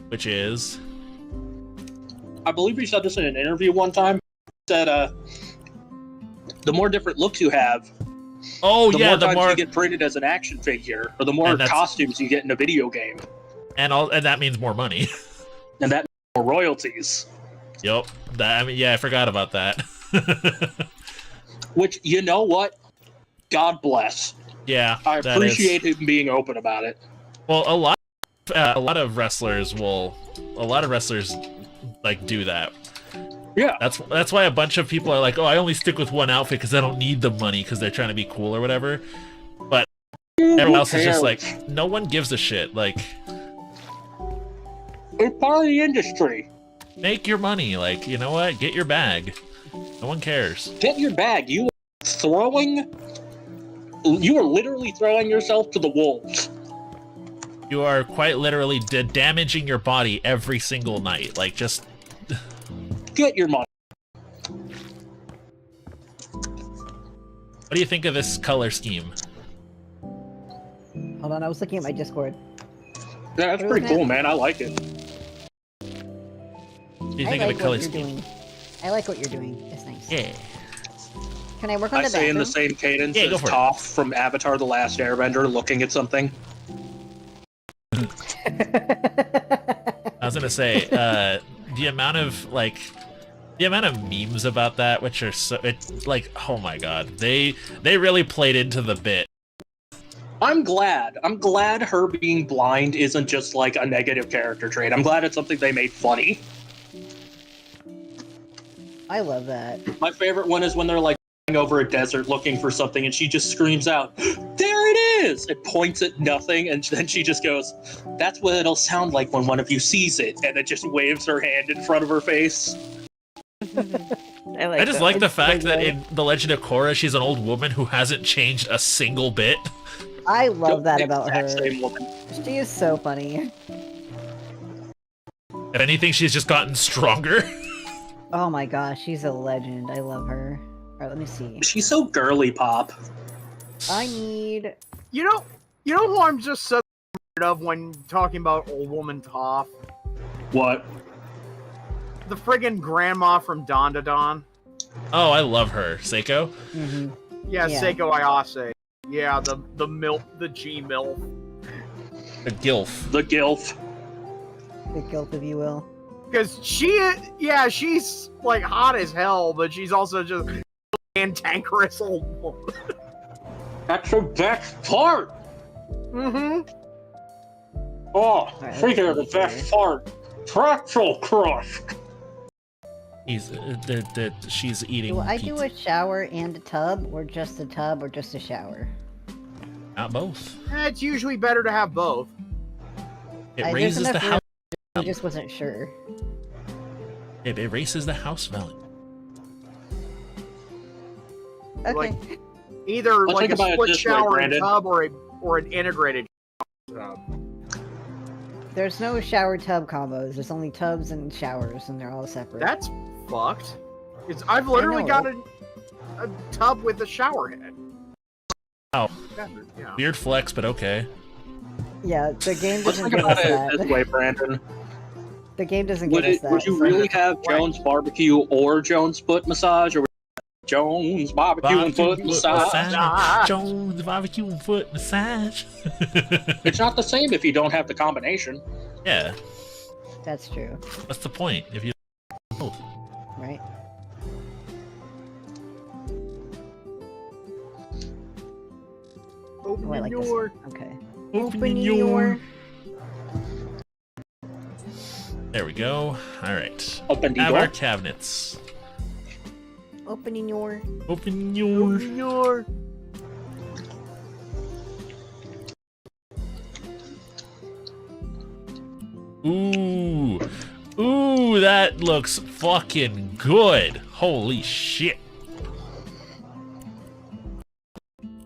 Which is... I believe he said this in an interview one time. He said, the more different looks you have, the more times more you get printed as an action figure, or the more costumes you get in a video game. And that means more money. And that means more royalties. Yep. I forgot about that. Which, you know what? God bless. Yeah, I appreciate him being open about it. Well, a lot of wrestlers like do that. Yeah. That's why a bunch of people are like, oh, I only stick with one outfit because I don't need the money because they're trying to be cool or whatever. But everyone else is just like, no one gives a shit. Like, it's part of the industry. Make your money. Like, you know what? Get your bag. No one cares. Get your bag. You are literally throwing yourself to the wolves. You are quite literally damaging your body every single night. Like, just... Get your money. What do you think of this color scheme? Hold on, I was looking at my Discord. Yeah, that's pretty cool, man. I like it. What do you think of the color scheme? Doing. I like what you're doing. It's nice. Yeah. Can I work on I the say in the bathroom? same cadence Yeah, go as for it. Toph from Avatar The Last Airbender looking at something. I was gonna say, the amount of memes about that, which are oh my god, they really played into the bit. I'm glad her being blind isn't just like a negative character trait. I'm glad it's something they made funny. I love that. My favorite one is when they're like over a desert looking for something and she just screams out, "There it is? It points at nothing, and then she just goes, "That's what it'll sound like when one of you sees it," and it just waves her hand in front of her face. I just like the fact that in The Legend of Korra, she's an old woman who hasn't changed a single bit. I love that about her. Same woman. She is so funny. If anything, she's just gotten stronger. Oh my gosh, she's a legend. I love her. Alright, let me see. She's so girly pop. I need... You know who I'm just so scared of when talking about old woman Toph? What? The friggin' grandma from Don to Don. Oh, I love her. Seiko? Mm-hmm. Yeah, Yeah. Seiko Ayase. Yeah, the MILF, the G MILF. The Gilf. The gilf. The guilt, if you will. Because she's like hot as hell, but she's also just cantankerous old woman. That's the best part. Mm-hmm. Oh, right, speaking of the let's see best part, pretzel crust. She's eating Do I do pizza. a shower and a tub, or just a tub, or just a shower? Not both. It's usually better to have both. It There's raises enough the house. I just wasn't sure. It raises the house value. Okay. Like, either Let's like think a about it split this way, shower and Brandon. tub, or an integrated tub. There's no shower tub combos. There's only tubs and showers, and they're all separate. That's fucked. I've literally know. got a tub with a shower head. Oh. Yeah. Weird flex, but okay. Yeah, the game Let's doesn't think give us about it this that. way, Brandon. The game doesn't give us that. Would you so- really have Jones barbecue or Jones foot massage, or would you have Jones barbecue and foot massage? Jones barbecue and foot massage. It's not the same if you don't have the combination. Yeah, That's true, what's the point if you both? right? Open Oh, I the like this door. one. Okay. Open your. There we go. All right. Open the Have our door. cabinets. Opening your. Open your. Open your. Ooh. Ooh, that looks fucking good. Holy shit.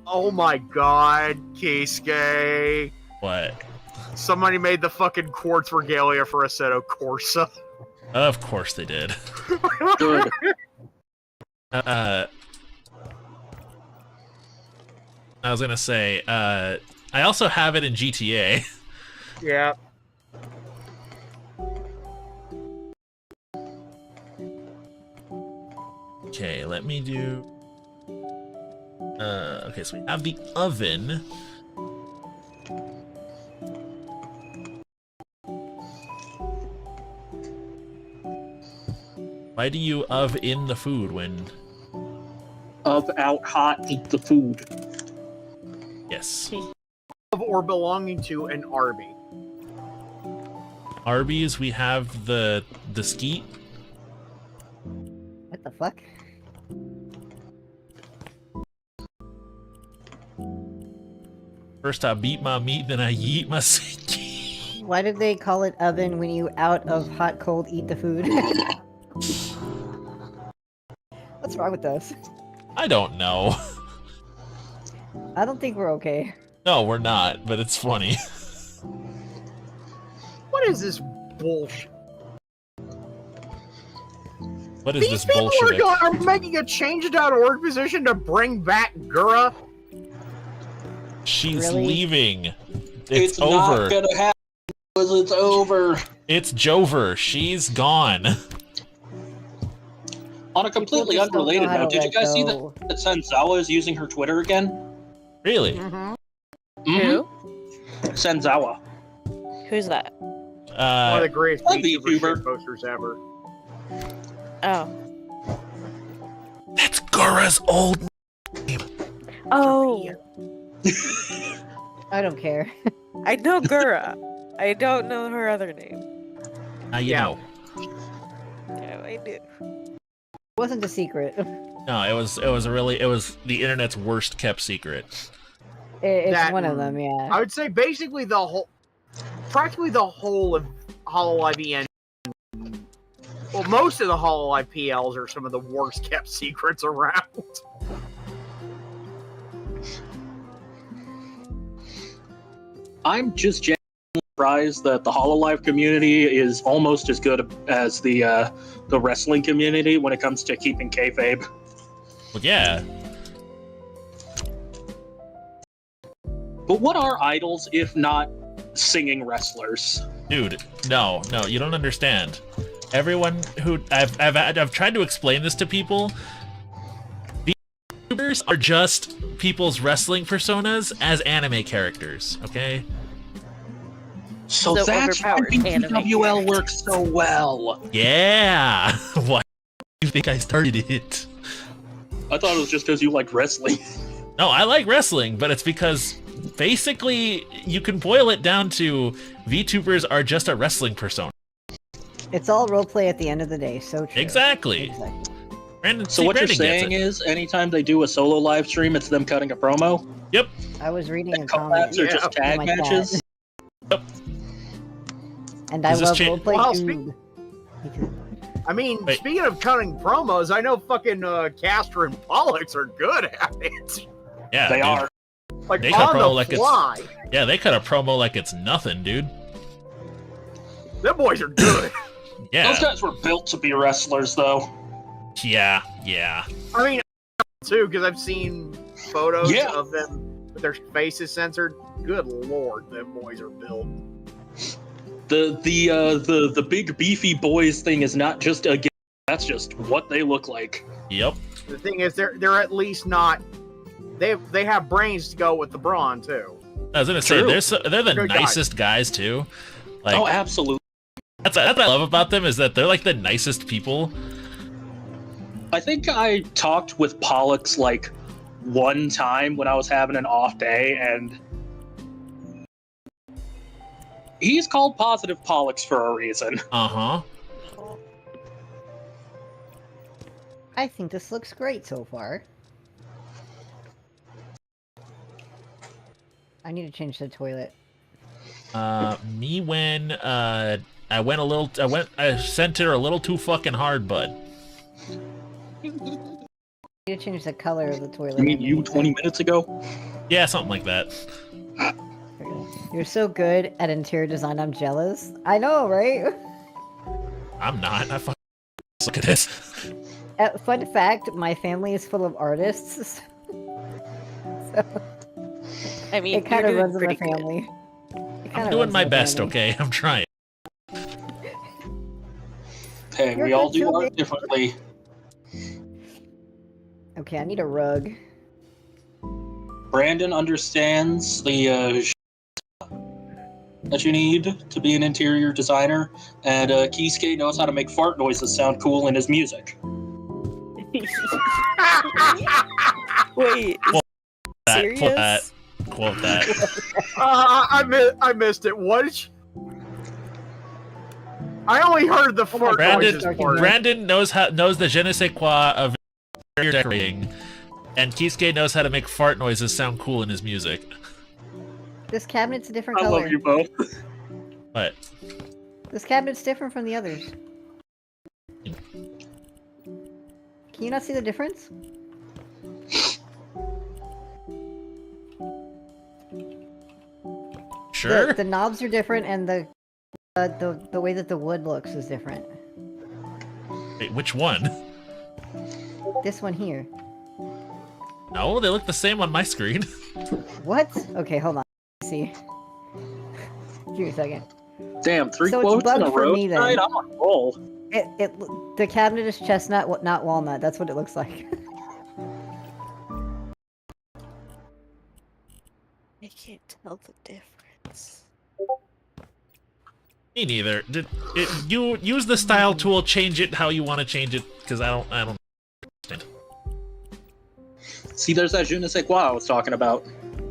Oh my god, Keisuke. What? Somebody made the fucking quartz regalia for Assetto Corsa. Of course they did. Good. I was gonna say, I also have it in GTA. Yeah. Okay, let me do... okay, so we have the oven. Why do you in the food when... Of out hot, eat the food. Yes. Of or belonging to an Arby. Arby's, we have the skeet. What the fuck? First I beat my meat, then I yeet my skeet. Why did they call it oven when you out of hot cold eat the food? What's wrong with us? I don't know. I don't think we're okay. No, we're not, but it's funny. What is this bullshit? What is These this people bullshit? are making a change.org position to bring back Gura. She's Really? leaving. It's over. not gonna happen because it's over. It's Jover. She's gone. On a completely just don't know unrelated how to note, did you let guys see go. that Senzawa is using her Twitter again? Really? Mm-hmm. Who? Senzawa. Who's that? One of the greatest Love VTuber VTuber. shit posters ever. Oh. That's Gura's old. Oh. I don't care. I know Gura. I don't know her other name. Now you Yeah. know. No, I do. It wasn't a secret. No, it was the internet's worst kept secret. It's that one of them, yeah. I would say basically practically the whole of Hololive EN. Well, most of the Hololive PLs are some of the worst kept secrets around. I'm just genuinely surprised that the Hololive community is almost as good as the wrestling community when it comes to keeping kayfabe. Well, yeah. But what are idols if not singing wrestlers? Dude, no, you don't understand. Everyone who I've tried to explain this to people. The YouTubers are just people's wrestling personas as anime characters, okay? So So that's why overpowered anime PWL works so well. Yeah. Why do you think I started it? I thought it was just because you like wrestling. No, I like wrestling, but it's because basically you can boil it down to VTubers are just a wrestling persona. It's all roleplay at the end of the day, so true. Exactly. Brandon, So see, what you're Brandon gets saying it. is, anytime they do a solo live stream, it's them cutting a promo? Yep. I was reading a comment. Collabs are just Yeah. tag Oh my God. matches? And I Is this love cha- roleplay Well, too. I mean, Wait. speaking of cutting promos, I know fucking Castor and Pollux are good at it. Yeah, They dude. are. Like They cut on promo the like it's- fly. Yeah, they cut a promo like it's nothing, dude. Them boys are good. Yeah. Those guys were built to be wrestlers, though. Yeah. I mean, too, because I've seen photos Yeah. of them with their faces censored. Good lord, them boys are built. The big beefy boys thing is not just a gimmick, that's just what they look like. Yep. The thing is, they're at least not. They have brains to go with the brawn too. I was gonna say True. they're the Good guys. nicest guys too. Like Oh, absolutely. that's what I love about them is that they're like the nicest people. I think I talked with Pollux like one time when I was having an off day, and he's called Positive Pollux for a reason. Uh-huh. I think this looks great so far. I need to change the toilet. Me when I sent her a little too fucking hard, bud. I need to change the color of the toilet. You mean you 20 minutes ago? Yeah, something like that. You're so good at interior design, I'm jealous. I know, right? I'm not. I fucking look at this. Fun fact, my family is full of artists. So I mean, it kind you're of doing runs in my pretty good. family. I'm doing my best, okay? I'm trying. Hey, You're we all good do too, art babe. differently. Okay, I need a rug. Brandon understands the that you need to be an interior designer, and Kisuke knows how to make fart noises sound cool in his music. Wait, Quote that. serious? Quote that. Quote that. I missed it. What? I only heard the fart noises part. Brandon knows the je ne sais quoi of interior decorating, and Kisuke knows how to make fart noises sound cool in his music. This cabinet's a different I color. love you both. But This cabinet's different from the others. Can you not see the difference? sure. The knobs are different, and the way that the wood looks is different. Wait, which one? This one here. No, they look the same on my screen. What? Okay, hold on. Let's see. Give me a second. Damn, three So it's quotes in a bugged for row me, then. tonight? I'm on a roll. The cabinet is chestnut, not walnut. That's what it looks like. I can't tell the difference. Me neither. You use the style tool, change it how you want to change it, because I don't understand. See, there's that je ne sais quoi I was talking about.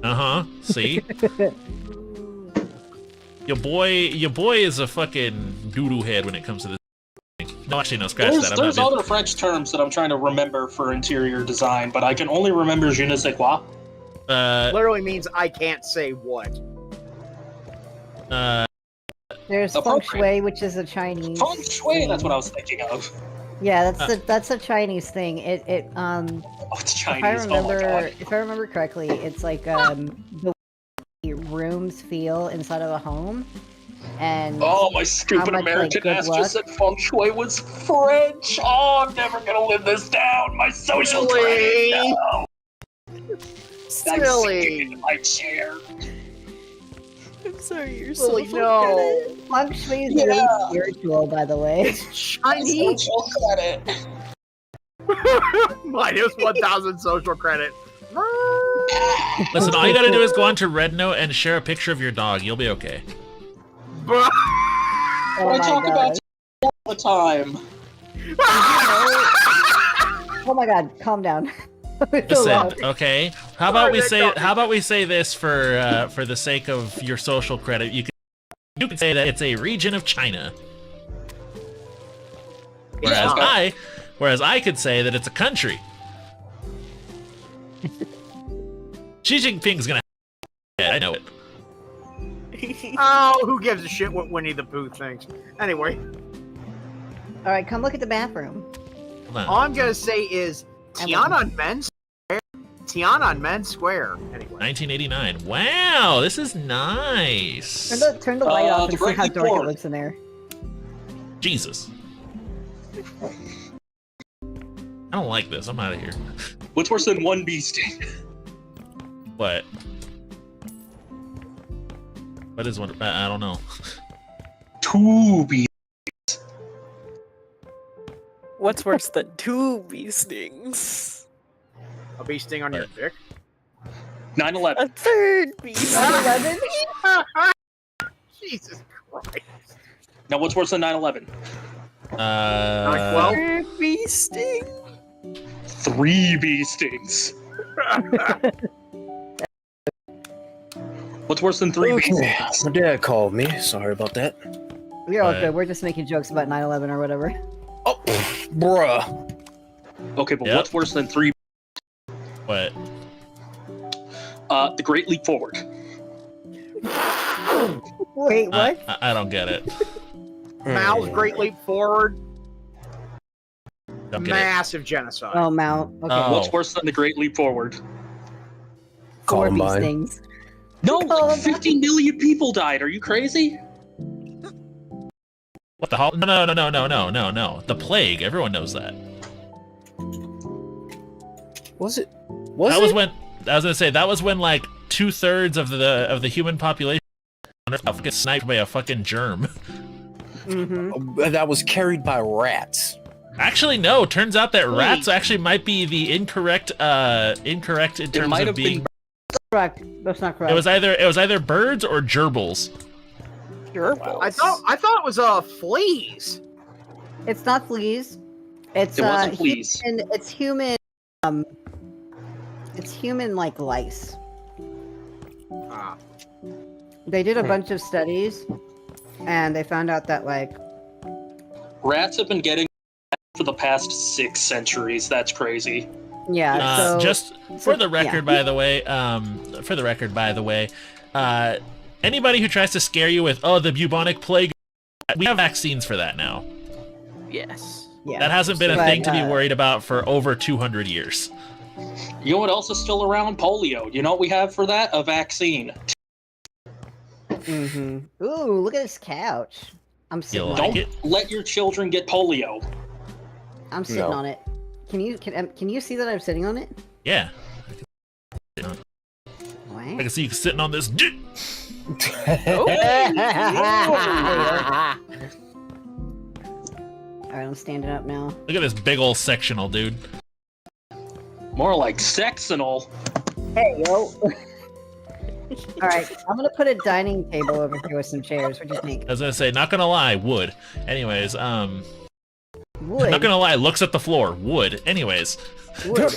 Uh-huh. See? Your boy is a fucking doo-doo head when it comes to this thing. No, actually, no, scratch that. There's other French terms that I'm trying to remember for interior design, but I can only remember je ne sais quoi. Literally means I can't say what. There's feng Appropriate. shui, which is a Chinese. Feng shui, thing. that's what I was thinking of. Yeah, that's a Chinese thing. Oh, it's Chinese. If I remember correctly, it's like the way rooms feel inside of a home, and Oh, my stupid much, like, American good ass luck. just said feng shui was French. Oh, I'm never gonna live this down. My social Really? credit. No. I'm Silly. sinking into my chair. I'm sorry, you're Silly, so no. feng shui is Yeah. really spiritual, by the way. It's My Chinese. social credit. Minus 1,000 social credit. Listen, all you gotta do is go on to Rednote and share a picture of your dog. You'll be okay. Oh I my talk god. about all the time. Oh my god, calm down. It's so Listen, loud. okay. How about we say this for the sake of your social credit? You can say that it's a region of China. Whereas I could say that it's a country. Xi Jinping's gonna. Yeah, I know it. Oh, who gives a shit what Winnie the Pooh thinks? Anyway, All right, come look at the bathroom. Come on. all I'm gonna say is Tiananmen Square. Tiananmen Square. Anyway. 1989. Wow, this is nice. Turn the light off and see how directly dark it forward. looks in there. Jesus. I don't like this. I'm out of here. What's worse than one bee sting? What? What is one? I don't know. Two bees. What's worse than 2 bee stings? A bee sting on your dick. 9/11. A 3rd bee sting. Jesus Christ. Now, what's worse than 9/11? 9/12? 3rd bee sting. 3 bee stings. What's worse than 3 bee stings? My dad called me. Sorry about that. We're all Right. good. We're just making jokes about 9/11 or whatever. Oh, bruh. Okay, but Yep. what's worse than 3? What? The Great Leap Forward. Wait, what? I don't get it. Mao's Great Leap Forward. Don't get it. Massive genocide. Oh, Mount. Okay. Oh. What's worse than the Great Leap Forward? 4 bee Columbine. stings. No, Columbine. like 50 million people died. Are you crazy? What the hell? No. The plague. Everyone knows that. Was it? That was when I was gonna say that was when like 2/3 of the human population got fucking sniped by a fucking germ. Mm-hmm. That was carried by rats. Actually, no. Turns out that Wait. rats actually might be the incorrect in terms might of have being. been. Correct. That's not correct. It was either birds or gerbils. Gerbils. I thought it was fleas. It's not fleas. It's It wasn't fleas. It's human. It's human like lice. Ah. They did a bunch of studies, and they found out that like Rats have been getting for the past 6 centuries. That's crazy. yeah. So Just for the record, by the way, anybody who tries to scare you with the bubonic plague, we have vaccines for that now. Yes. yeah. That hasn't been a But, thing to be worried about for over 200 years. You know what else is still around? Polio. You know what we have for that? A vaccine. Mm-hmm. Ooh, look at this couch. I'm sitting. You on like it. it? Let your children get polio. I'm sitting No. on it. Can you see that I'm sitting on it? Yeah. I Wow. can see you sitting on this dick. All right, I'm standing up now. Look at this big old sectional, dude. More like sectional. Hey, yo. All right, I'm gonna put a dining table over here with some chairs. What do you think? I was gonna say, not gonna lie, wood. Anyways, Wood. not gonna lie, looks at the floor, wood. Anyways, Wood.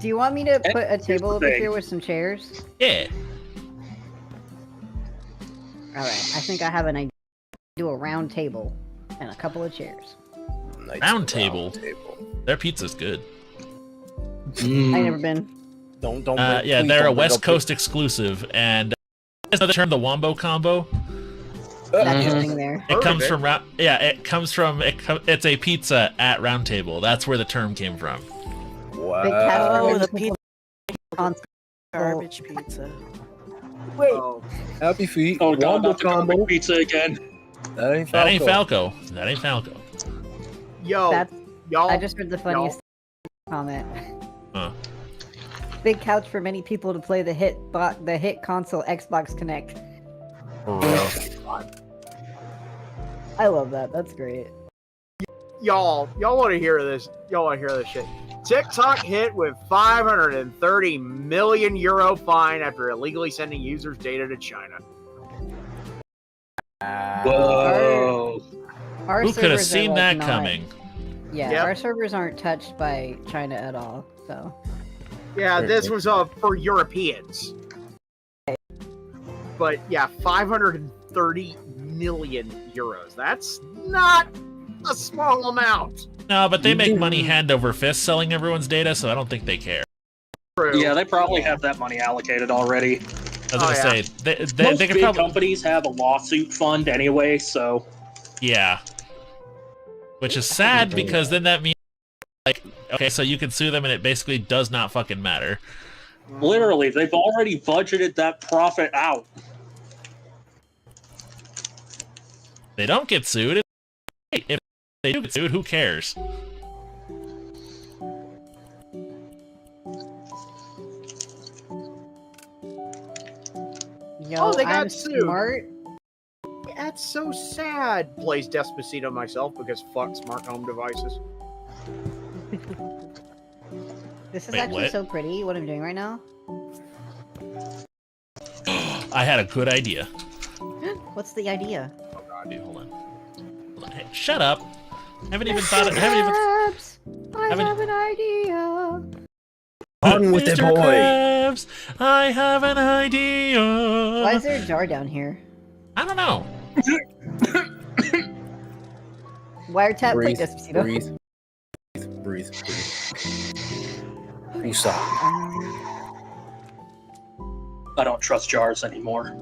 Do you want me to put a Here's table the over thing. here with some chairs? yeah. All right, I think I have an idea. Do a round table and a couple of chairs. Round table. Their pizza's good. I never been. Don't. Yeah, please they're a don't bring West up Coast exclusive, and is the term the Wombo Combo? That's the thing there. It comes from it's a pizza at Round Table. That's where the term came from. Wow. Big cat Oh, for the many pizza. console- Garbage pizza. Wait, Oh, Happy feet. Oh, God, Wombo not the garbage pizza again. That ain't Falco. That ain't Falco. That ain't Falco. yo, That's, y'all. I just heard the funniest comment. Huh. Big couch for many people to play the hit console Xbox Connect. For real. I love that. That's great. y'all want to hear this? Y'all want to hear this shit? TikTok hit with 530 million euro fine after illegally sending users' data to China. Whoa. Our Who could have servers are, seen like, that not- coming? Yeah, Yep. our servers aren't touched by China at all. So Yeah, this was for Europeans. But yeah, 530 million euros. That's not a small amount. No, but they make money hand over fist selling everyone's data, so I don't think they care. True. Yeah, they probably have that money allocated already. I was gonna say they Most could big probably companies have a lawsuit fund anyway, so yeah. Which is sad because then that means like okay, so you can sue them and it basically does not fucking matter. literally they've already budgeted that profit out. They don't get sued. If they do get sued, who cares? yo, Oh, they got I'm sued. smart. That's so sad. Plays Despacito myself because fuck smart home devices. This is Wait, actually what? so pretty. What I'm doing right now. I had a good idea. What's the idea? Dude, hold on. Hey, shut up. Haven't even thought it. Haven't even. Krabs, I haven't- have an idea. On with it, Mr. boy. Krabs, I have an idea. Why is there a jar down here? I don't know. Wiretap, play Breathe. Despacito. Breathe. Usa. I don't trust jars anymore.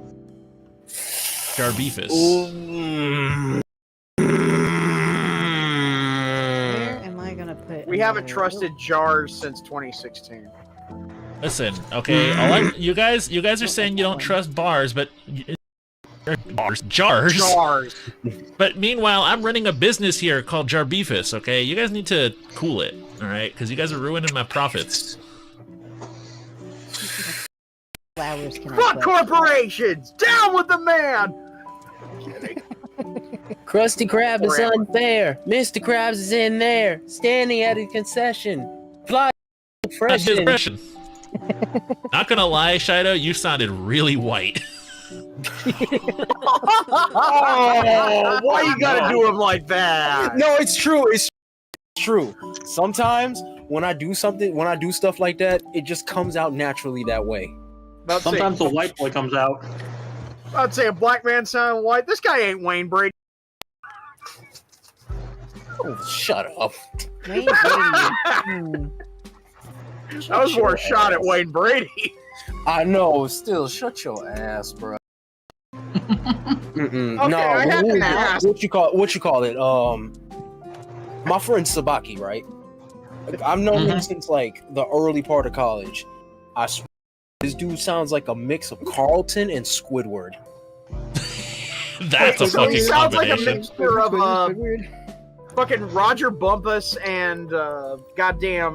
Jarbeefis. Where am I gonna put? We haven't another- trusted jars since 2016. Listen, okay, you guys are saying you don't trust bars, but jars. Jars. But meanwhile, I'm running a business here called Jarbeefis. Okay, you guys need to cool it, all right? Because you guys are ruining my profits. Flowers can I Fuck put? corporations! Down with the man! Krusty Krab is Forever. unfair. Mr. Krabs is in there, standing at a concession. Fly That's fresh. his impression. Not gonna lie, Shido, you sounded really white. Oh, why you gotta do him like that? No, it's true. It's true. Sometimes when I do stuff like that, it just comes out naturally that way. Sometimes the white boy comes out. I'd say a black man sounding white. This guy ain't Wayne Brady. Oh, shut up. Wayne Brady. That was more a shot at Wayne Brady. I know. Still, shut your ass, bro. Okay, No, I have to ask. what you call it? My friend Sabaki, right? I've known him since like the early part of college. I swear, this dude sounds like a mix of Carlton and Squidward. That's a So fucking he sounds like a combination. mixture of fucking Roger Bumpus and goddamn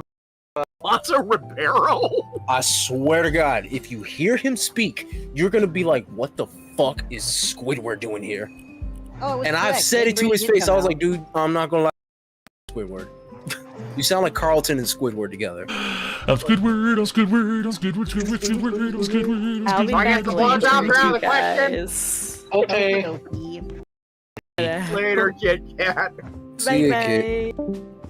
Alonso Ribeiro. I swear to God, if you hear him speak, you're gonna be like, "What the fuck is Squidward doing here?" Oh, it was And I've correct. said Wayne it to Brady his did face. I come was out. like, "Dude, I'm not gonna lie, Squidward. You sound like Carlton and Squidward together." I'm Squidward, I'm Squidward, I'm Squidward, Squidward, Squidward, I'm Squidward, I'm I'll be Squidward. I back got the later one job with around you the question. guys. Okay. Later, Kit Kat. See ya, kid.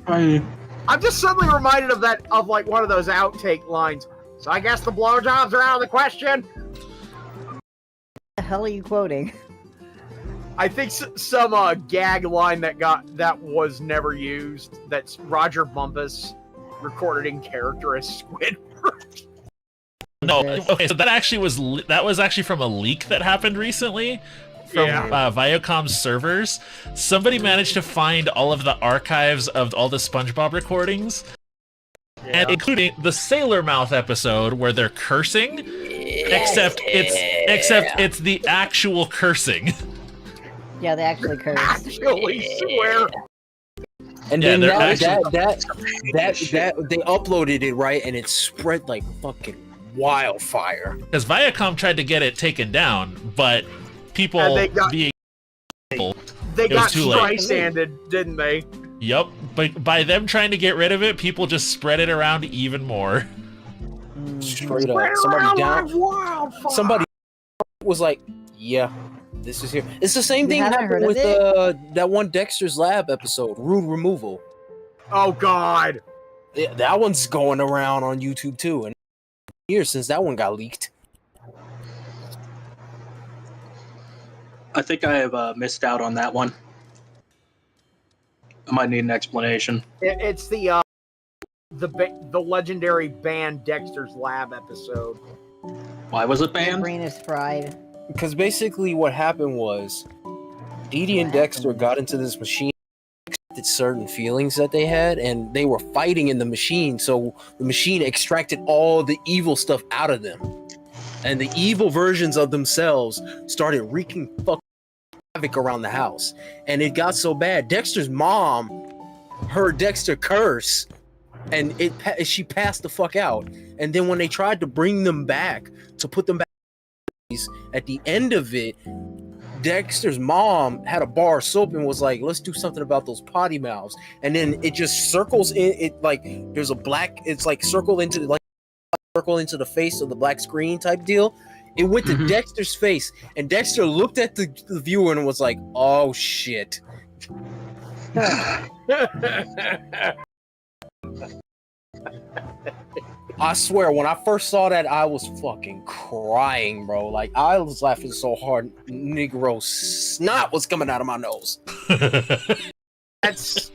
Bye. I'm just suddenly reminded of that, of like one of those outtake lines. So I guess the blowjobs are out of the question. What the hell are you quoting? I think some gag line that was never used. That's Roger Bumpus recorded in character as Squidward. No, this. okay, so that was actually from a leak that happened recently from Viacom's servers. Somebody managed to find all of the archives of all the SpongeBob recordings, and including the Sailor Mouth episode where they're cursing, except it's the actual cursing. Yeah, they actually cursed. Actually swear. And Yeah, then they're that they actually- uploaded it, right, and it spread like fucking wildfire. Because Viacom tried to get it taken down, but people And they got- being They It was got too late. Streisanded, didn't they? Yep, but by them trying to get rid of it, people just spread it around even more. Straight up, Spread somebody around down. like wildfire. Somebody was like, "Yeah, this is here." It's the same You thing haven't happened heard with of that one Dexter's Lab episode, Rude Removal. Oh God. Yeah, that one's going around on YouTube too, and years since that one got leaked. I think I have missed out on that one. I might need an explanation. It's the legendary band Dexter's Lab episode. Why was it My banned? brain is fried. Because basically what happened was Dee Dee and What Dexter happened? got into this machine, extracted certain feelings that they had, and they were fighting in the machine, so the machine extracted all the evil stuff out of them. And the evil versions of themselves started wreaking fucking havoc around the house. And it got so bad, Dexter's mom heard Dexter curse, and she passed the fuck out. And then when they tried to bring them back, to put them back at the end of it, Dexter's mom had a bar of soap and was like, let's do something about those potty mouths. And then it just circles in it, like there's a black, it's like circle into the face of the black screen type deal. It went to Dexter's face, and Dexter looked at the viewer and was like, oh shit. I swear, when I first saw that, I was fucking crying, bro. Like, I was laughing so hard, Negro snot was coming out of my nose. That's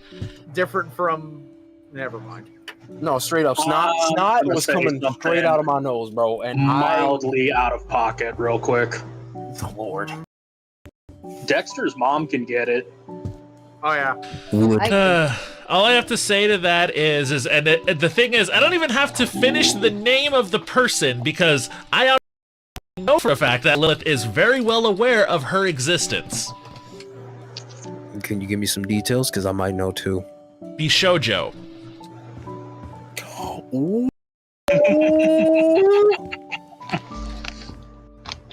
different from. Never mind. No, straight up, snot I'm gonna was say coming something straight out of my nose, bro. And Mildly out of pocket, real quick. the Lord. Dexter's mom can get it. Oh yeah. All I have to say to that is the thing is, I don't even have to finish the name of the person because I already know for a fact that Lilith is very well aware of her existence. Can you give me some details? Because I might know too. Be shoujo. Ooh.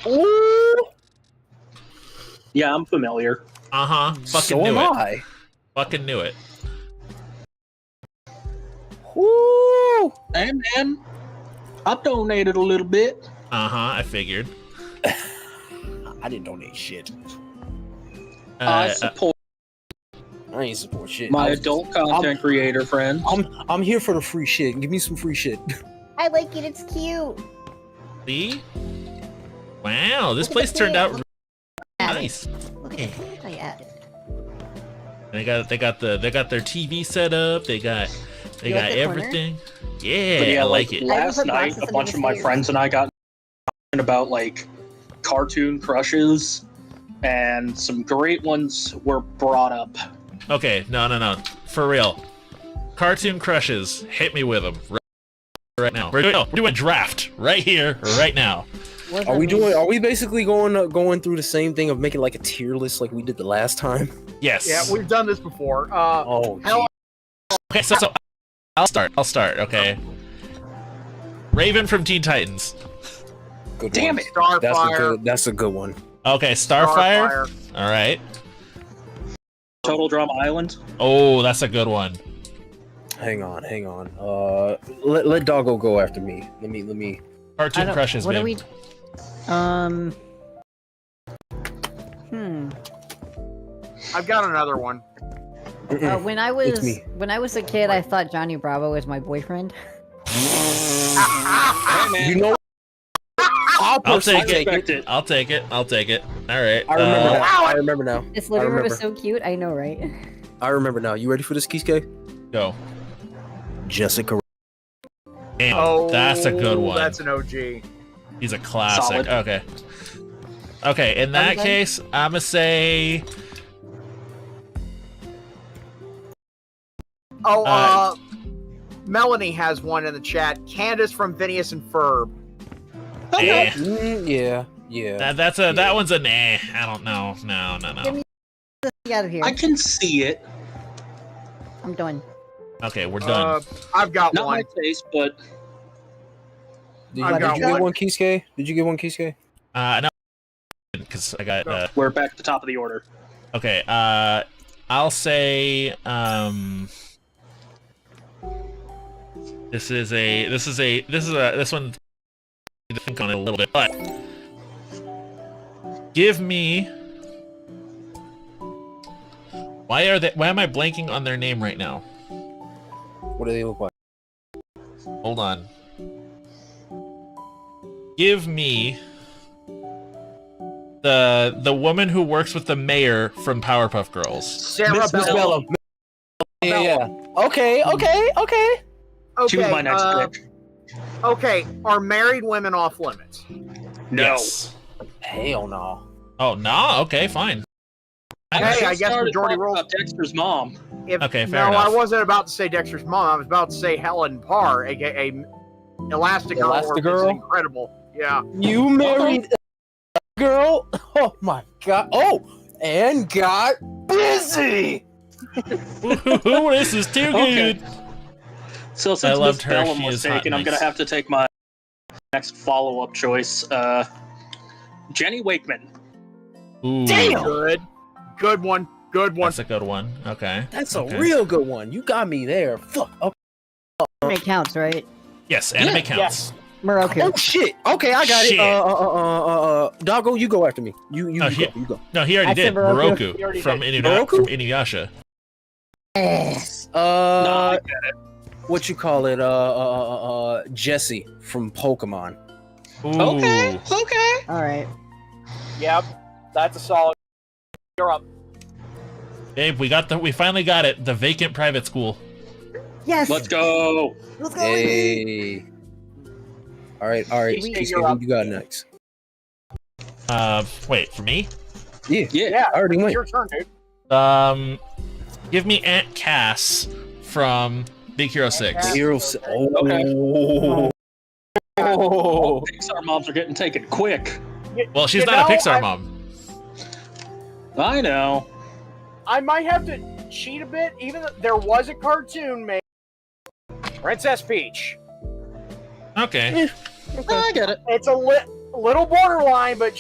Ooh. Yeah, I'm familiar. Fucking So knew am it. I. Fucking knew it. Woo! Hey, man. I've donated a little bit. I figured. I didn't donate shit. I support I ain't support shit. my adult content creator friend. I'm here for the free shit. Give me some free shit. I like it. It's cute. See? Wow, this Look at place the turned out pig. nice. Look at it. I added. They got their TV set up. They got You like the corner? everything. Yeah, But yeah, I like it. last put night, boxes a under bunch the of my stairs. friends and I got talking about like cartoon crushes, and some great ones were brought up. Okay, no. For real. Cartoon crushes. Hit me with them right now. We're doing a draft right here, right now. What Are we does that mean? doing? Are we basically going through the same thing of making like a tier list like we did the last time? Yes. Yeah, we've done this before. Oh, Hell, Okay, so I'll start. Okay. Raven from Teen Titans. good Damn one. it. Starfire. That's a good one. Okay, Starfire. All right. Total Drama Island. Oh, that's a good one. Hang on. Let Doggo go after me. Let me. I Cartoon don't- crushes, What man. are we? I've got another one. When I me. was a kid, I thought Johnny Bravo was my boyfriend. Hey, man. You know, I'll take it. respect it. I'll take it. All right. I remember now. I remember now. This I living room remember. is so cute. I know, right? I remember now. You ready for this, Kisuke? Go. Jessica. Damn, Oh, that's a good one. That's an OG. He's a classic. Solid. Okay. Okay, in that Okay. case, I'm gonna say. Oh, Melanie has one in the chat. Candace from Phineas and Ferb. Eh. Yeah. That one's a nah. I don't know. No. Give me- Get out of here. I can see it. I'm done. Okay, we're done. I've got Not one. my taste, but Did I've got you get one. one, Kisuke? Did you get one, Kisuke? No, because I got. we're back at the top of the order. Okay. I'll say. This one. I need to think on it a little bit, but give me. Why am I blanking on their name right now? What do they look like? Hold on. Give me the woman who works with the mayor from Powerpuff Girls. Sarah Miss Bella. Bella. Yeah. Okay. She was my next pick. Okay, are married women off limits? No. Yes. Hell no. Oh no. Okay, fine. Hey, I guess Started majority talking rules. about Dexter's mom. Okay, fair no, enough. I wasn't about to say Dexter's mom. I was about to say Helen Parr, aka Elastigirl. or Elastigirl? Mrs. Incredible. Yeah. You married a girl? Oh my god. Oh, and got busy. Ooh, this is too Okay. good. So since I loved Miss her. Bellum She was is hot taken, I'm and gonna nice. have to take my next follow-up choice. Jenny Wakeman. Ooh, Damn! Good one. Good one. that's a good one. Okay. That's okay. a real good one. You got me there. Fuck. Okay. Anime counts, right? Yes, anime Yeah, counts. Moroku. Oh shit. Okay, I got Shit. it. Doggo, you go after me. You Oh, go. You go. No, he already I did. said Moroku. He already From did. Moroku? Inuyasha. Yes. No, I get it. What you call it? Jesse from Pokemon. Ooh. Okay. All right. Yep. That's a solid. You're up. Babe, we finally got it. The vacant private school. Yes. Let's go. Let's go. Hey. All right. Kisuke, Kisuke, you're up. who you got next? Wait, for me? Yeah. Yeah. I already It's went. your turn, dude. Give me Aunt Cass from Big Hero 6. Heroes. Oh. Okay. Oh. Pixar moms are getting taken quick. Well, she's You not a know, Pixar I- mom. I know. I might have to cheat a bit, even though there was a cartoon made. Princess Peach. Okay. I get it. It's a little borderline, but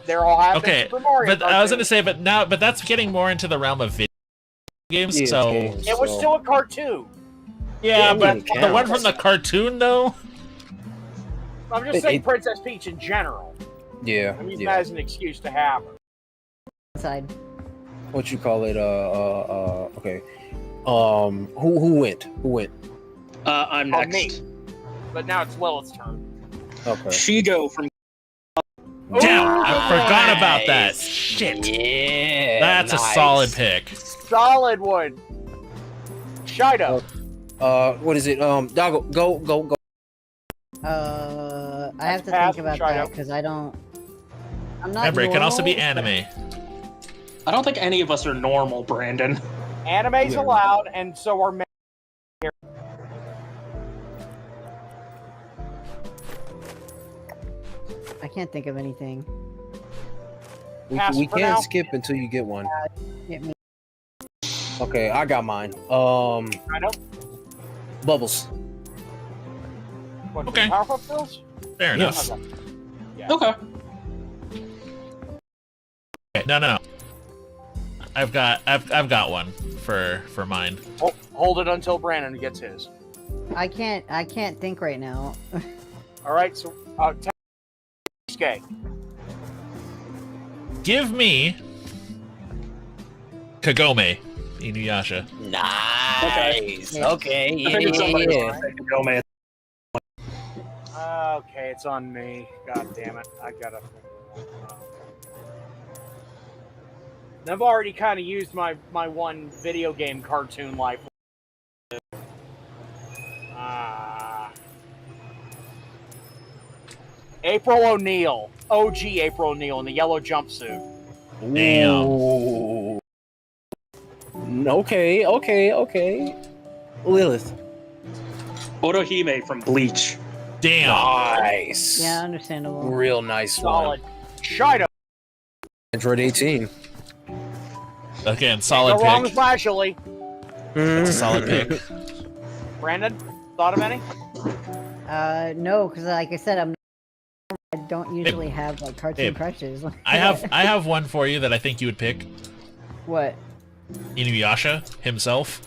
they're all having Okay, Super Mario. But I was gonna cartoons. say, but that's getting more into the realm of video games. Yeah, so games, It was so- still a cartoon. yeah, It but doesn't the one count. from the cartoon though. I'm just It- saying it- Princess Peach in general. Yeah. I'm using Yeah. that as an excuse to have her. Side. What you call it? Okay. Who went? Who went? I'm Oh, next. me. But now it's Lilith's turn. Okay. Shigo from Damn, I forgot about that. Nice. Shit. Yeah. That's a nice. solid pick. Solid one. Shido. What is it? Doggo, go. I have to pass, think about try it that out. because I don't. I'm not. Remember, it can also be normal, anime. I don't think any of us are normal, Brandon. Anime's Yeah. allowed, and so are men. but I can't think of anything. Pass We for can't now. skip until you get one. Hit me. Okay, I got mine. I know. Bubbles. What, Okay. Powerpuff Girls? Fair Yes. enough. Okay. Okay, no. I've got one for mine. Hold it until Brandon gets his. I can't think right now. All right, so Kisuke. Give me Kagome, Inuyasha. Nice. Okay. I figured somebody was Yeah. gonna take a go, man. Okay, it's on me. God damn it. I gotta think. I've already kind of used my one video game cartoon life. April O'Neil. OG April O'Neil in the yellow jumpsuit. Damn. Ooh. Okay. Lilith. Otohime from Bleach. Damn. Nice. Yeah, understandable. Real nice Solid. one. Shido. Android 18. Again, solid No wrong with pick. Flashley. That's a solid pick. Brandon, thought of any? No, because like I said, I don't usually have like cartoon Abe. crushes. I have one for you that I think you would pick. What? Inuyasha himself.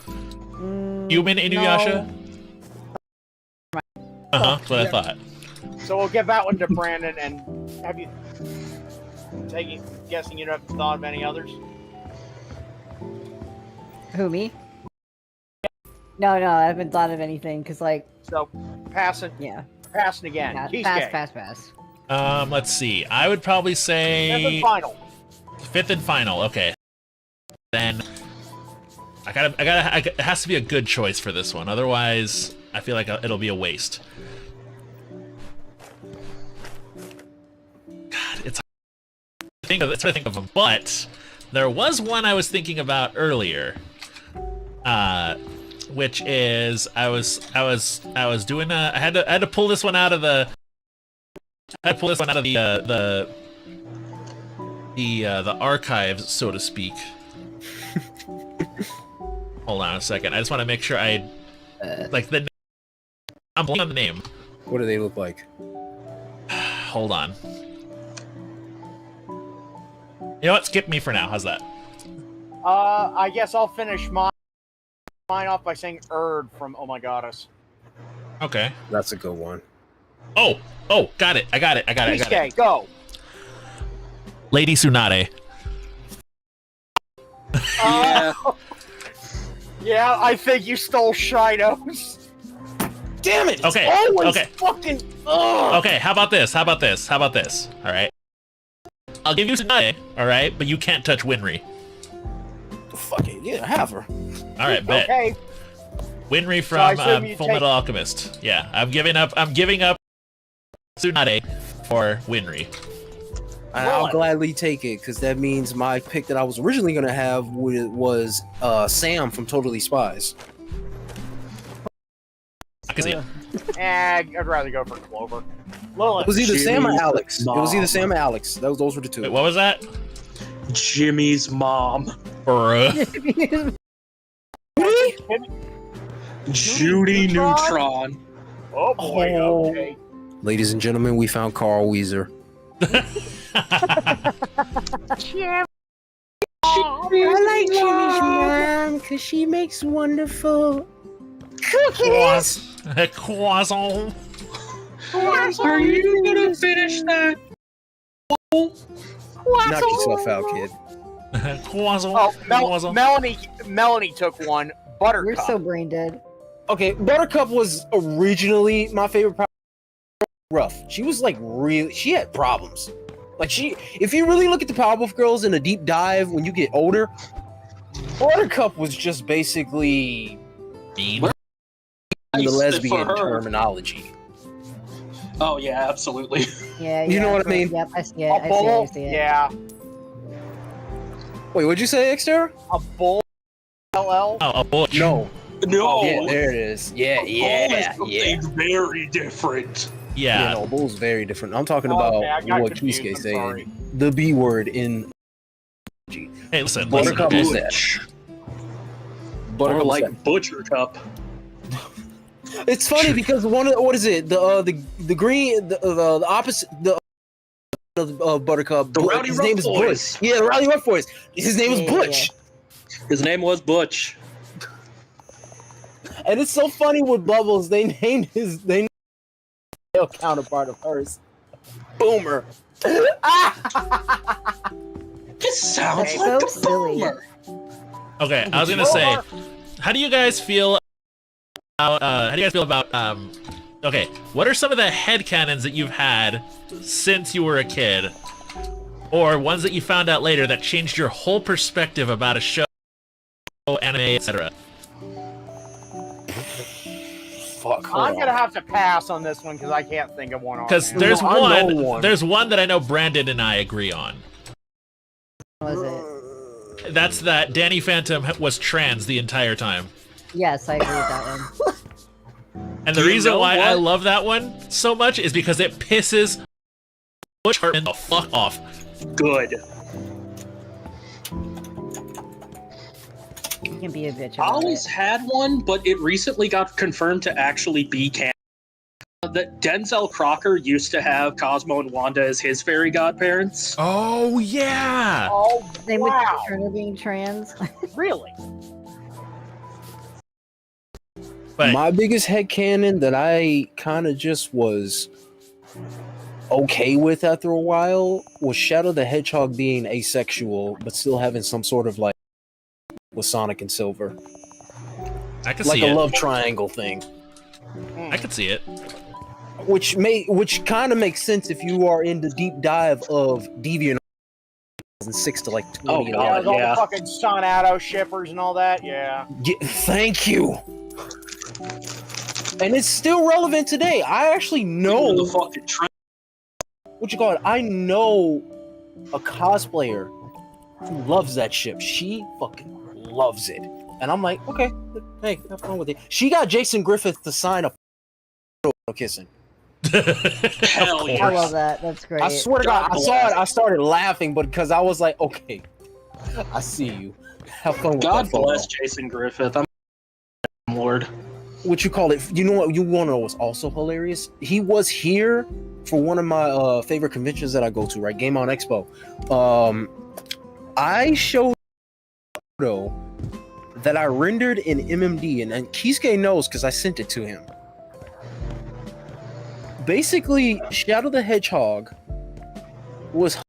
Human Inuyasha. That's what I thought. So we'll give that one to Brandon. And have you guessing you don't have thought of any others? Who, me? No, I haven't thought of anything because like. So passing again. Yeah, pass. Let's see. I would probably say Fifth and final. Fifth and final. Okay. Then it has to be a good choice for this one. Otherwise, I feel like it'll be a waste. God, it's hard to think of them, but there was one I was thinking about earlier. Which is I was doing I had to pull this one out of the the archives, so to speak. Hold on a second. I just want to make sure I like the. I'm blanking on the name. What do they look like? Hold on. You know what? Skip me for now. How's that? I guess I'll finish mine off by saying Erd from Oh My Goddess. Okay. That's a good one. Oh, got it. I got it. Go. Lady Tsunade. Yeah. Yeah, I think you stole Shido's. Damn it! Okay. Always Okay. fucking. Ugh. Okay. How about this? All right. I'll give you Tsunade. All right, but you can't touch Winry. Fuck it. Yeah, have her. All right, bet. Okay. Winry So I from assume you Full take- Metal Alchemist. Yeah, I'm giving up Tsunade for Winry. I'll gladly take it because that means my pick that I was originally gonna have was Sam from Totally Spies. I can see it. I'd rather go for Clover. Lilith. It was either Sam or Jimmy's Alex. mom. It was either Sam or Alex. Those were the two. Wait, what was that? Jimmy's mom. Bruh. Judy Neutron. Oh boy. Oh. Okay. Ladies and gentlemen, we found Carl Weezer. I like Jimmy's mom because she makes wonderful cookies. Croissant. Are you gonna finish that? Knock yourself out, kid. Croissant. Oh, Croissant. Melanie took one. Buttercup. We're so brain dead. Okay, Buttercup was originally my favorite. Rough. She was like really. She had problems. Like if you really look at the Powerpuff Girls in a deep dive when you get older, Buttercup was just basically Mean. the lesbian For her. terminology. Oh yeah, absolutely. Yeah, You know what I mean? Yep, I see it. A I see bull. it. Yeah. Wait, what'd you say, Xterra? A bull. LL. Oh, a butch. No. No. Yeah, there it is. Yeah. Something very different. Yeah, Yeah. no, Bull's very different. I'm talking Oh, about okay, I got what confused, Kisuke I'm saying. sorry. The B word in Hey, listen. Buttercup Okay. was that. Or Buttercup was like that. Butcher Cup. It's funny because one of what is it? The green the opposite Buttercup. The Rowdy his Rough name is Boys. Butch. Yeah, the Rowdy Rough Boys. His name is Yeah, Butch. His name was Butch. And it's so funny with Bubbles. They named his male counterpart of hers Boomer. This sounds That's like so a silly. boomer. Okay, I was gonna say, how do you guys feel about okay, what are some of the headcanons that you've had since you were a kid? Or ones that you found out later that changed your whole perspective about a show, anime, etc. fuck. I'm gonna have to pass on this one because I can't think of one. Because offhand. there's I know one. There's one that I know Brandon and I agree on. What was it? That's that Danny Phantom was trans the entire time. Yes, I agree with that one. And the Do you reason know why I what? love that one so much is because it pisses Butch Hartman the fuck off. Good. You can be a bitch I about always it. had one, but it recently got confirmed to actually be canon. That Denzel Crocker used to have Cosmo and Wanda as his fairy godparents. Oh yeah. Oh Same wow! with Turner being trans. Really? But My biggest headcanon that I kind of just was okay with after a while was Shadow the Hedgehog being asexual, but still having some sort of like with Sonic and Silver, I can like see a it. love triangle thing, I can see it. which kind of makes sense if you are in the deep dive of Deviant 2006 to like Oh, 2011. God. All yeah. the fucking Sonato shippers and all that. Yeah. Thank you. And it's still relevant today. I actually know The fucking trend. what you call it. I know a cosplayer who loves that ship. She fucking loves it, and I'm like, okay, hey, have fun with it. She got Jason Griffith to sign a photo kissing. Hell Of yeah. I course. love that. That's great. I swear to God, God I saw bless. it. I started laughing, but because I was like, okay, I see you. Have fun with God that photo. bless Jason Griffith. I'm Lord. What you call it? You know what? You want to know what's also hilarious? He was here for one of my favorite conventions that I go to, right? Game On Expo. I showed a photo that I rendered in MMD, and Kisuke knows because I sent it to him. Basically, Shadow the Hedgehog was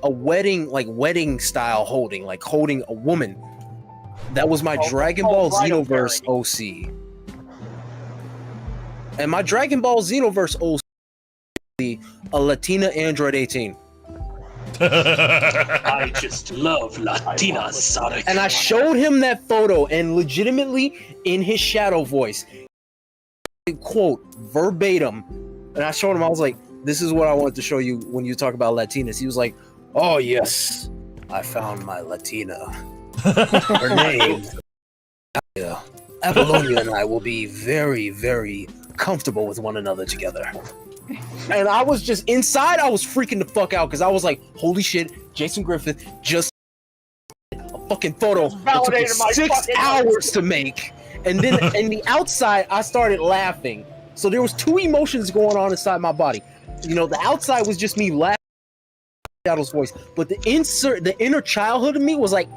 a wedding style holding a woman. That was my Dragon Ball Xenoverse OC. And my Dragon Ball Xenoverse OC is a Latina Android 18. I just love Latina Sonic. And I showed him that photo, and legitimately in his shadow voice, quote verbatim, and I showed him, I was like, this is what I wanted to show you when you talk about Latinas. He was like, oh yes, I found my Latina. Her name, Apollonia, and I will be very, very comfortable with one another together. And I was just inside, I was freaking the fuck out because I was like, holy shit, Jason Griffith just a fucking photo that took me Validated my 6 fucking hours to make. And then in the outside, I started laughing. So there was two emotions going on inside my body. You know, the outside was just me laughing at Shadow's voice, but the inner childhood of me was like,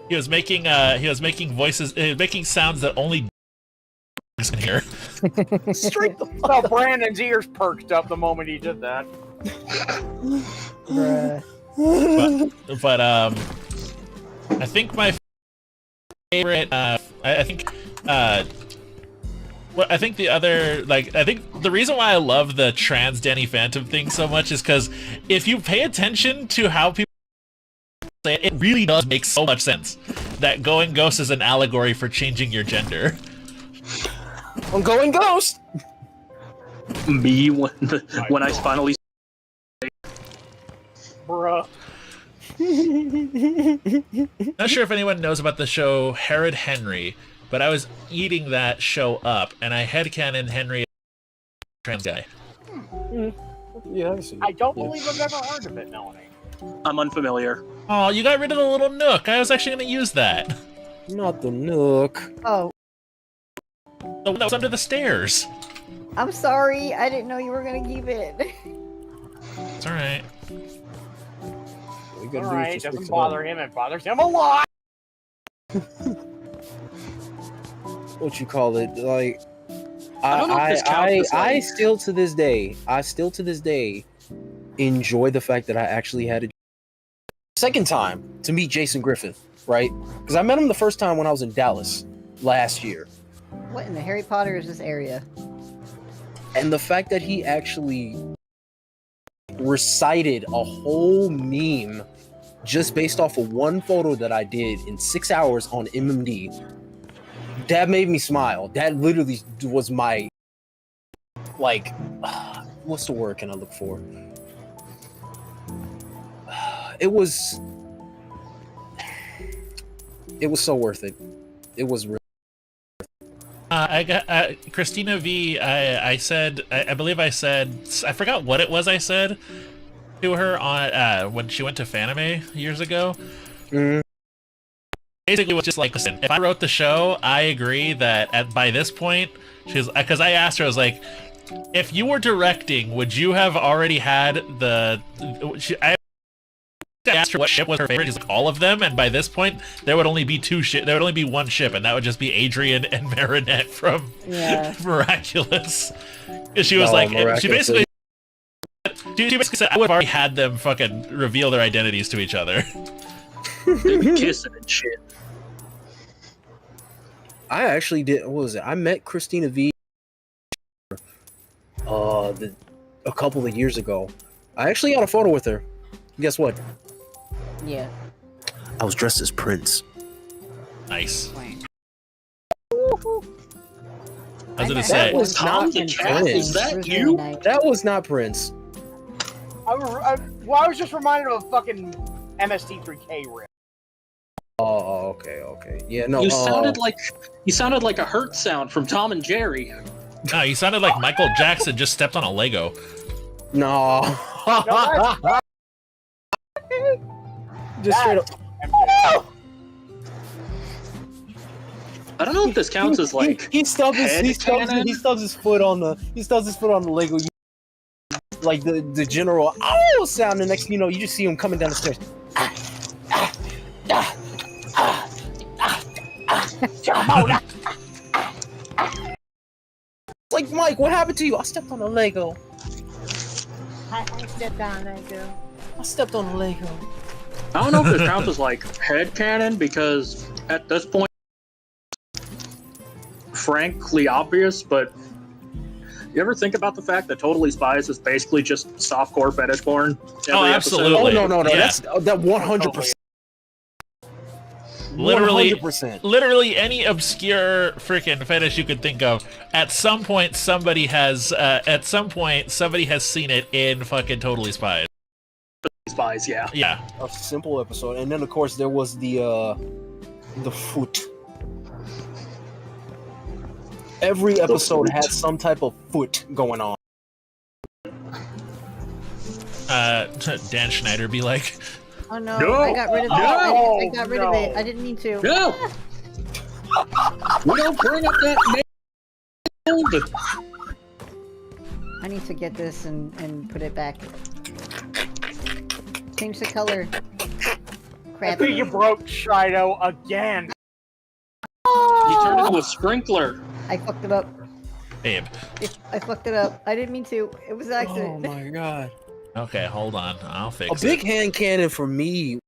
He was making voices, making sounds that only can hear. straight the fuck Well, up. Brandon's ears perked up the moment he did that. Bruh. But I think my favorite, I think the other, like, I think the reason why I love the trans Danny Phantom thing so much is because if you pay attention to how people say it, it really does make so much sense that going ghost is an allegory for changing your gender. I'm going ghost. Me when I finally. Bruh. Not sure if anyone knows about the show Herod Henry, but I was eating that show up, and I headcanon Henry trans guy. Yeah, I see. I don't believe I've ever heard of it, Melanie. I'm unfamiliar. Oh, you got rid of the little nook. I was actually going to use that. Not the Nook. Oh, The one that was under the stairs. I'm sorry. I didn't know you were gonna keep it. It's alright. We gotta do is Alright, just doesn't fix it bother up. him. It bothers him a lot. What you call it? Like, I don't know if this counts as, I like- still to this day enjoy the fact that I actually had a second time to meet Jason Griffith, right? Because I met him the first time when I was in Dallas last year. What in the Harry Potter is this area? And the fact that he actually recited a whole meme just based off of one photo that I did in 6 hours on MMD. That made me smile. That literally was my, like, what's the word can I look for? It was so worth it. It was really. I got Christina V. I said, I believe I said, I forgot what it was I said to her on when she went to Fanime years ago. Basically, it was just like, listen, if I wrote the show, I agree that by this point, because I asked her, I was like, if you were directing, would you have already had I asked her what ship was her favorite. She's like, all of them, and by this point, there would only be there would only be one ship, and that would just be Adrian and Marinette from Miraculous. She was she basically said, I would have already had them fucking reveal their identities to each other. They be kissing and shit. I actually did. What was it? I met Christina V. A couple of years ago. I actually got a photo with her. Guess what? Yeah. I was dressed as Prince. Nice. I was gonna say, That was not Prince. Is that you? That was not Prince. I was just reminded of a fucking MST3K rip. Oh, okay. Yeah, no. You sounded like a hurt sound from Tom and Jerry. no, you sounded like Michael Jackson just stepped on a Lego. No. Just straight up. I don't know if this counts as like he stubs his foot on the Lego. Like the general sound, and next thing you know, you just see him coming down the stairs. Like, Mike, what happened to you? I stepped on a Lego. I stepped on Lego. I stepped on a Lego. I don't know if this counts as like headcanon, because at this point, frankly obvious, but you ever think about the fact that Totally Spies is basically just softcore fetish porn? Oh, absolutely. Oh, no. Yeah. That's that 100%. Literally, 100%. literally any obscure freaking fetish you could think of. At some point, somebody has seen it in fucking Totally Spies. Spies, yeah. Yeah. A simple episode, and then of course there was the foot. Every episode had some type of foot going on. Dan Schneider be like, Oh no, No! I got rid of it. No! I got rid of it. I didn't mean to. No! We don't bring up that name. I need to get this and put it back. Change the color. I Crap. think you broke Shido again. You turned into a sprinkler. I fucked it up. babe. I fucked it up. I didn't mean to. It was an accident. Oh my god. Okay, hold on. I'll A fix big it. hand cannon for me.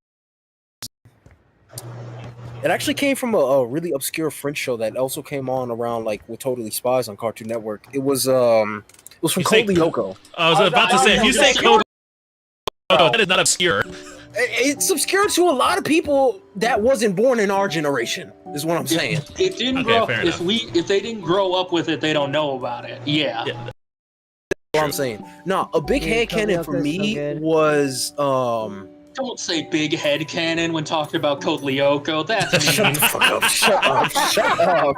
It actually came from a really obscure French show that also came on around like with Totally Spies on Cartoon Network. It was from You Code say- Lyoko. I was about to say, if you say code, that is not obscure. It's obscure to a lot of people that wasn't born in our generation, is what I'm saying. It didn't Okay, grow. fair If they didn't grow up with it, they don't know about it. Yeah. Yeah. That's what I'm saying. No, a big Dude, hand cannon for Code Lyoko's me so good. was Don't say big head cannon when talking about Code Lyoko. That's Shut mean. the fuck up. Shut up. Shut up.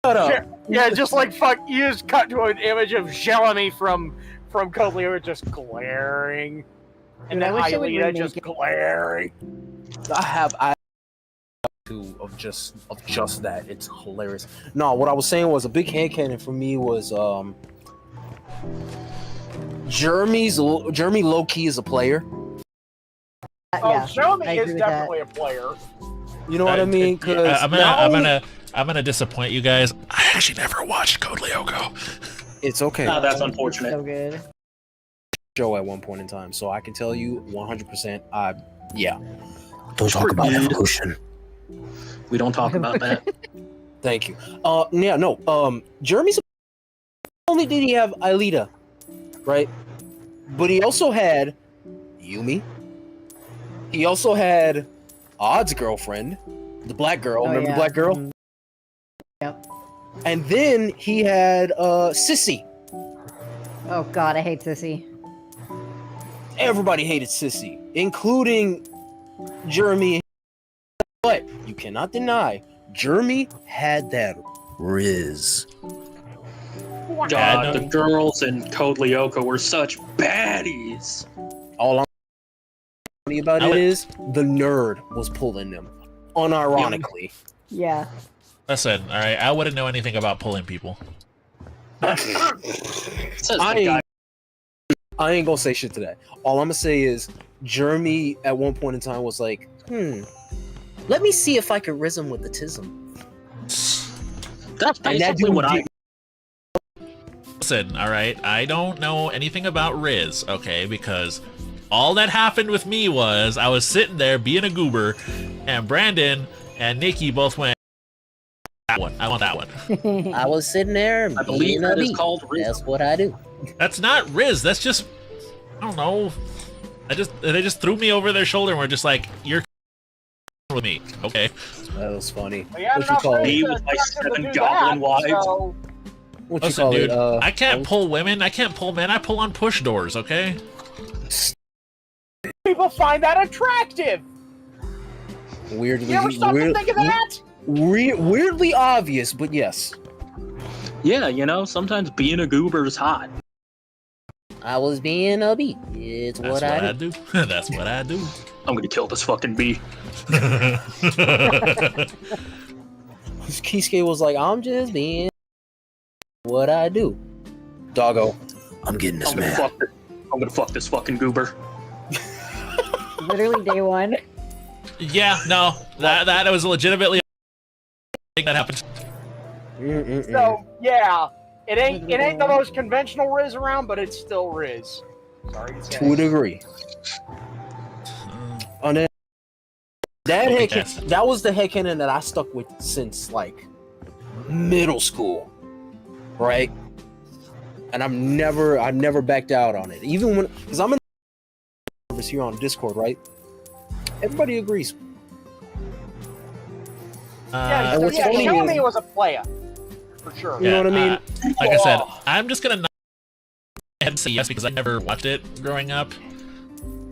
Shut up. Yeah, just like fuck, you just cut to an image of Jelemy from Code Lyoko just glaring, and then Dude, I wish they would Hylia remake just it. I glaring. have two of just that. It's hilarious. No, what I was saying was a big hand cannon for me was Jeremy low key is a player. Oh, Yeah, I Jelemy agree is with that. definitely a player. You know what I mean? Because I'm gonna disappoint you guys. I actually never watched Code Lyoko. it's okay. No, that's It's unfortunate. so good. Show at one point in time, so I can tell you 100%. Yeah. Don't talk about evolution. We don't talk about that. Thank you. Yeah, no. Jeremy's not only did he have Aelita, right? But he also had Yumi, He also had Odd's girlfriend, the black girl. Oh, Remember yeah. the black girl? Mhm. Yep. And then he had Sissy. Oh god, I hate Sissy. Everybody hated Sissy, including Jeremy. But you cannot deny Jeremy had that Riz. God, the girls in Code Lyoko were such baddies. All I'm funny about it is the nerd was pulling them, unironically. Yeah. Listen, all right, I wouldn't know anything about pulling people. Says the I guy. ain't gonna say shit to that. All I'm gonna say is Jeremy at one point in time was like, let me see if I can riz him with the tism. That's basically what I. Listen, all right, I don't know anything about Riz, okay, because all that happened with me was I was sitting there being a goober, and Brandon and Nikki both went, that one, I want that one. I was sitting there. I believe that is called Riz. That's what I do. That's not Riz, that's just, I don't know, they just threw me over their shoulder and were just like, you're with me, okay. That was funny. We had What you enough call room it? Me to with my trust him to 7 do goblin that, wives. so- What you Listen, call dude, it? I can't pull women, I can't pull men, I pull on push doors, okay? People find that attractive. Weirdly, You ever stop to think of that? weirdly obvious, but yes. Yeah, you know, sometimes being a goober is hot. I was being a bee. It's That's what I do. That's what I do. I'm gonna kill this fucking bee. Kisuke was like, I'm just being what I do. Doggo, I'm getting this man. I'm gonna fuck this fucking goober. Literally day one. Yeah, no, that was legitimately a thing that happened. So yeah, it ain't the most conventional Riz around, but it's still Riz. Sorry to say. To a degree. On that, that was the headcanon that I stuck with since like middle school, right? And I never backed out on it, even when, because I'm in service here on Discord, right? Everybody agrees. Yeah, and what's funny show is- me it was a playa. For sure. You know what I mean? Like I said, I'm just gonna not and say yes because I never watched it growing up.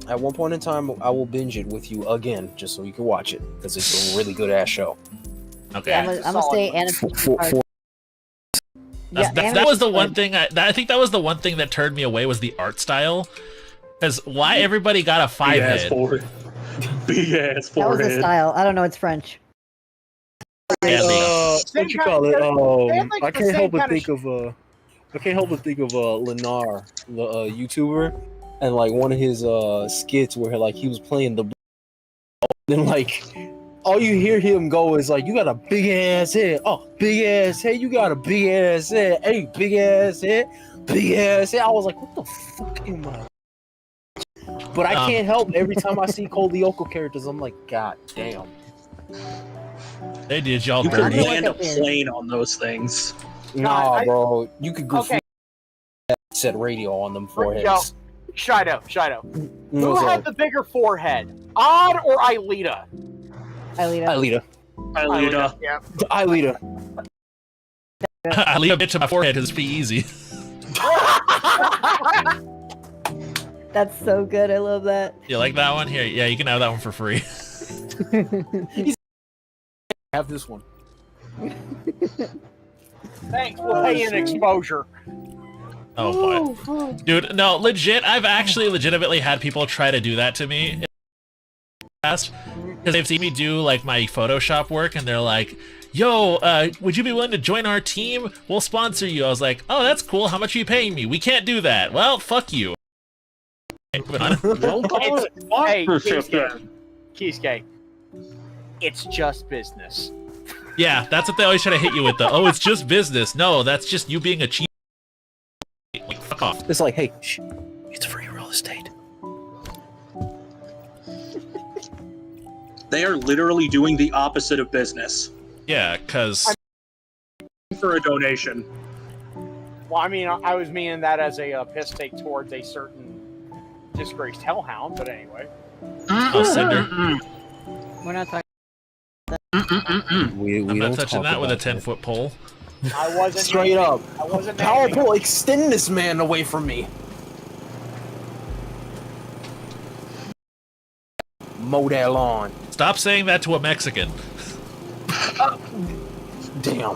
At one point in time, I will binge it with you again, just so you can watch it, because it's a really good ass show. Okay. Yeah, I'm gonna say animation. That was the one thing I think that was the one thing that turned me away was the art style. Because why everybody got a 5 head? Big ass That was the forehead. style. I don't know. It's French. Yeah, what you call it? I the can't same help but kind of think of Lenar, the YouTuber, and like one of his skits where like he was playing the, and like all you hear him go is like, "You got a big ass head, oh big ass head, you got a big ass head, hey big ass head, big ass head." I was like, "What the fuck am I?" But I can't help every time I see Cole Lyoko characters, I'm like, "God damn." They did y'all You could dirty. land a plane on those things. Nah, bro, you could go set radio on them foreheads. Shido. Who What's had up? the bigger forehead? Odd or Aelita? Aelita. Aelita. Yeah. Aelita. I leave a bit to my forehead because it's pretty easy. That's so good. I love that. You like that one? Here, yeah, you can have that one for free. Have this one. Thanks. We'll pay you an exposure. Oh boy, dude, no, legit. I've actually legitimately had people try to do that to me in the past because they've seen me do like my Photoshop work, and they're like, "Yo, would you be willing to join our team? We'll sponsor you." I was like, "Oh, that's cool. How much are you paying me?" "We can't do that." "Well, fuck you." Moving on. Hey, Kisuke. It's just business. Yeah, that's what they always try to hit you with. Oh, it's just business. No, that's just you being a cheap. Like, fuck off. It's like, hey, shh, it's free real estate. They are literally doing the opposite of business Yeah, because for a donation. Well, I mean, I was meaning that as a piss take towards a certain disgraced hellhound, but anyway. Oh, Cinder. We're not talking. We I'm don't not touching talk that with a about 10-foot pole. I wasn't Straight up. I wasn't Power naming. pull, extend this man away from me. Mow that lawn. Stop saying that to a Mexican. Damn.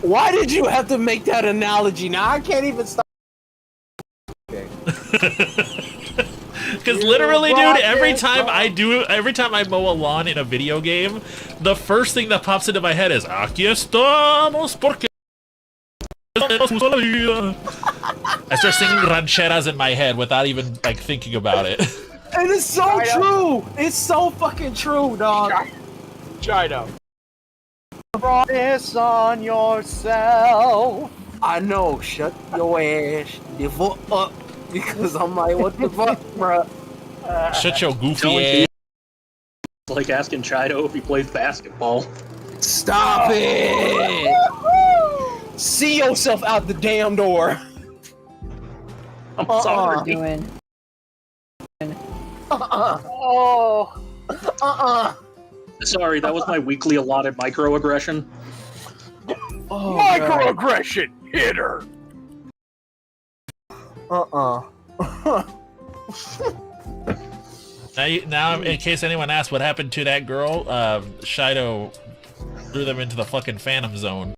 Why did you have to make that analogy? Now I can't even stop. Because literally, dude, every time I mow a lawn in a video game, the first thing that pops into my head is "Aquí estamos porque." I start singing rancheras in my head without even like thinking about it. And it's so true. It's so fucking true, dog. China. Promise on yourself. I know. Shut your ass the fuck up, because I'm like, what the fuck, bruh? Shut your goofy Telling ass. you, it's like asking Chido if he plays basketball. Stop it! See yourself out the damn door. I'm What are sorry. you doing? Oh. Sorry, that was my weekly allotted microaggression. Oh, Microaggression hitter. Now, in case anyone asks what happened to that girl, Shido threw them into the fucking Phantom Zone.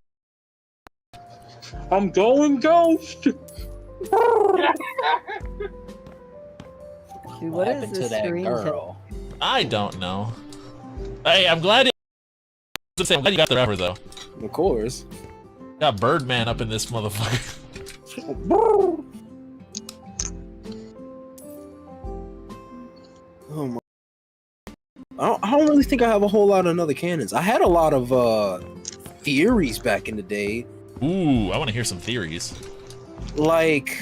I'm going ghost. Dude, what is happened this to that screen? girl? I don't know. Hey, I'm glad you got the reference though. Of course. Got Birdman up in this motherfucker. Oh my. I don't really think I have a whole lot of other canons. I had a lot of theories back in the day. Ooh, I want to hear some theories. Like,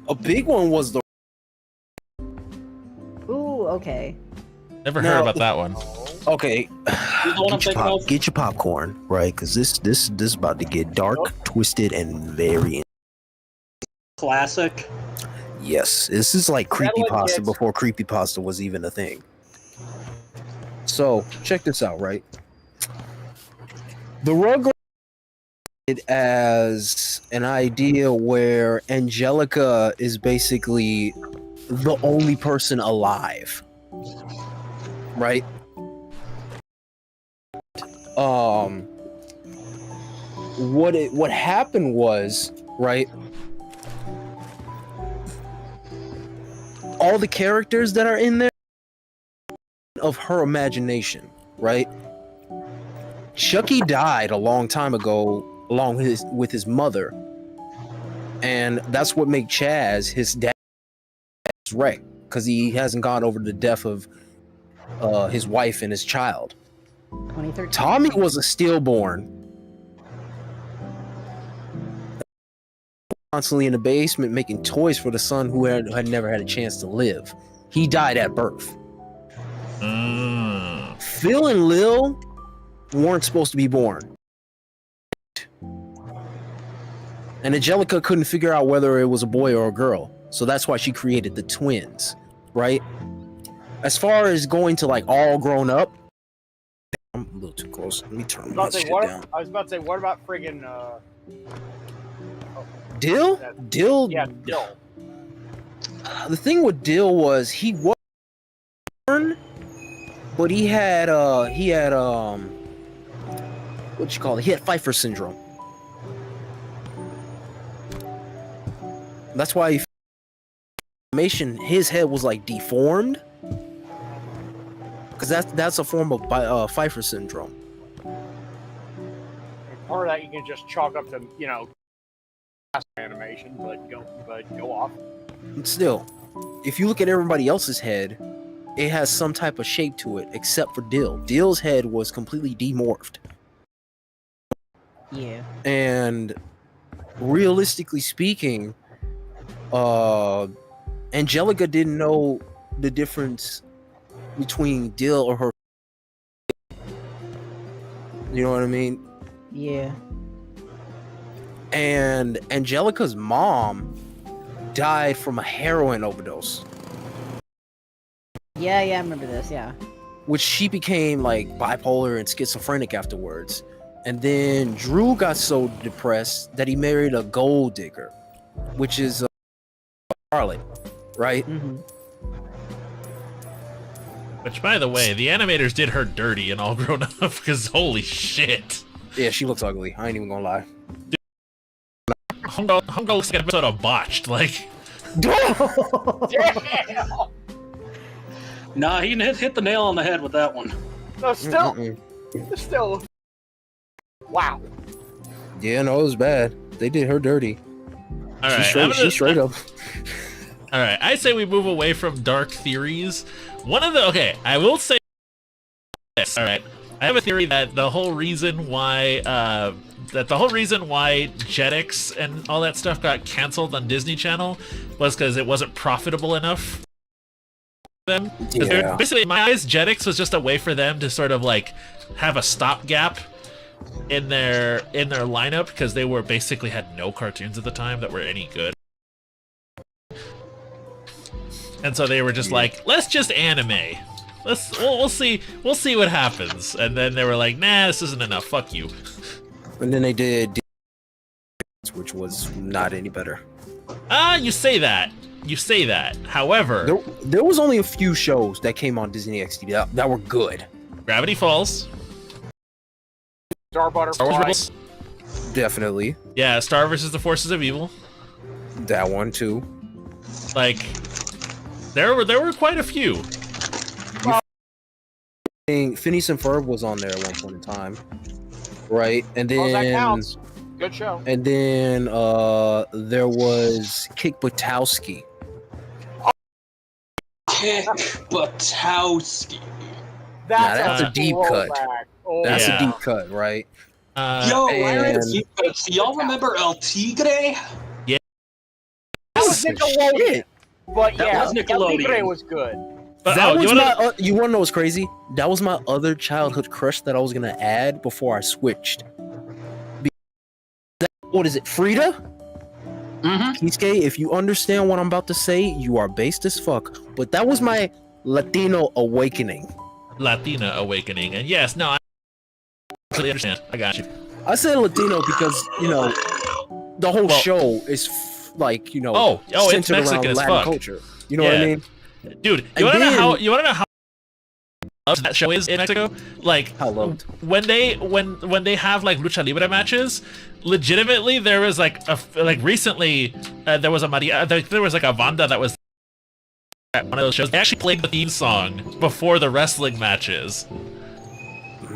a big one was the Ooh, okay. Never Now- heard about that one. okay. You know what I'm thinking of? Get your popcorn, right? Because this is about to get dark, twisted, and very. Classic. Yes, this is like That one creepypasta gets- before creepypasta was even a thing. So check this out, right? The Rugrats as an idea where Angelica is basically the only person alive, right? What happened was, right? All the characters that are in there of her imagination, right? Chucky died a long time ago along with his mother, and that's what made Chaz his dad's wreck, because he hasn't gone over the death of his wife and his child. 2013. Tommy was a stillborn, constantly in the basement making toys for the son who had never had a chance to live. He died at birth. Phil and Lil weren't supposed to be born. And Angelica couldn't figure out whether it was a boy or a girl. So that's why she created the twins, right? As far as going to like all grown up, I'm a little too close. Let me turn my shit down. I was about to say, what about friggin' Dill? Dill? yeah, Dill. The thing with Dill was he was born, but he had what you call it? He had Pfeiffer syndrome. That's why his head was like deformed, because that's a form of Pfeiffer syndrome. Part of that you can just chalk up to, animation, but go off. Still, if you look at everybody else's head, it has some type of shape to it, except for Dill. Dill's head was completely demorphed. Yeah. And realistically speaking, Angelica didn't know the difference between Dill or her. You know what I mean? Yeah. And Angelica's mom died from a heroin overdose. Yeah, I remember this. Yeah. which she became like bipolar and schizophrenic afterwards. And then Drew got so depressed that he married a gold digger, which is Charlotte, right? Mm-hmm. Which, by the way, the animators did her dirty and All Grown Up because holy shit. Yeah, she looks ugly. I ain't even gonna lie. Hongo looks like an episode of Botched. Like, Damn! Nah, he hit the nail on the head with that one. No, still. Wow. Yeah, no, it was bad. They did her dirty. all right, She straight up. All right, I say we move away from dark theories. I will say this. All right, I have a theory that the whole reason why Jetix and all that stuff got canceled on Disney Channel was because it wasn't profitable enough for them. Yeah. Basically, in my eyes, Jetix was just a way for them to sort of like have a stopgap in their lineup because they were basically had no cartoons at the time that were any good. And so they were just like, let's just anime. We'll see what happens. And then they were like, nah, this isn't enough. Fuck you. And then they did, which was not any better. You say that. However, There was only a few shows that came on Disney XD that were good. Gravity Falls, Star Star Wars Butterfly. Rebels, Definitely. yeah, Star vs. the Forces of Evil. That one too. Like, there were quite a few. Phineas and Ferb was on there at one point in time. Right? And then Oh, that counts. Good show. And then there was Kick Butowski. Kick Butowski. That's a deep cut. throwback. Oh, That's Yeah. a deep cut, right? Yo, and- do y'all remember El Tigre? That was Nickelodeon. But That yeah, was El Nickelodeon. Tigre was good. But, That was you wanna- you want to know what's crazy? That was my other childhood crush that I was gonna add before I switched. What is it, Frida? Mm-hmm. Kisuke, if you understand what I'm about to say, you are based as fuck. But that was my Latino awakening. Latina Awakening. And yes, no, I completely understand. I got you. I said Latino because the whole show is it's centered Mexican around as Latin fuck. culture. You know what I Yeah. mean? Dude, And you wanna then- know how loved that show is in Mexico? Like, How loved? when they have like lucha libre matches, legitimately there was like recently there was a Maria, there was like a Vanda that was at one of those shows. They actually played the theme song before the wrestling matches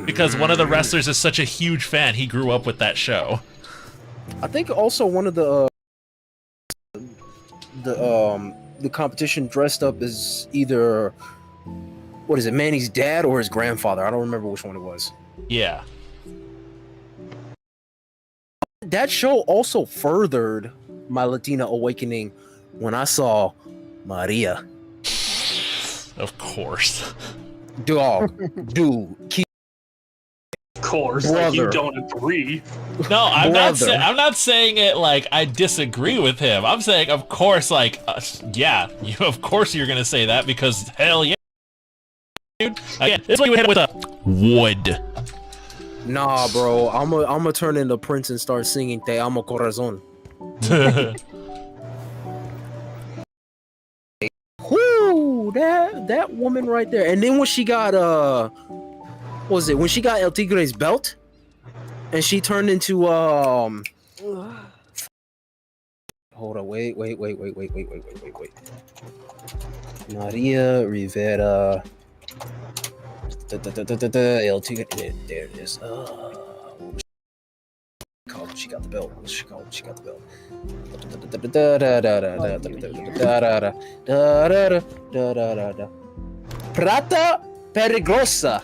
because one of the wrestlers is such a huge fan. He grew up with that show. I think also one of the competition dressed up as either what is it, Manny's dad or his grandfather. I don't remember which one it was. Yeah. That show also furthered my Latina awakening when I saw Maria. Of course. Dude, Of course, like you Brother. don't agree. No, I'm Brother. I'm not saying it like I disagree with him. I'm saying, of course, like, yeah, of course you're gonna say that because hell yeah, dude. Again, this is what you hit it with a wood. Nah, bro, I'm gonna turn into Prince and start singing Te Amo Corazon. Whoo, that woman right there. And then when she got what was it when she got El Tigre's belt, and she turned into hold on, wait. Maria Rivera. El Tigre. There it is. What was she called when she got the belt? What was she called when she got the belt? Prata Peligrosa.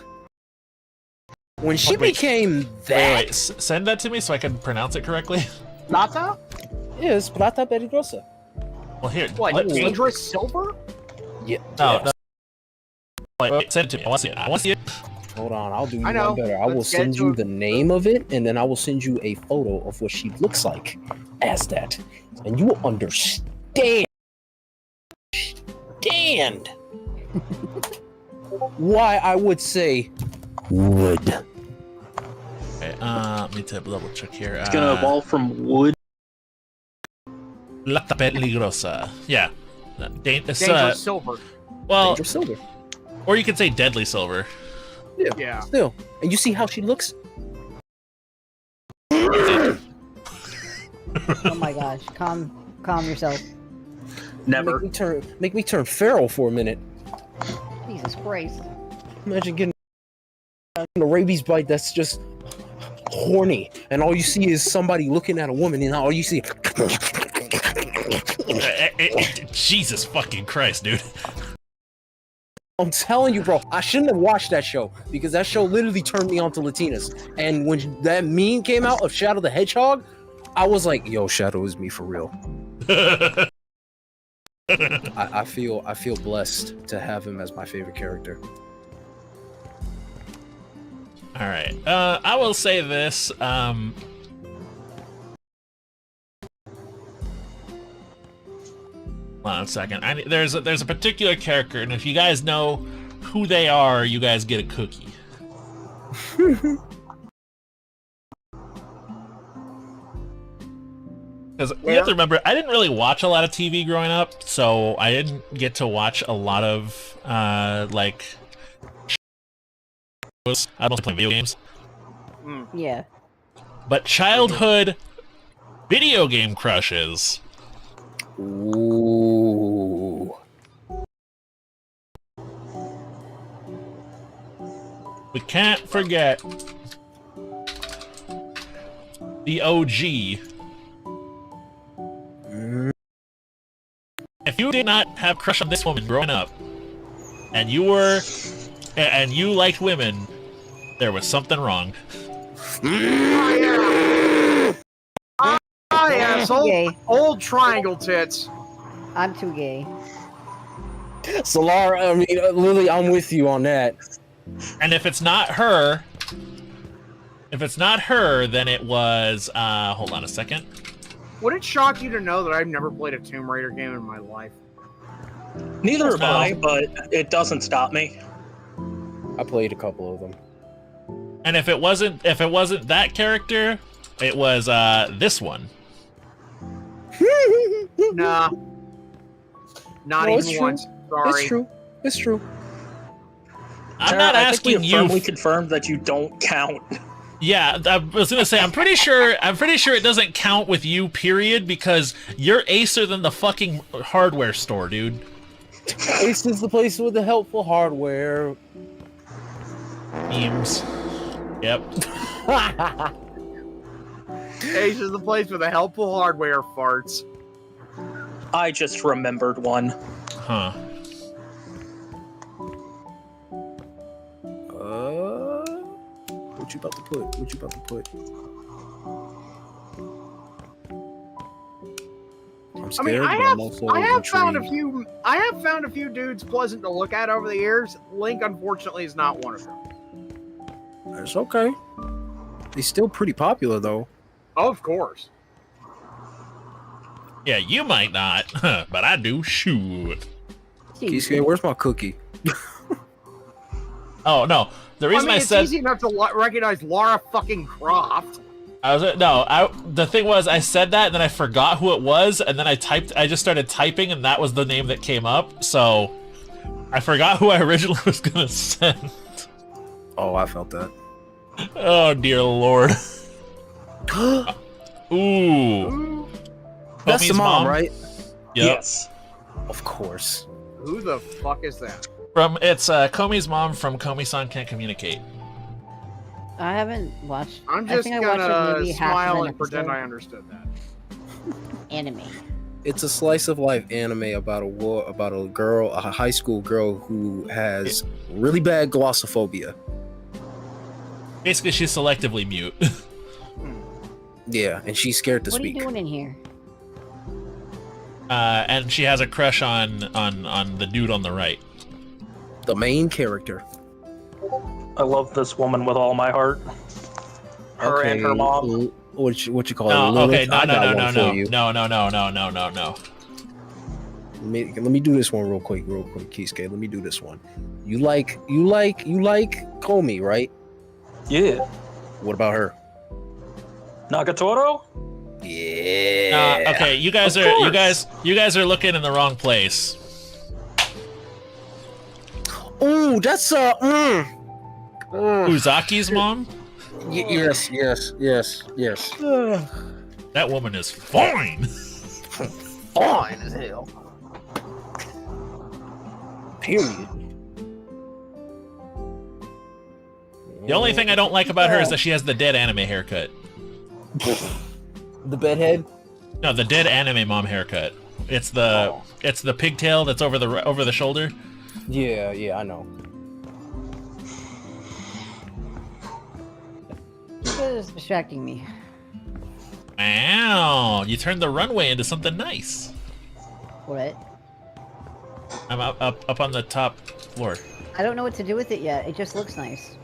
When she Wait. became that, Wait, send that to me so I can pronounce it correctly. Plata? is Prata Peligrosa. Well, here. What, dangerous silver? Yeah. No, no. Wait, send it to me. I want to see it. I want to see it. Hold on, I'll do you I know. one better. I will Let's get send into you it. the name of it, and then I will send you a photo of what she looks like as that, and you will understand. Why I would say wood. Okay, let me double check here. It's gonna evolve from wood. La peligrosa. Yeah. Dangerous silver. Well, Dangerous silver. or you could say deadly silver. Yeah. Still. And you see how she looks? Oh my gosh, calm yourself. Never. Make me turn feral for a minute. Jesus Christ. Imagine getting a rabies bite that's just horny, and all you see is somebody looking at a woman, and all you see. Jesus fucking Christ, dude. I'm telling you, bro, I shouldn't have watched that show because that show literally turned me on to Latinas. And when that meme came out of Shadow the Hedgehog, I was like, "Yo, Shadow is me for real." I feel blessed to have him as my favorite character. All right. I will say this. Hold on a second. There's a particular character, and if you guys know who they are, you guys get a cookie. Because you have to remember, I didn't really watch a lot of TV growing up, so I didn't get to watch a lot of like shows. I don't play video games. Yeah. But childhood video game crushes. Ooh. We can't forget the OG. If you did not have a crush on this woman growing up, and you liked women, there was something wrong. Oh yeah, Gay. old triangle tits. I'm too gay. Solar, I mean, Lily, I'm with you on that. And if it's not her, then it was. Hold on a second. Would it shock you to know that I've never played a Tomb Raider game in my life? Neither have No. I, but it doesn't stop me. I played a couple of them. And if it wasn't that character, it was this one. Nah. Not No, it's even true. once. Sorry. It's true. It's true. I'm not I think asking we you. firmly confirmed that you don't count. Yeah, I was gonna say I'm pretty sure it doesn't count with you, period, because you're acer than the fucking hardware store, dude. Ace is the place with the helpful hardware. Memes. Yep. Ace is the place with the helpful hardware farts. I just remembered one. Huh. What you about to put? What you about to put? I'm I mean, scared, I but I'm also have found a intrigued. few dudes pleasant to look at over the years. Link, unfortunately, is not one of them. It's okay. He's still pretty popular, though. Of course. Yeah, you might not, but I do. Shoot. Keisuke, where's my cookie? Oh no, the reason I it's said easy enough to recognize Lara fucking Croft. the thing was I said that and then I forgot who it was and then I just started typing and that was the name that came up, so I forgot who I originally was gonna send. Oh, I felt that. Oh dear lord. Ooh. That's Homie's the mom, right? Yep. Yes. Of course. Who the fuck is that? It's Komi's mom from Komi-san Can't Communicate. I haven't watched. I'm I just think I watched gonna maybe half of smile an and pretend episode. I understood that. Anime. It's a slice of life anime about a girl, a high school girl who has really bad glossophobia. Basically, she's selectively mute. Yeah, and she's scared to What are speak. you doing in here? And she has a crush on the dude on the right. The main character. I love this woman with all my heart. Her and her mom. What you call it? No, okay, Lilith? no, I no, got no, one no, for no, you. no, no, no, no, no, no, no. Let me do this one real quick, Kisuke. Let me do this one. You like Komi, right? Yeah. What about her? Nagatoro? Yeah. Okay, you guys are looking in the wrong place. Ooh, that's Uzaki's mom? Yes. That woman is fine. Fine as hell. Period. The only thing I don't like about her is that she has the dead anime haircut. The bedhead. No, the dead anime mom haircut. It's the pigtail that's over the shoulder. Yeah, I know. This is distracting me. Wow, you turned the runway into something nice. What? I'm up on the top floor. I don't know what to do with it yet. It just looks nice.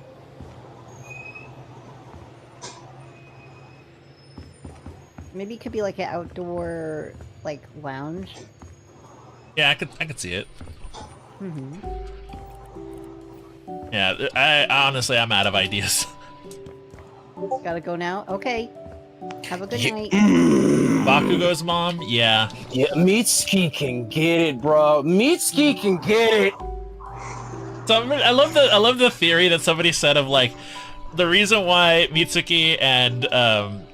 Maybe it could be like an outdoor, like, lounge. Yeah, I could see it. Mm-hmm. Yeah, I'm out of ideas. Gotta go now? Okay. Have a good night. Bakugo's mom? Yeah. Yeah, Mitsuki can get it, bro. Mitsuki can get it. So I love the theory that somebody said of like the reason why Mitsuki and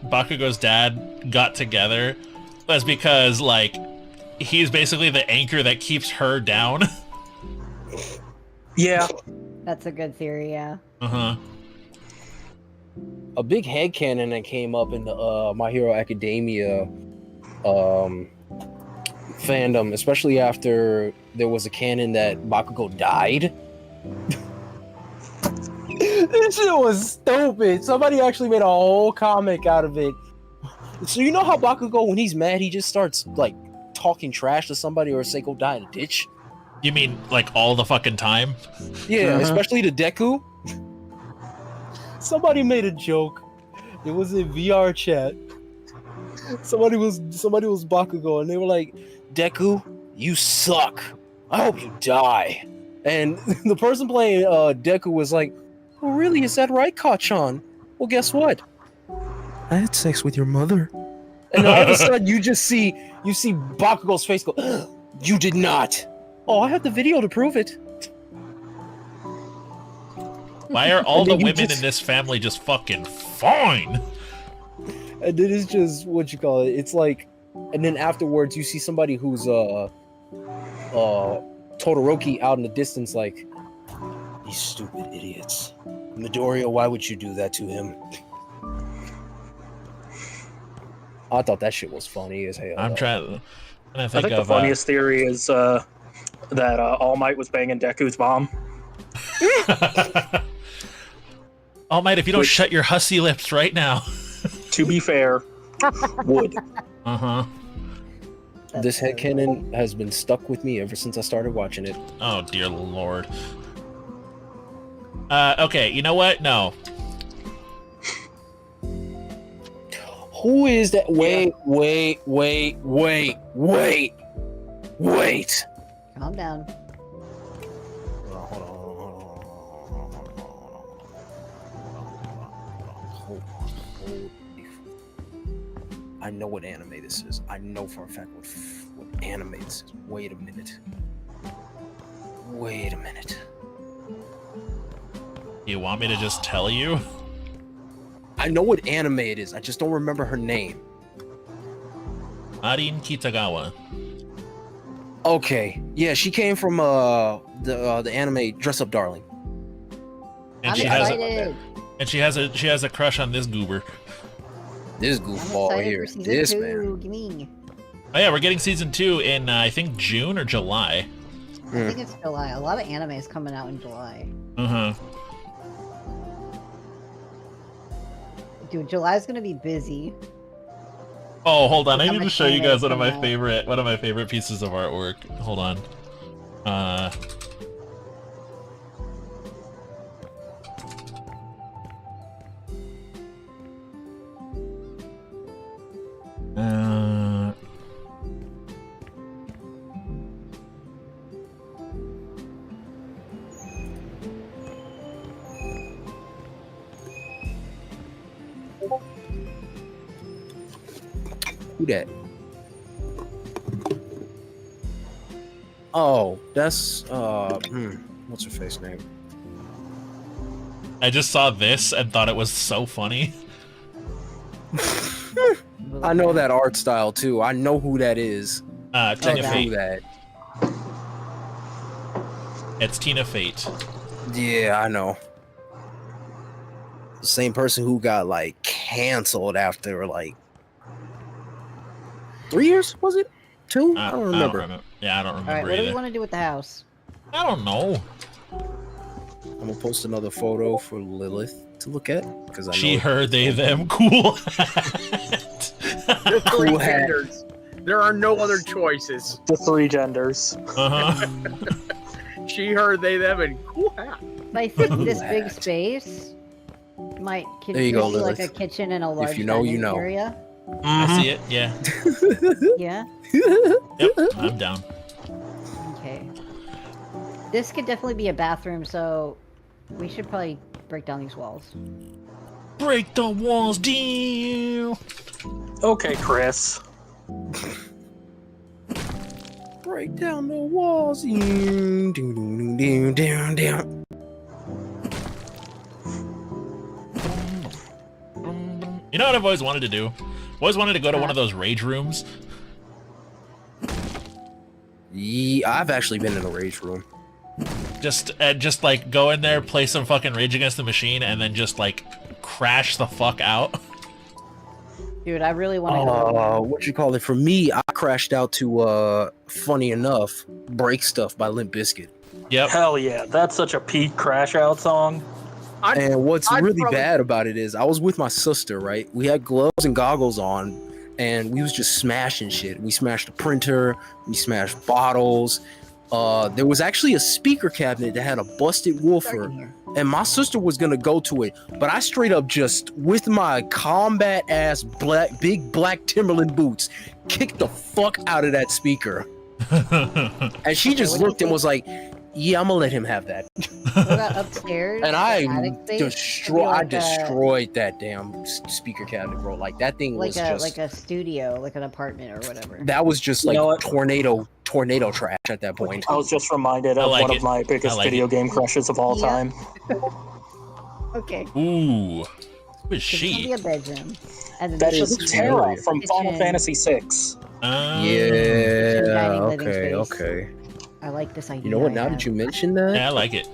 Bakugo's dad got together was because like he's basically the anchor that keeps her down. Yeah. That's a good theory, yeah. Uh-huh. A big headcanon that came up in the My Hero Academia fandom, especially after there was a canon that Bakugo died. This shit was stupid. Somebody actually made a whole comic out of it. So you know how Bakugo, when he's mad, he just starts like talking trash to somebody or Seiko die in a ditch? You mean like all the fucking time? Yeah, especially to Deku. Somebody made a joke. It was in VR chat. Somebody was Bakugo, and they were like, "Deku, you suck. I hope you die." And the person playing Deku was like, "Oh, really? Is that right, Kachan? Well, guess what? I had sex with your mother." And all of a sudden, you see Bakugo's face go, "You did not." Oh, I have the video to prove it. Why are all the women in this family just fucking fine? And then it's just what you call it. It's like, and then afterwards you see somebody who's Todoroki out in the distance, like, "These stupid idiots. Midoriya, why would you do that to him?" I thought that shit was funny as hell. I'm trying to I think think of the funniest theory is that All Might was banging Deku's mom. All Might, if you don't shut your hussy lips right now. To be fair, would. Uh-huh. This headcanon has been stuck with me ever since I started watching it. Oh, dear lord. Okay, you know what? No. Who is that? Wait. Calm down. I know what anime this is. I know for a fact what anime this is. Wait a minute. You want me to just tell you? I know what anime it is. I just don't remember her name. Arin Kitagawa. Okay. Yeah, she came from the anime Dress Up Darling. And I'm she excited. has a crush on this goober. This I'm goofball excited here. for season This 2. man. Gimme. Oh yeah, we're getting season 2 in I think June or July. I think it's July. A lot of anime is coming out in July. Uh-huh. Dude, July's gonna be busy. Oh, hold on. I How need to much show you anime guys one of coming my out? favorite pieces of artwork. Hold on. Who that? Oh, that's what's her face name? I just saw this and thought it was so funny. I know that art style too. I know who that is. Tina that. Fate. Who that? It's Tina Fate. Yeah, I know. The same person who got like canceled after like 3 years, was it? 2? I don't remember. Yeah, I don't remember Alright, what do either. we want to do with the house? I don't know. I'm gonna post another photo for Lilith to look at because I know She, her, they, them. Cool. The three Cool hat. genders. There are no other choices. The 3 genders. Uh-huh. She, her, they, them, and cool hat. But I think this big Hat. space might There you go, be like a Lilith. kitchen and a large you know, you dining know. area. I see it, yeah. Yeah. Yep, I'm down. Okay. This could definitely be a bathroom, so we should probably break down these walls. Break the walls down. Okay, Chris. Break down the walls. Down. You know what I've always wanted to do? Always wanted to go to one of those rage rooms. Yeah, I've actually been in a rage room. Just like go in there, play some fucking Rage Against the Machine, and then just like crash the fuck out. Dude, I really want to go. What you call it? For me, I crashed out to funny enough, Break Stuff by Limp Bizkit. Yep. Hell yeah, that's such a peak crash out song. And what's I'd really probably- bad about it is I was with my sister, right? We had gloves and goggles on, and we was just smashing shit. We smashed a printer, we smashed bottles. There was actually a speaker cabinet that had a busted woofer, and my sister was gonna go to it, but I straight up just, with my combat ass big black Timberland boots, kicked the fuck out of that speaker. And she just looked and was like, yeah, I'm gonna let him have that. What about upstairs? And the I attic space? Maybe like destroyed that damn speaker cabinet, bro. Like that thing was just a studio, like an apartment or whatever. that was just You like know what? tornado trash at that point. I was just reminded I of like one it. of my biggest I like video it. game crushes of all Yeah. time. Okay. Ooh. Who is It's gonna be she? a bedroom. And then That this is is Terra familiar. from Final Kitchen. Fantasy VI. Yeah, dining, living okay, space. okay. I like this idea. You know what? I Now have. that you mention that, Yeah, I like it.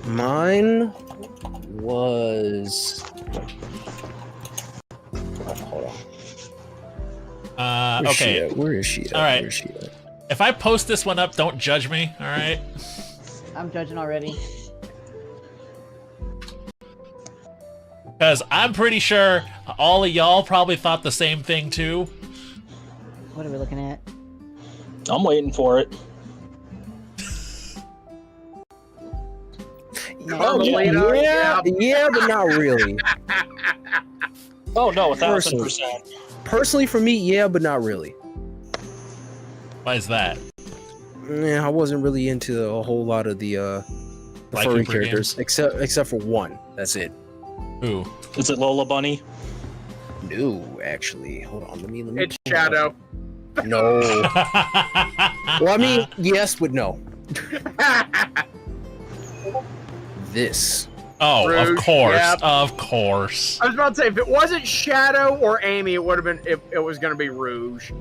mine was. Oh, hold on. Where's she Okay. at? Where is she at? All right. Where is she at? If I post this one up, don't judge me, alright? I'm judging already. Because I'm pretty sure all of y'all probably thought the same thing too. What are we looking at? I'm waiting for it. Carmelita, Yeah, but not really. Oh no, Personally. 1000%. Personally, for me, yeah, but not really. Why is that? Yeah, I wasn't really into a whole lot of the Like furry Hooper characters, except for one. That's it. Who? Is it Lola Bunny? No, actually, hold on. Let me. It's Shadow. No. Well, I mean, yes, but no. This. Oh, Rouge, of course, yep. of course. I was about to say, if it wasn't Shadow or Amy, it would have been. It was going to be Rouge.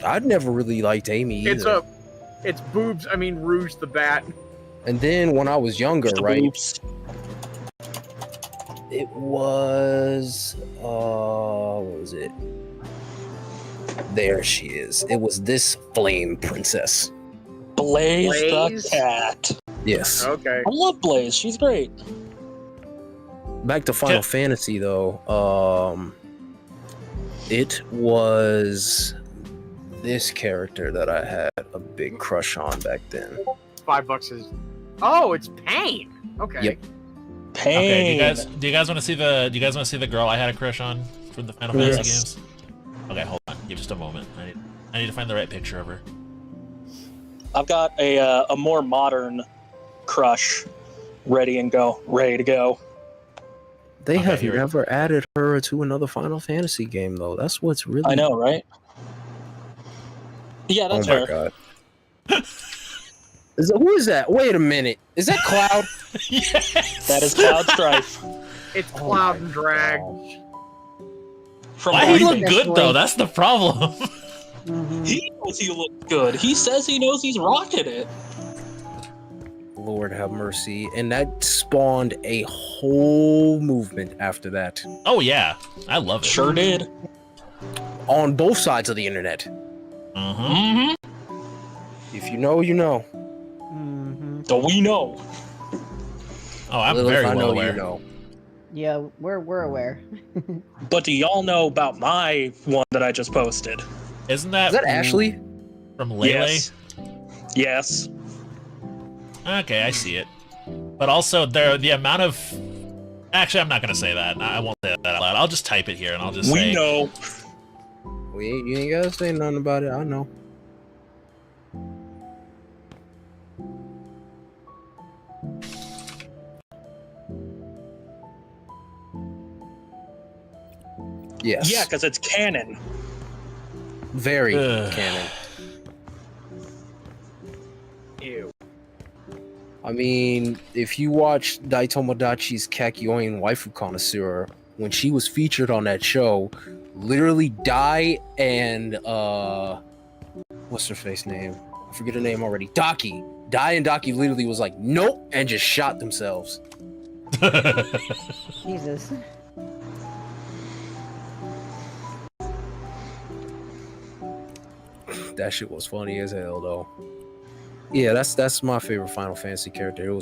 I'd never really liked Amy either. It's boobs. I mean, Rouge the Bat. And then when I was younger, The right? boobs. It was. What was it? There she is. It was this flame princess. Blaze, Blaze? the cat. Yes. Okay. I love Blaze. She's great. Back to Final Yeah. Fantasy though. It was this character that I had a big crush on back then. $5 is. Oh, it's Pain. Okay. Yep. Pain. Okay, do you guys want to see the girl I had a crush on from the Final Fantasy Yes. games? Okay, hold on. Give just a moment. I need to find the right picture of her. I've got a more modern crush ready to go. They Okay, have here- never added her to another Final Fantasy game, though. That's what's really. I know, right? Yeah, Oh that's my fair. god. Who is that? Wait a minute. Is that Cloud? Yes. That is Cloud Strife. It's Oh Cloud my and Drag. gosh. From Why he look Remake. good though? That's the problem. Mhm. He knows he looks good. He says he knows he's rocking it. Lord have mercy. And that spawned a whole movement after that. Oh yeah, I love it. Sure did. On both sides of the internet. Uh-huh. Mm-hmm. If you know, you know. Mhm. So we know. Oh, I'm Lilith, very I well know aware. you know. Yeah, we're aware. But do y'all know about my one that I just posted? Isn't that, Is that Ashley? from Lele? Yes. Yes. Okay, I see it. But also, the amount of... Actually, I'm not going to say that. I won't say that out loud. I'll just type it here, and I'll just say... We know. You ain't gotta say nothing about it. I know. Yes. Yeah, because it's canon. Very Ugh. canon. Ew. I mean, if you watch Daitomodachi's Kakyoin Waifu Connoisseur, when she was featured on that show, literally Dai and what's her face name? I forget her name already. Daki. Dai and Daki literally was like, nope, and just shot themselves. Jesus. That shit was funny as hell though. Yeah, that's my favorite Final Fantasy character. It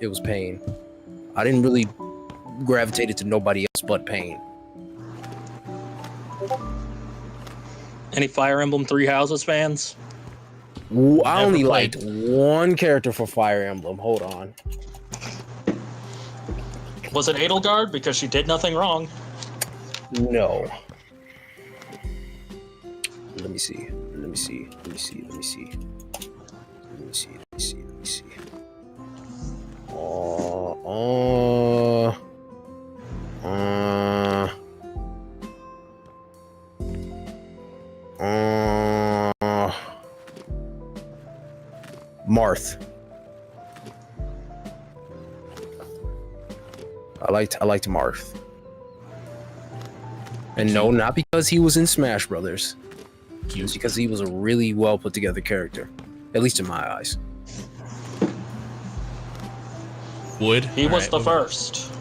was Pain. I didn't really gravitate to nobody else but Pain. Any Fire Emblem Three Houses fans? Ooh, I Never only played. liked one character for Fire Emblem. Hold on. Was it Edelgard? Because she did nothing wrong. No. Let me see. Let me see. Let me see. Let me see. Let me see. Let me see. Let me see. Marth. I liked Marth. And no, not because he was in Smash Brothers. It was because he was a really well put together character. At least in my eyes. Wood. He was Alright, the moving on. first.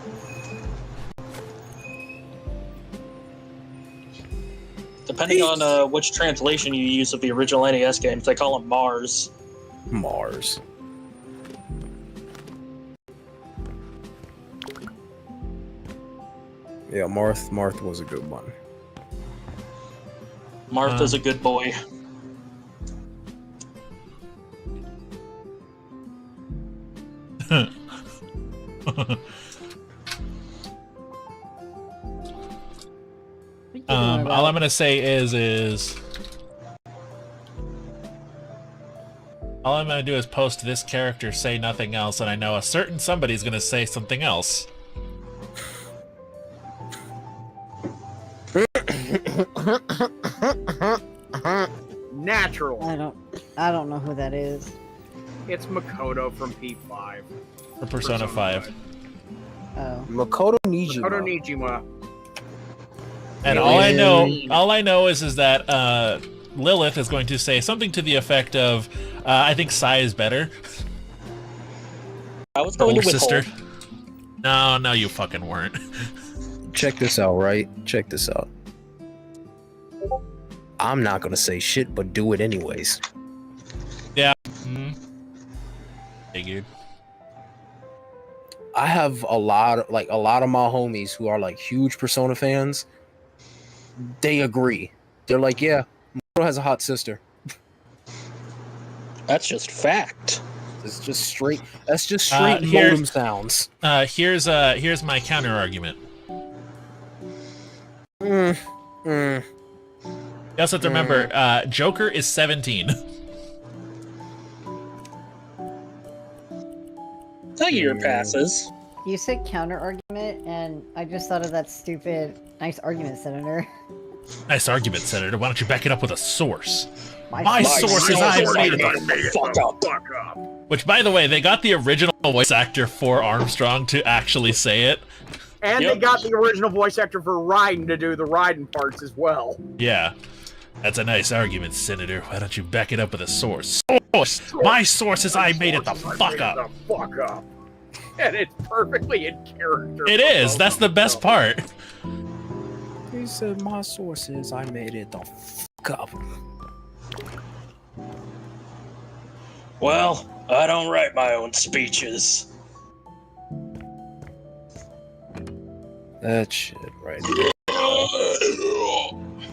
Depending on which translation you use of the original NES games, they call him Mars. Mars. Yeah, Marth was a good one. Martha's a good boy. All I'm gonna say is all I'm gonna do is post this character, say nothing else, and I know a certain somebody's gonna say something else. Natural. I don't know who that is. It's Makoto from P5. For Persona 5. Oh. Makoto Nijima. Makoto Nijima. And all I know is that Lilith is going to say something to the effect of, I think Sai is better. I was Her going older to withhold. sister. No, you fucking weren't. Check this out, right? Check this out. I'm not gonna say shit, but do it anyways. Figured. I have a lot of my homies who are like huge Persona fans. They agree. They're like, yeah, Makoto has a hot sister. That's just fact. It's just straight. That's just straight here's- modem sounds. Here's my counter argument. You also have to remember, Joker is 17. A year passes. You said counter argument, and I just thought of that stupid nice argument, Senator. Nice argument, Senator. Why don't you back it up with a source? My My source is I made it made the it fuck the up. fuck up. Which, by the way, they got the original voice actor for Armstrong to actually say it. And Yep. they got the original voice actor for Raiden to do the Raiden parts as well. Yeah. That's a nice argument, Senator. Why don't you back it up with a source? Source! My source is I made it the fuck up. The fuck up. And it's perfectly in character. It is. That's the best part. He said, my sources, I made it the fuck up. Well, I don't write my own speeches. That shit right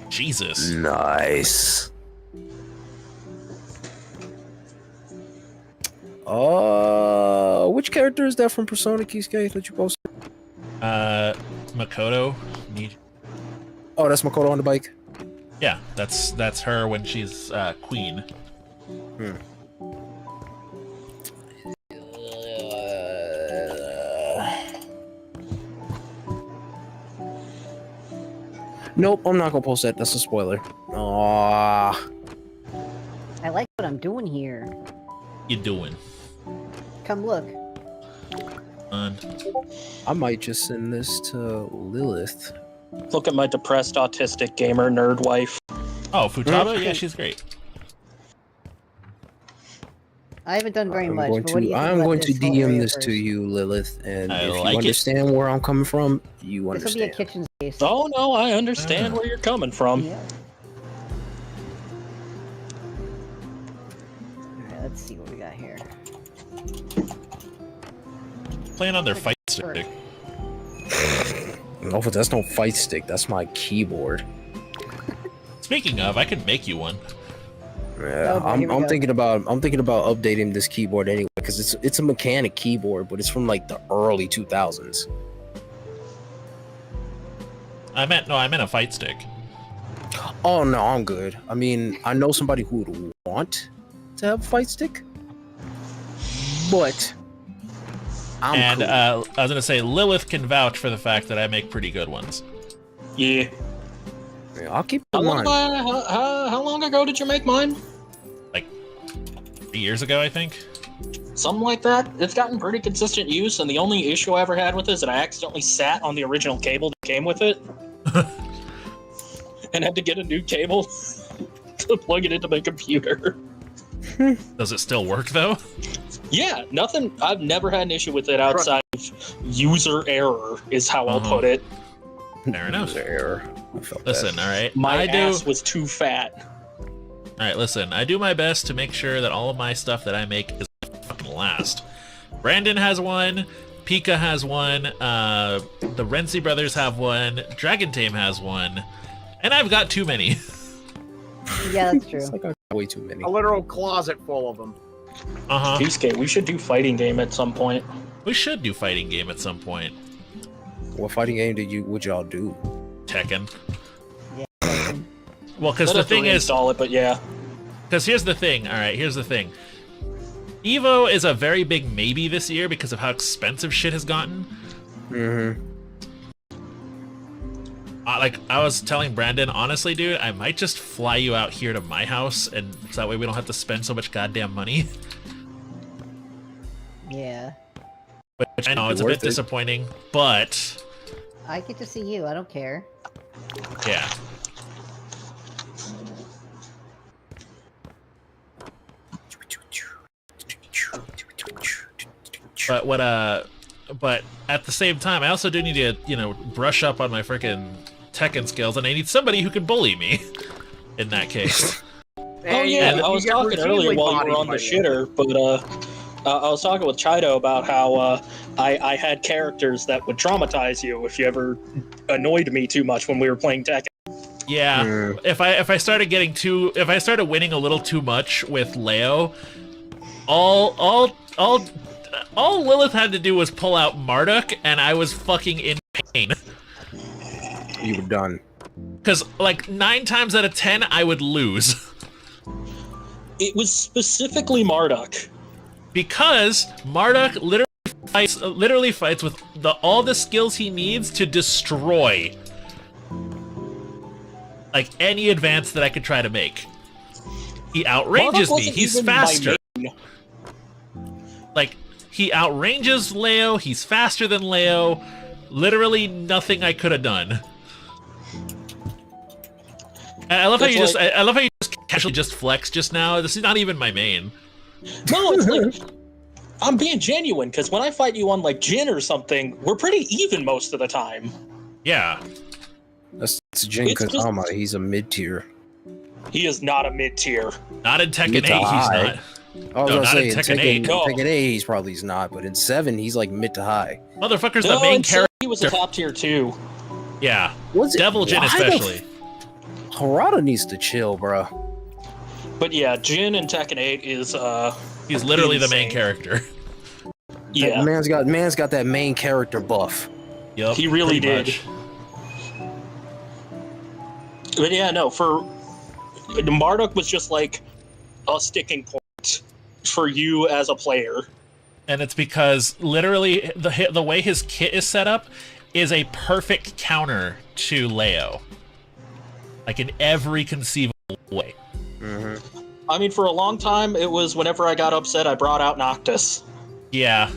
Jesus. Nice. Which character is that from Persona Kisuke that you posted? Makoto. Oh, that's Makoto on the bike. Yeah, that's her when she's queen. Nope, I'm not gonna post that. That's a spoiler. Aww. I like what I'm doing here. You doing? Come look. I might just send this to Lilith. Look at my depressed autistic gamer nerd wife. Oh, Futaba? Yeah, she's great. I haven't done very much, going but what do you think I'm about going to this whole DM area this first? to you, Lilith, and I if you like it. understand where I'm coming from, you This will be a understand. kitchen space. Oh no, I understand where you're coming from. Yeah. Alright, let's see what we got here. Playing on their fight stick. No, but that's no fight stick. That's my keyboard. Speaking of, I could make you one. Yeah, Oh, boy, here we I'm go. thinking about updating this keyboard anyway because it's a mechanic keyboard, but it's from like the early 2000s. I meant a fight stick. Oh no, I'm good. I mean, I know somebody who would want to have a fight stick, but I'm cool. I was gonna say Lilith can vouch for the fact that I make pretty good ones. Yeah. Yeah, I'll keep How in long, mind. how long ago did you make mine? Like 3 years ago, I think. Something like that. It's gotten pretty consistent use, and the only issue I ever had with it is that I accidentally sat on the original cable that came with it. And had to get a new cable to plug it into my computer. Does it still work though? Yeah, nothing. I've never had an issue with it outside of user error, is how I'll put it. Fair enough. There's an error. I felt Listen, all right. My I do. ass was too fat. All right, listen. I do my best to make sure that all of my stuff that I make is fucking last. Brandon has one. Pika has one. The Renzi brothers have one. Dragon Tame has one, and I've got too many. Yeah, that's true. It's like I got way too many. A literal closet full of them. Cheesecake, we should do fighting game at some point. We should do fighting game at some point. What fighting game would y'all do? Tekken. Yeah. Well, because I'd the have to thing is, reinstall it, but yeah. because here's the thing. All right, here's the thing. Evo is a very big maybe this year because of how expensive shit has gotten. Mm-hmm. Like I was telling Brandon, honestly, dude, I might just fly you out here to my house, and so that way we don't have to spend so much goddamn money. Yeah. Which I know it's a bit Worth it. disappointing, but I get to see you. I don't care. yeah. But at the same time, I also do need to, brush up on my freaking Tekken skills, and I need somebody who can bully me. In that case. Oh yeah, I was talking earlier while you were on the shitter, but I was talking with Chido about how I had characters that would traumatize you if you ever annoyed me too much when we were playing Tekken. Yeah, if I started winning a little too much with Leo, all Lilith had to do was pull out Marduk, and I was fucking in pain. You were done. Because like 9 times out of 10, I would lose. It was specifically Marduk. Because Marduk literally fights, literally fights with all the skills he needs to destroy like any advance that I could try to make. He outranges me. He's faster. Like, he outranges Leo. He's faster than Leo. Literally nothing I could have done. I love how you I love how you just casually just flex just now. This is not even my main. No, it's like I'm being genuine because when I fight you on like Jin or something, we're pretty even most of the time. Yeah. That's Jin Kazama. He's a mid tier. He is not a mid tier. Not in Tekken 8, he's not. I was gonna say, in Tekken 8. Tekken 8, he's probably not, but in 7, he's like mid to high. Motherfucker's the main character. He was a top tier too. Yeah. Was it? Devil Jin especially. Harada needs to chill, bro. But yeah, Jin in Tekken 8 is he's literally insane. the main character. Yeah. Man's got that main character buff. Yep. He really did. Much. But yeah, no, for Marduk was just like a sticking point for you as a player. And it's because literally the way his kit is set up is a perfect counter to Leo. Like in every conceivable way. Mm-hmm. I mean, for a long time, it was whenever I got upset, I brought out Noctis. Yeah.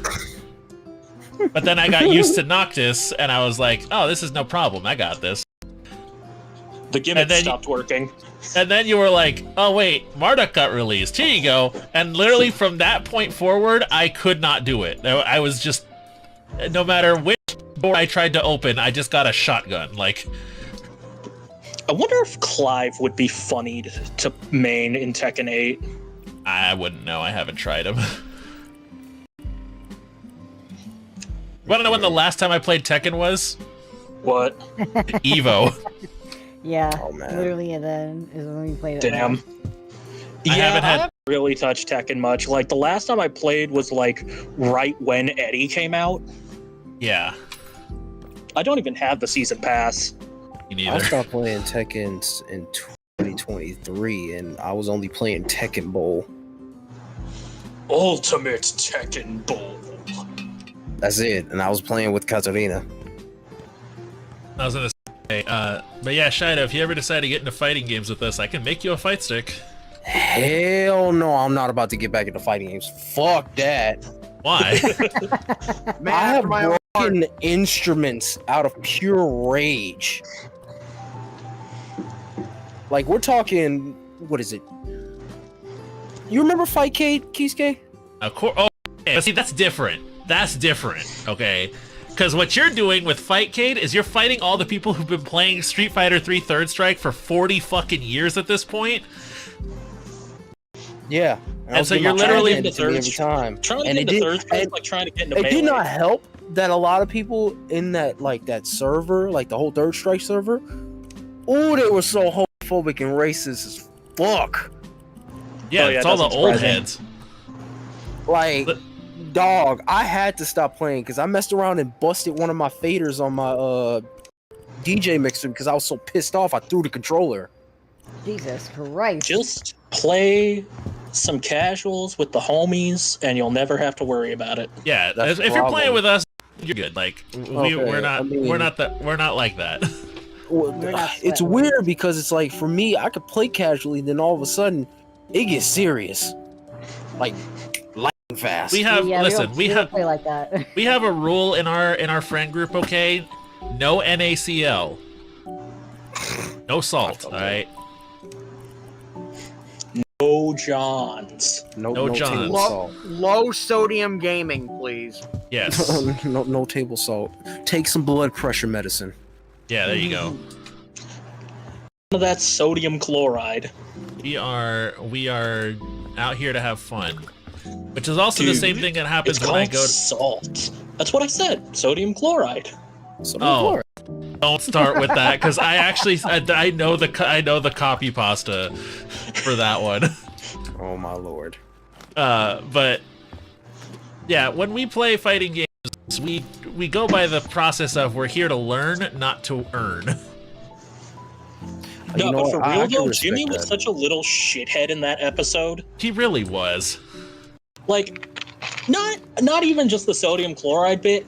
But then I got used to Noctis, and I was like, oh, this is no problem. I got this. The gimmick stopped working. And then you were like, oh, wait, Marduk got released. Here you go. And literally from that point forward, I could not do it. I was just, no matter which door I tried to open, I just got a shotgun. Like, I wonder if Clive would be funny to main in Tekken 8. I wouldn't know. I haven't tried him. Want to know when the last time I played Tekken was? What? Yeah, Evo. Oh, man. literally, and then is when we played it. Damn. I haven't really touched Tekken much. Like, the last time I played was, like, right when Eddie came out. Yeah. I don't even have the season pass. Me I neither. stopped playing Tekken in 2023, and I was only playing Tekken Bowl. Ultimate Tekken Bowl. That's it, and I was playing with Katarina. I was gonna say, but yeah, Shido, if you ever decide to get into fighting games with us, I can make you a fight stick. Hell no, I'm not about to get back into fighting games. Fuck that. Why? Man, I have after my own heart. broken instruments out of pure rage. Like, we're talking, what is it? You remember Fightcade, Kisuke? Of course. Oh, yeah, but see, that's different. That's different, okay? Because what you're doing with Fightcade is you're fighting all the people who've been playing Street Fighter 3 Third Strike for 40 fucking years at this point. Yeah. And so you're literally into every time. Trying to And get it into did- third strike, and like trying to get into It melee. did not help that a lot of people in that server, like the whole Third Strike server, oh, they were so homophobic and racist as fuck. Yeah, Oh, yeah, it's all the that's old surprising. heads. Like, But- dog, I had to stop playing because I messed around and busted one of my faders on my DJ mixer because I was so pissed off I threw the controller. Jesus Christ. Just play some casuals with the homies, and you'll never have to worry about it. Yeah, That's if you're playing problem. with us, you're good. Like Okay, we're not I mean- we're not like that. Well, We're not it's sweating. weird because it's like for me, I could play casually, then all of a sudden, it gets serious, like lightning fast. We have Yeah, listen, don't- we don't have play like that. we have a rule in our friend group, okay? No NaCl. No salt, all right? No Johns. no no John. table Low, salt. low sodium gaming, please. Yes. no table salt. Take some blood pressure medicine. Yeah, there you go. That's sodium chloride. We are out here to have fun. Which is also the Dude, same thing that happens It's when I called go to salt. That's what I said. Sodium chloride. Sodium Oh. chloride. Don't start with that because I know the copy pasta for that one. Oh my lord. But yeah, when we play fighting games, we go by the process of we're here to learn, not to earn. No, You know but what? for I real can though, respect Jimmy was that. such a little shithead in that episode. He really was. Like, not not even just the sodium chloride bit.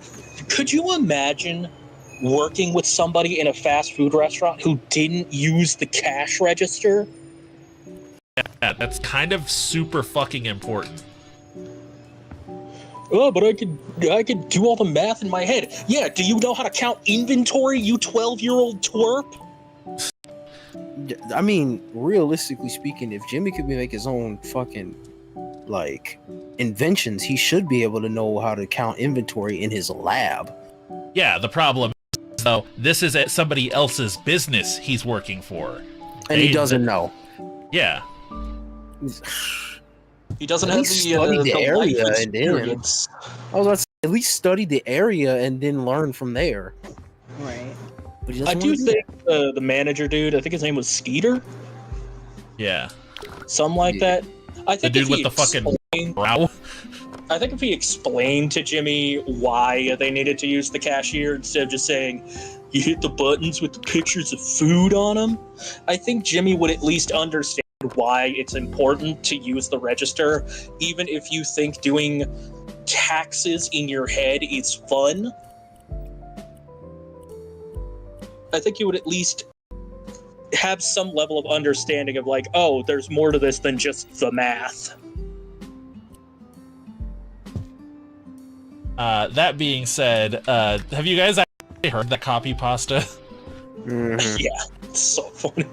Could you imagine working with somebody in a fast food restaurant who didn't use the cash register? Yeah, that's kind of super fucking important. Oh, but I could do all the math in my head. Yeah, do you know how to count inventory, you 12-year-old twerp? I mean, realistically speaking, if Jimmy could make his own fucking like inventions, he should be able to know how to count inventory in his lab. Yeah, the problem is, though, this is at somebody else's business he's working for. And he doesn't know. Yeah. He doesn't At have least the study the life area and experience. I was about to say, at least study the area and then learn from there. Right. But he I doesn't do wanna do think the manager dude, I think his name was Skeeter, Yeah. something like that. I The think dude if with he the fucking explained- brow. I think if he explained to Jimmy why they needed to use the cashier instead of just saying, you hit the buttons with the pictures of food on them, I think Jimmy would at least understand why it's important to use the register, even if you think doing taxes in your head is fun. I think you would at least have some level of understanding of like, oh, there's more to this than just the math. That being said, have you guys actually heard that copy pasta? Mhm. Yeah, it's so funny.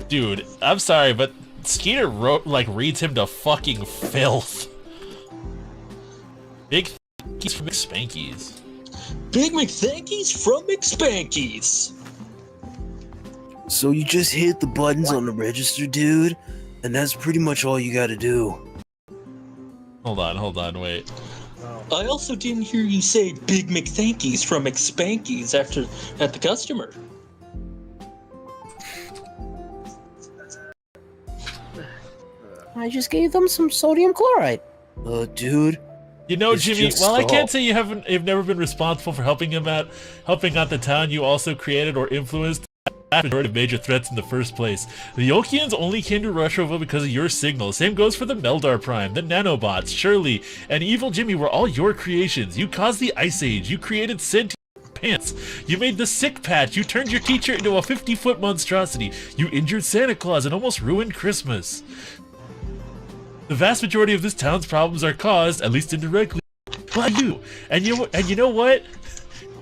Dude, I'm sorry, but Skeeter reads him to fucking filth. Big thankies from McSpankies. Big McThankies from McSpankies. So you just hit the buttons on the register, dude, and that's pretty much all you gotta do. Hold on, wait. I also didn't hear you say Big McThankies from McSpankies at the customer. I just gave them some sodium chloride. Dude. You know, It's Jimmy, just while I can't salt. say you've never been responsible for helping out the town, you also created or influenced the majority of major threats in the first place. The Yokians only came to Russia because of your signal. Same goes for the Meldar Prime, the Nanobots, Shirley, and Evil Jimmy were all your creations. You caused the Ice Age. You created sentient pants. You made the sick patch. You turned your teacher into a 50-foot monstrosity. You injured Santa Claus and almost ruined Christmas. The vast majority of this town's problems are caused, at least indirectly, by you. And you know what?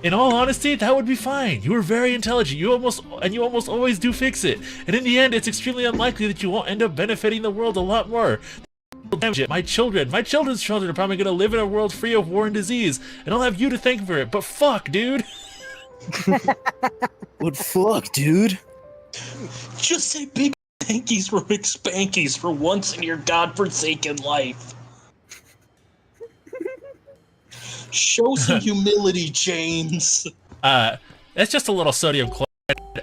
In all honesty, that would be fine. You were very intelligent. You almost always do fix it. And in the end, it's extremely unlikely that you won't end up benefiting the world a lot more. My children's children are probably gonna live in a world free of war and disease, and I'll have you to thank for it. But fuck, dude. What fuck, dude? Just say Big McThankies from McSpankies for once in your godforsaken life. Show some humility, James. That's just a little sodium chloride.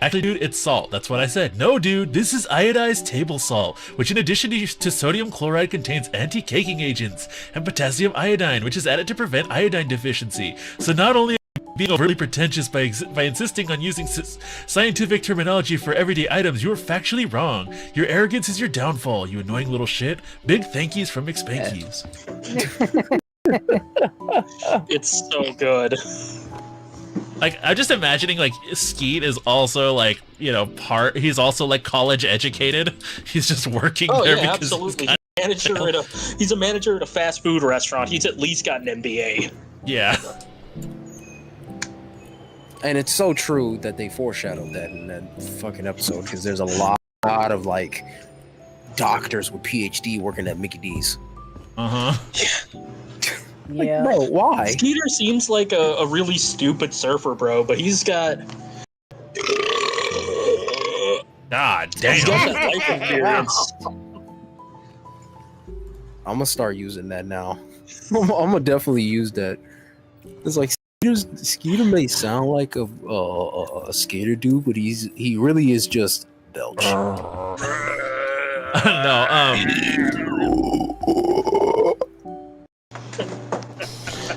Actually, dude, it's salt. That's what I said. No, dude, this is iodized table salt, which in addition to sodium chloride contains anti-caking agents, and potassium iodine, which is added to prevent iodine deficiency. So not only are you being overly pretentious by insisting on using scientific terminology for everyday items, you are factually wrong. Your arrogance is your downfall, you annoying little shit. Big thankies from McSpankies. It's so good. Like, I'm just imagining, like, Skeet is also, like, you know, he's also, like, college educated. He's just working Oh there yeah, because absolutely. He's a manager at a fast food restaurant. He's at least got an MBA. Yeah. And it's so true that they foreshadowed that in that fucking episode, because there's a lot of, like, doctors with PhD working at Mickey D's. Uh-huh. Like, Yeah. bro, why? Skeeter seems like a really stupid surfer, bro, but he's got God he's got damn. that life experience. I'm gonna start using that now. I'm gonna definitely use that. It's like Skeeter may sound like a skater dude, but he really is just Belch.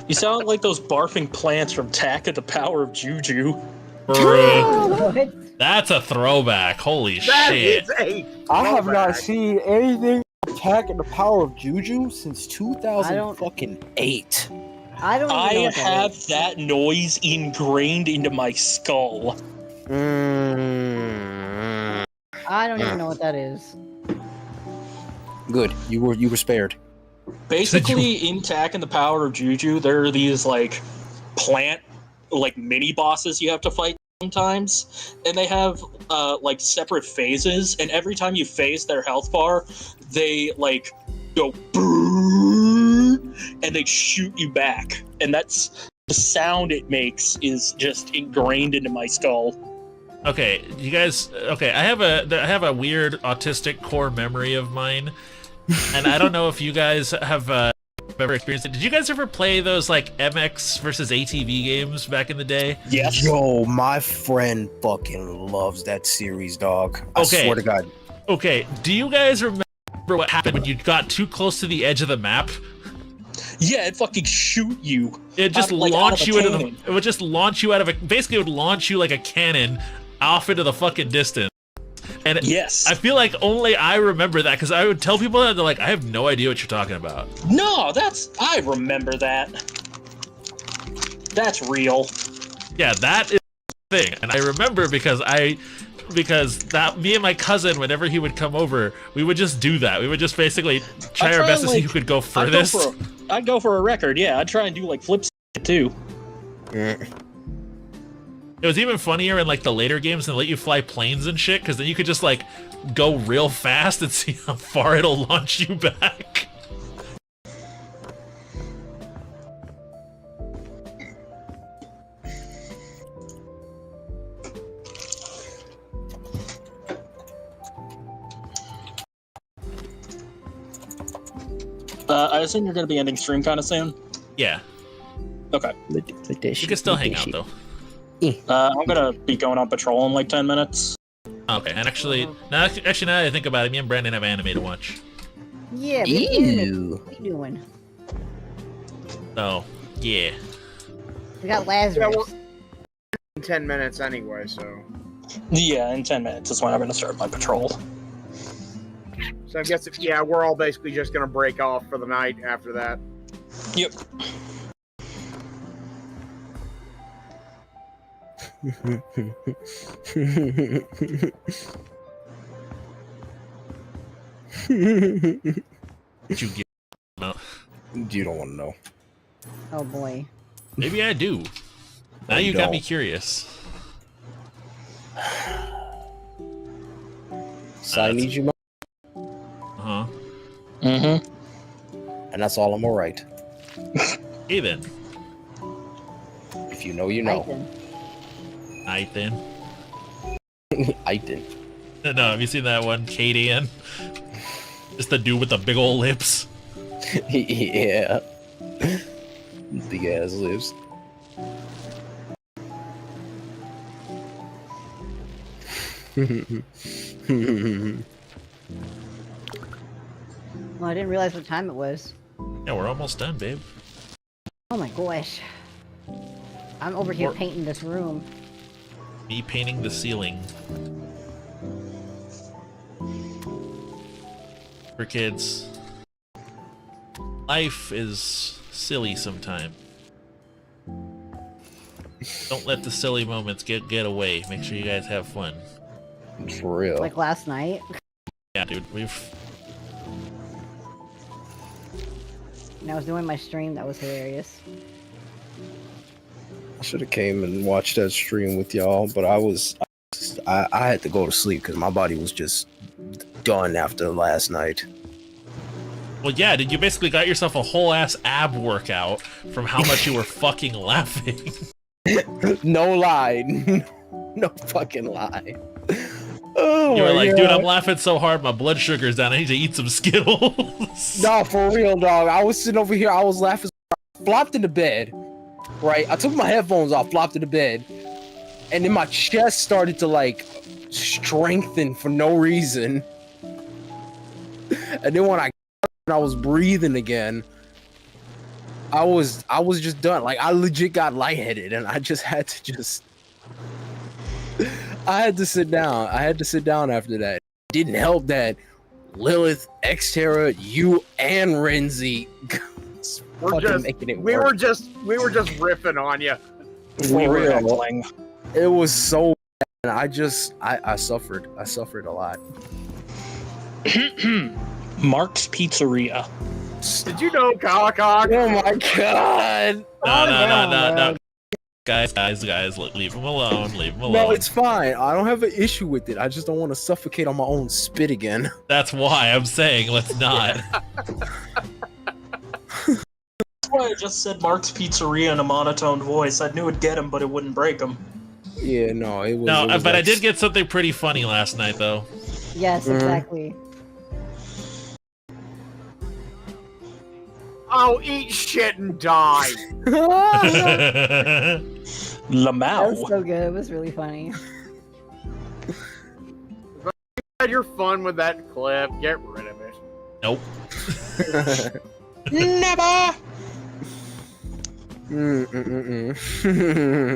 You sound like those barfing plants from Attack of the Power of Juju. What? That's a throwback. Holy That shit. is a I have not throwback. seen anything attacking the power of Juju since I don't- 2008. I don't even know I what that have is. that noise ingrained into my skull. Mm. I don't even know what that is. Good. You were spared. Basically, in Tak and the Power of Juju, there are these like plant like mini bosses you have to fight sometimes, and they have like separate phases. And every time you phase their health bar, they like go and they shoot you back, and that's the sound it makes is just ingrained into my skull. Okay, you guys. Okay, I have a weird autistic core memory of mine, and I don't know if you guys have ever experienced it. Did you guys ever play those like MX versus ATV games back in the day? Yes. Yo, my friend fucking loves that series, dog. I Okay. swear to God. Okay, do you guys remember what happened when you got too close to the edge of the map? Yeah, it fucking shoot you. It just Out of launch a you into the. cannon. It would just launch you out of a. Basically, it would launch you like a cannon off into the fucking distance. And Yes. I feel like only I remember that because I would tell people that they're like, I have no idea what you're talking about. No, I remember that. That's real. Yeah, that is the thing, and I remember because that me and my cousin, whenever he would come over, we would just do that. We would just basically try our best to see who could go furthest. I'd go for a record, yeah. I'd try and do like flips too. It was even funnier in like the later games and let you fly planes and shit, because then you could just like go real fast and see how far it'll launch you back. I assume you're going to be ending stream kind of soon. Yeah, Okay. you can still hang out though. I'm going to be going on patrol in like 10 minutes. Okay, and actually, now that I think about it, me and Brandon have anime to watch. Yeah, Ew. what are you doing? So, yeah. We got Lazarus. In 10 minutes anyway, so. Yeah, in 10 minutes is when I'm going to start my patrol. So I guess, yeah, we're all basically just going to break off for the night after that. Yep. Did you get out? You don't want to know. Oh boy. Maybe I do. Now you got me curious. So I need you, Uh-huh. Mm-hmm. and that's all I'm alright. Hey then. If you know, you know. Nathan. I didn't. No, have you seen that one, Katie? And just the dude with the big old lips. Yeah. Big ass lips. Well, I didn't realize what time it was. Yeah, we're almost done, babe. Oh my gosh. I'm over here Or- painting this room. Me painting the ceiling. For kids. Life is silly sometimes. Don't let the silly moments get away. Make sure you guys have fun. For real. Like last night. Yeah, dude, we've... And I was doing my stream, that was hilarious. I should have came and watched that stream with y'all, but I had to go to sleep because my body was just done after last night. Well, yeah, dude, you basically got yourself a whole ass ab workout from how much you were fucking laughing. No lie. No fucking lie. Oh, You were like, my dude, God. I'm laughing so hard, my blood sugar's down. I need to eat some Skittles. No, for real, dog. I was sitting over here. I was laughing. Flopped in the bed. Right. I took my headphones off. Flopped in the bed. And then my chest started to like strengthen for no reason. And then when I was breathing again, I was just done. Like I legit got lightheaded, and I just had to I had to sit down. I had to sit down after that. It didn't help that Lilith, Xterra, you, and Renzi We're fucking just making it we work. were just riffing on you. For real. heckling. It was so bad. I suffered. I suffered a lot. Mark's Pizzeria. Did you know Cock? Oh my god! No. Guys, leave him alone. Leave him alone. No, it's fine. I don't have an issue with it. I just don't want to suffocate on my own spit again. That's why I'm saying let's not. That's why I just said Mark's Pizzeria in a monotone voice. I knew it'd get him, but it wouldn't break him. Yeah, no, it was. No, it was but like, I did get something pretty funny last night, though. Yes, exactly. Oh, eat shit and die. That was Lamau. so good. It was really funny. Had your fun with that clip. Get rid of it. Nope. Never.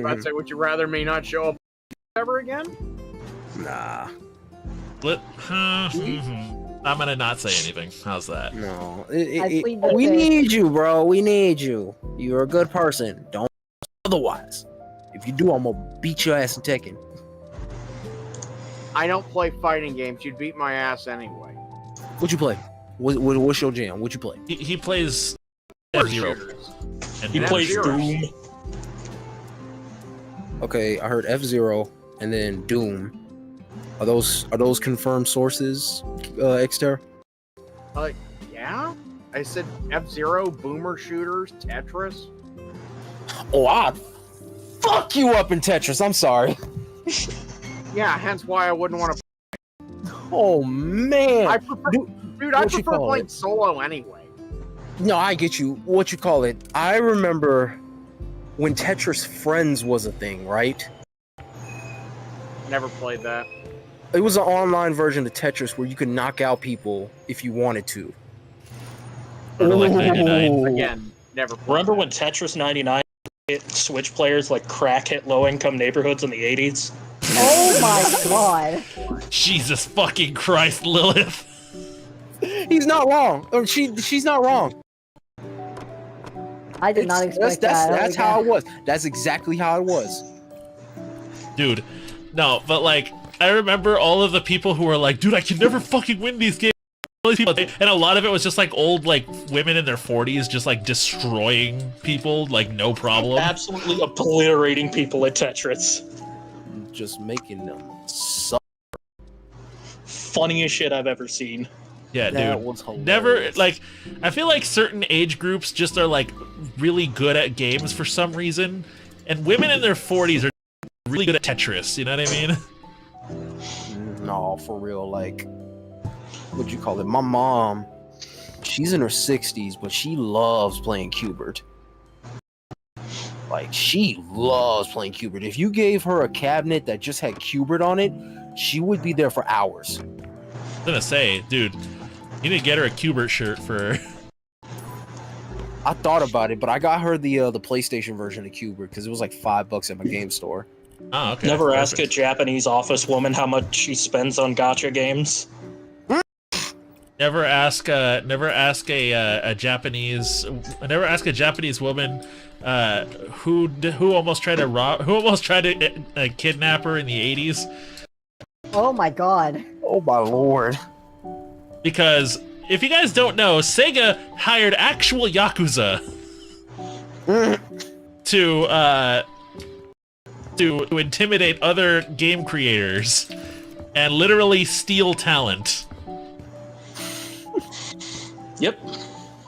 I'd say, would you rather me not show up ever again? Nah, I'm gonna not say anything. How's that? no. I plead the We fifth. need you, bro. We need you. You're a good person. Don't otherwise. If you do, I'm gonna beat your ass in Tekken. I don't play fighting games. You'd beat my ass anyway. What you play? What's your jam? What you play? He plays Or F-Zero. shooters. And He And plays F-Zero. Doom. Okay, I heard F-Zero and then Doom. Are those confirmed sources, Xterra? Yeah? I said F-Zero, Boomer Shooters, Tetris. Oh, I'd fuck you up in Tetris. I'm sorry. Yeah, hence why I wouldn't want to. Oh man. I prefer, dude, I what you prefer call playing it? solo anyway. No, I get you. What you call it? I remember when Tetris Friends was a thing, right? Never played that. It was an online version of Tetris where you could knock out people if you wanted to. Or like 99. Ooh. Again, never played Remember that. when Tetris 99 hit Switch players like crack hit low-income neighborhoods in the 80s? Oh my god. Jesus fucking Christ, Lilith. He's not wrong. Or she's not wrong. I did not expect that. That's how it was. That's exactly how it was. Dude, no, but like, I remember all of the people who were like, dude, I can never fucking win these games. And a lot of it was just like old, like, women in their 40s just like destroying people, like, no problem. Absolutely obliterating people at Tetris. Just making them suck. Funniest shit I've ever seen. Yeah, That dude. was hilarious. Never, like, I feel like certain age groups just are, like, really good at games for some reason. And women in their 40s are really good at Tetris, you know what I mean? No, for real. Like, what you call it? My mom, she's in her 60s, but she loves playing Cubert. Like, she loves playing Cubert. If you gave her a cabinet that just had Cubert on it, she would be there for hours. I was gonna say, dude, you need to get her a Cubert shirt for... I thought about it, but I got her the PlayStation version of Cubert because it was like $5 at my game store. Oh, okay. Never ask a perfect. Japanese office woman how much she spends on gacha games. Never ask a Japanese woman who almost tried to kidnap her in the 80s. Oh my god. Oh my lord. Because if you guys don't know, Sega hired actual Yakuza to intimidate other game creators and literally steal talent. Yep.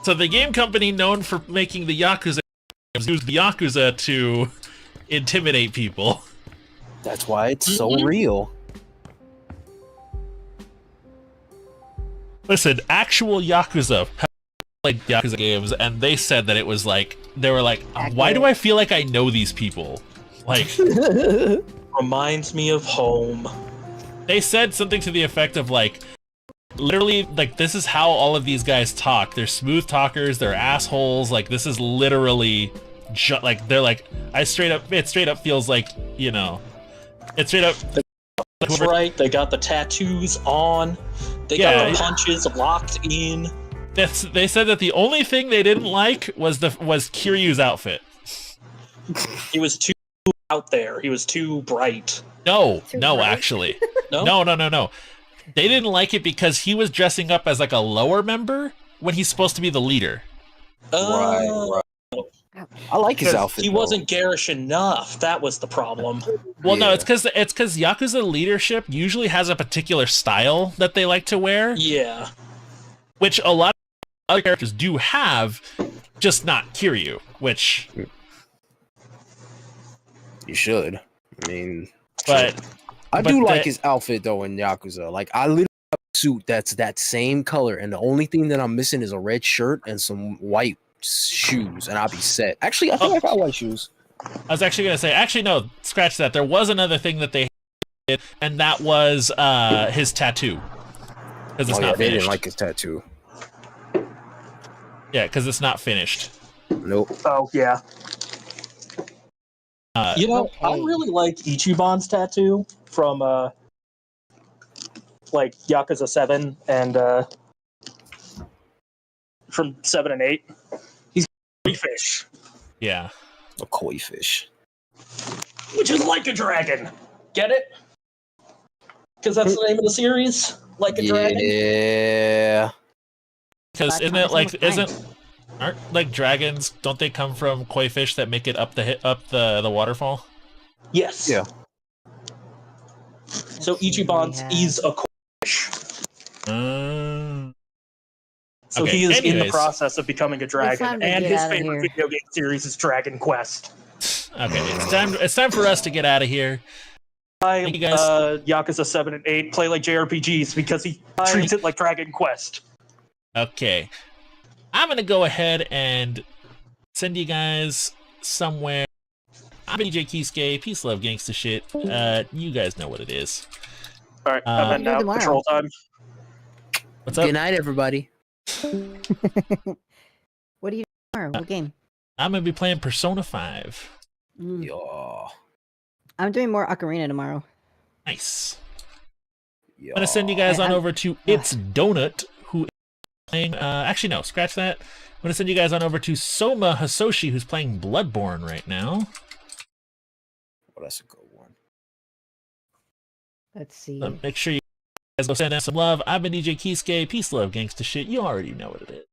So the game company known for making the Yakuza games used the Yakuza to intimidate people. That's why it's so real. Listen, actual Yakuza played Yakuza games, and they said that it was like, they were like, why do I feel like I know these people? Like, Reminds me of home. they said something to the effect of like, literally, like, this is how all of these guys talk. They're smooth talkers, they're assholes, like, this is literally, like, they're like, it straight up feels like, you know, it straight up... That's right, they got the tattoos on. They got the punches locked in. They said that the only thing they didn't like was Kiryu's outfit. He was too out there. He was too bright. No, Too no, bright? actually. No? No. They didn't like it because he was dressing up as like a lower member when he's supposed to be the leader. Right. I like his Because outfit. he though. wasn't garish enough. That was the problem. Well, no, Yeah. it's because Yakuza leadership usually has a particular style that they like to wear, Yeah. which a lot of other characters do have, just not Kiryu, which... You should. I mean, But I but do like the- his outfit though in Yakuza. Like I literally have a suit that's that same color, and the only thing that I'm missing is a red shirt and some white shoes, and I'll be set. Actually, I think I got white shoes. I was actually going to say, no, scratch that. There was another thing that they did, and that was his tattoo. Because it's Oh yeah, not they finished. didn't like his tattoo. Yeah, because it's not finished. Nope. Oh, yeah. You know, I Okay. really like Ichiban's tattoo from, like, Yakuza 7 and, from 7 and 8. He's a fish, Yeah. A koi fish. which is like a dragon. Get it? Because that's the name of the series? Like a dragon? Yeah. Because isn't it like aren't like dragons? Don't they come from koi fish that make it up the waterfall? Yes. Yeah. So Let's see what we Ichiban's have. is a koi fish. So Okay, he is in the anyways. process of becoming a dragon, time to and get his outta favorite here. video game series is Dragon Quest. Okay, it's time for us to get out of here. Thank you guys. Yakuza 7 and 8 play like JRPGs because he treats it like Dragon Quest. Okay, I'm gonna go ahead and send you guys somewhere. I'm DJ Kisuke, peace, love, gangsta shit. You guys know what it is. All right, I'm heading do out. tomorrow. Patrol time. What's up? Good night, everybody. What do you do tomorrow? What game? I'm gonna be playing Persona 5. Mm. Yeah. I'm doing more Ocarina tomorrow. Nice. Yeah. I'm gonna send you guys on I'm- over to It's Donut, who is playing. Actually, no, scratch that. I'm gonna send you guys on over to Soma Hasoshi, who's playing Bloodborne right now. Oh, that's a good one. Let's see. Make sure you guys go send us some love. I've been DJ Kisuke. Peace, love, gangsta shit. You already know what it is.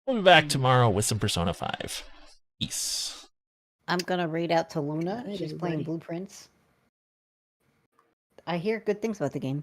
We'll be back tomorrow with some Persona 5. Peace. I'm gonna raid out to Luna. Right, She's playing everybody. Blueprints. I hear good things about the game.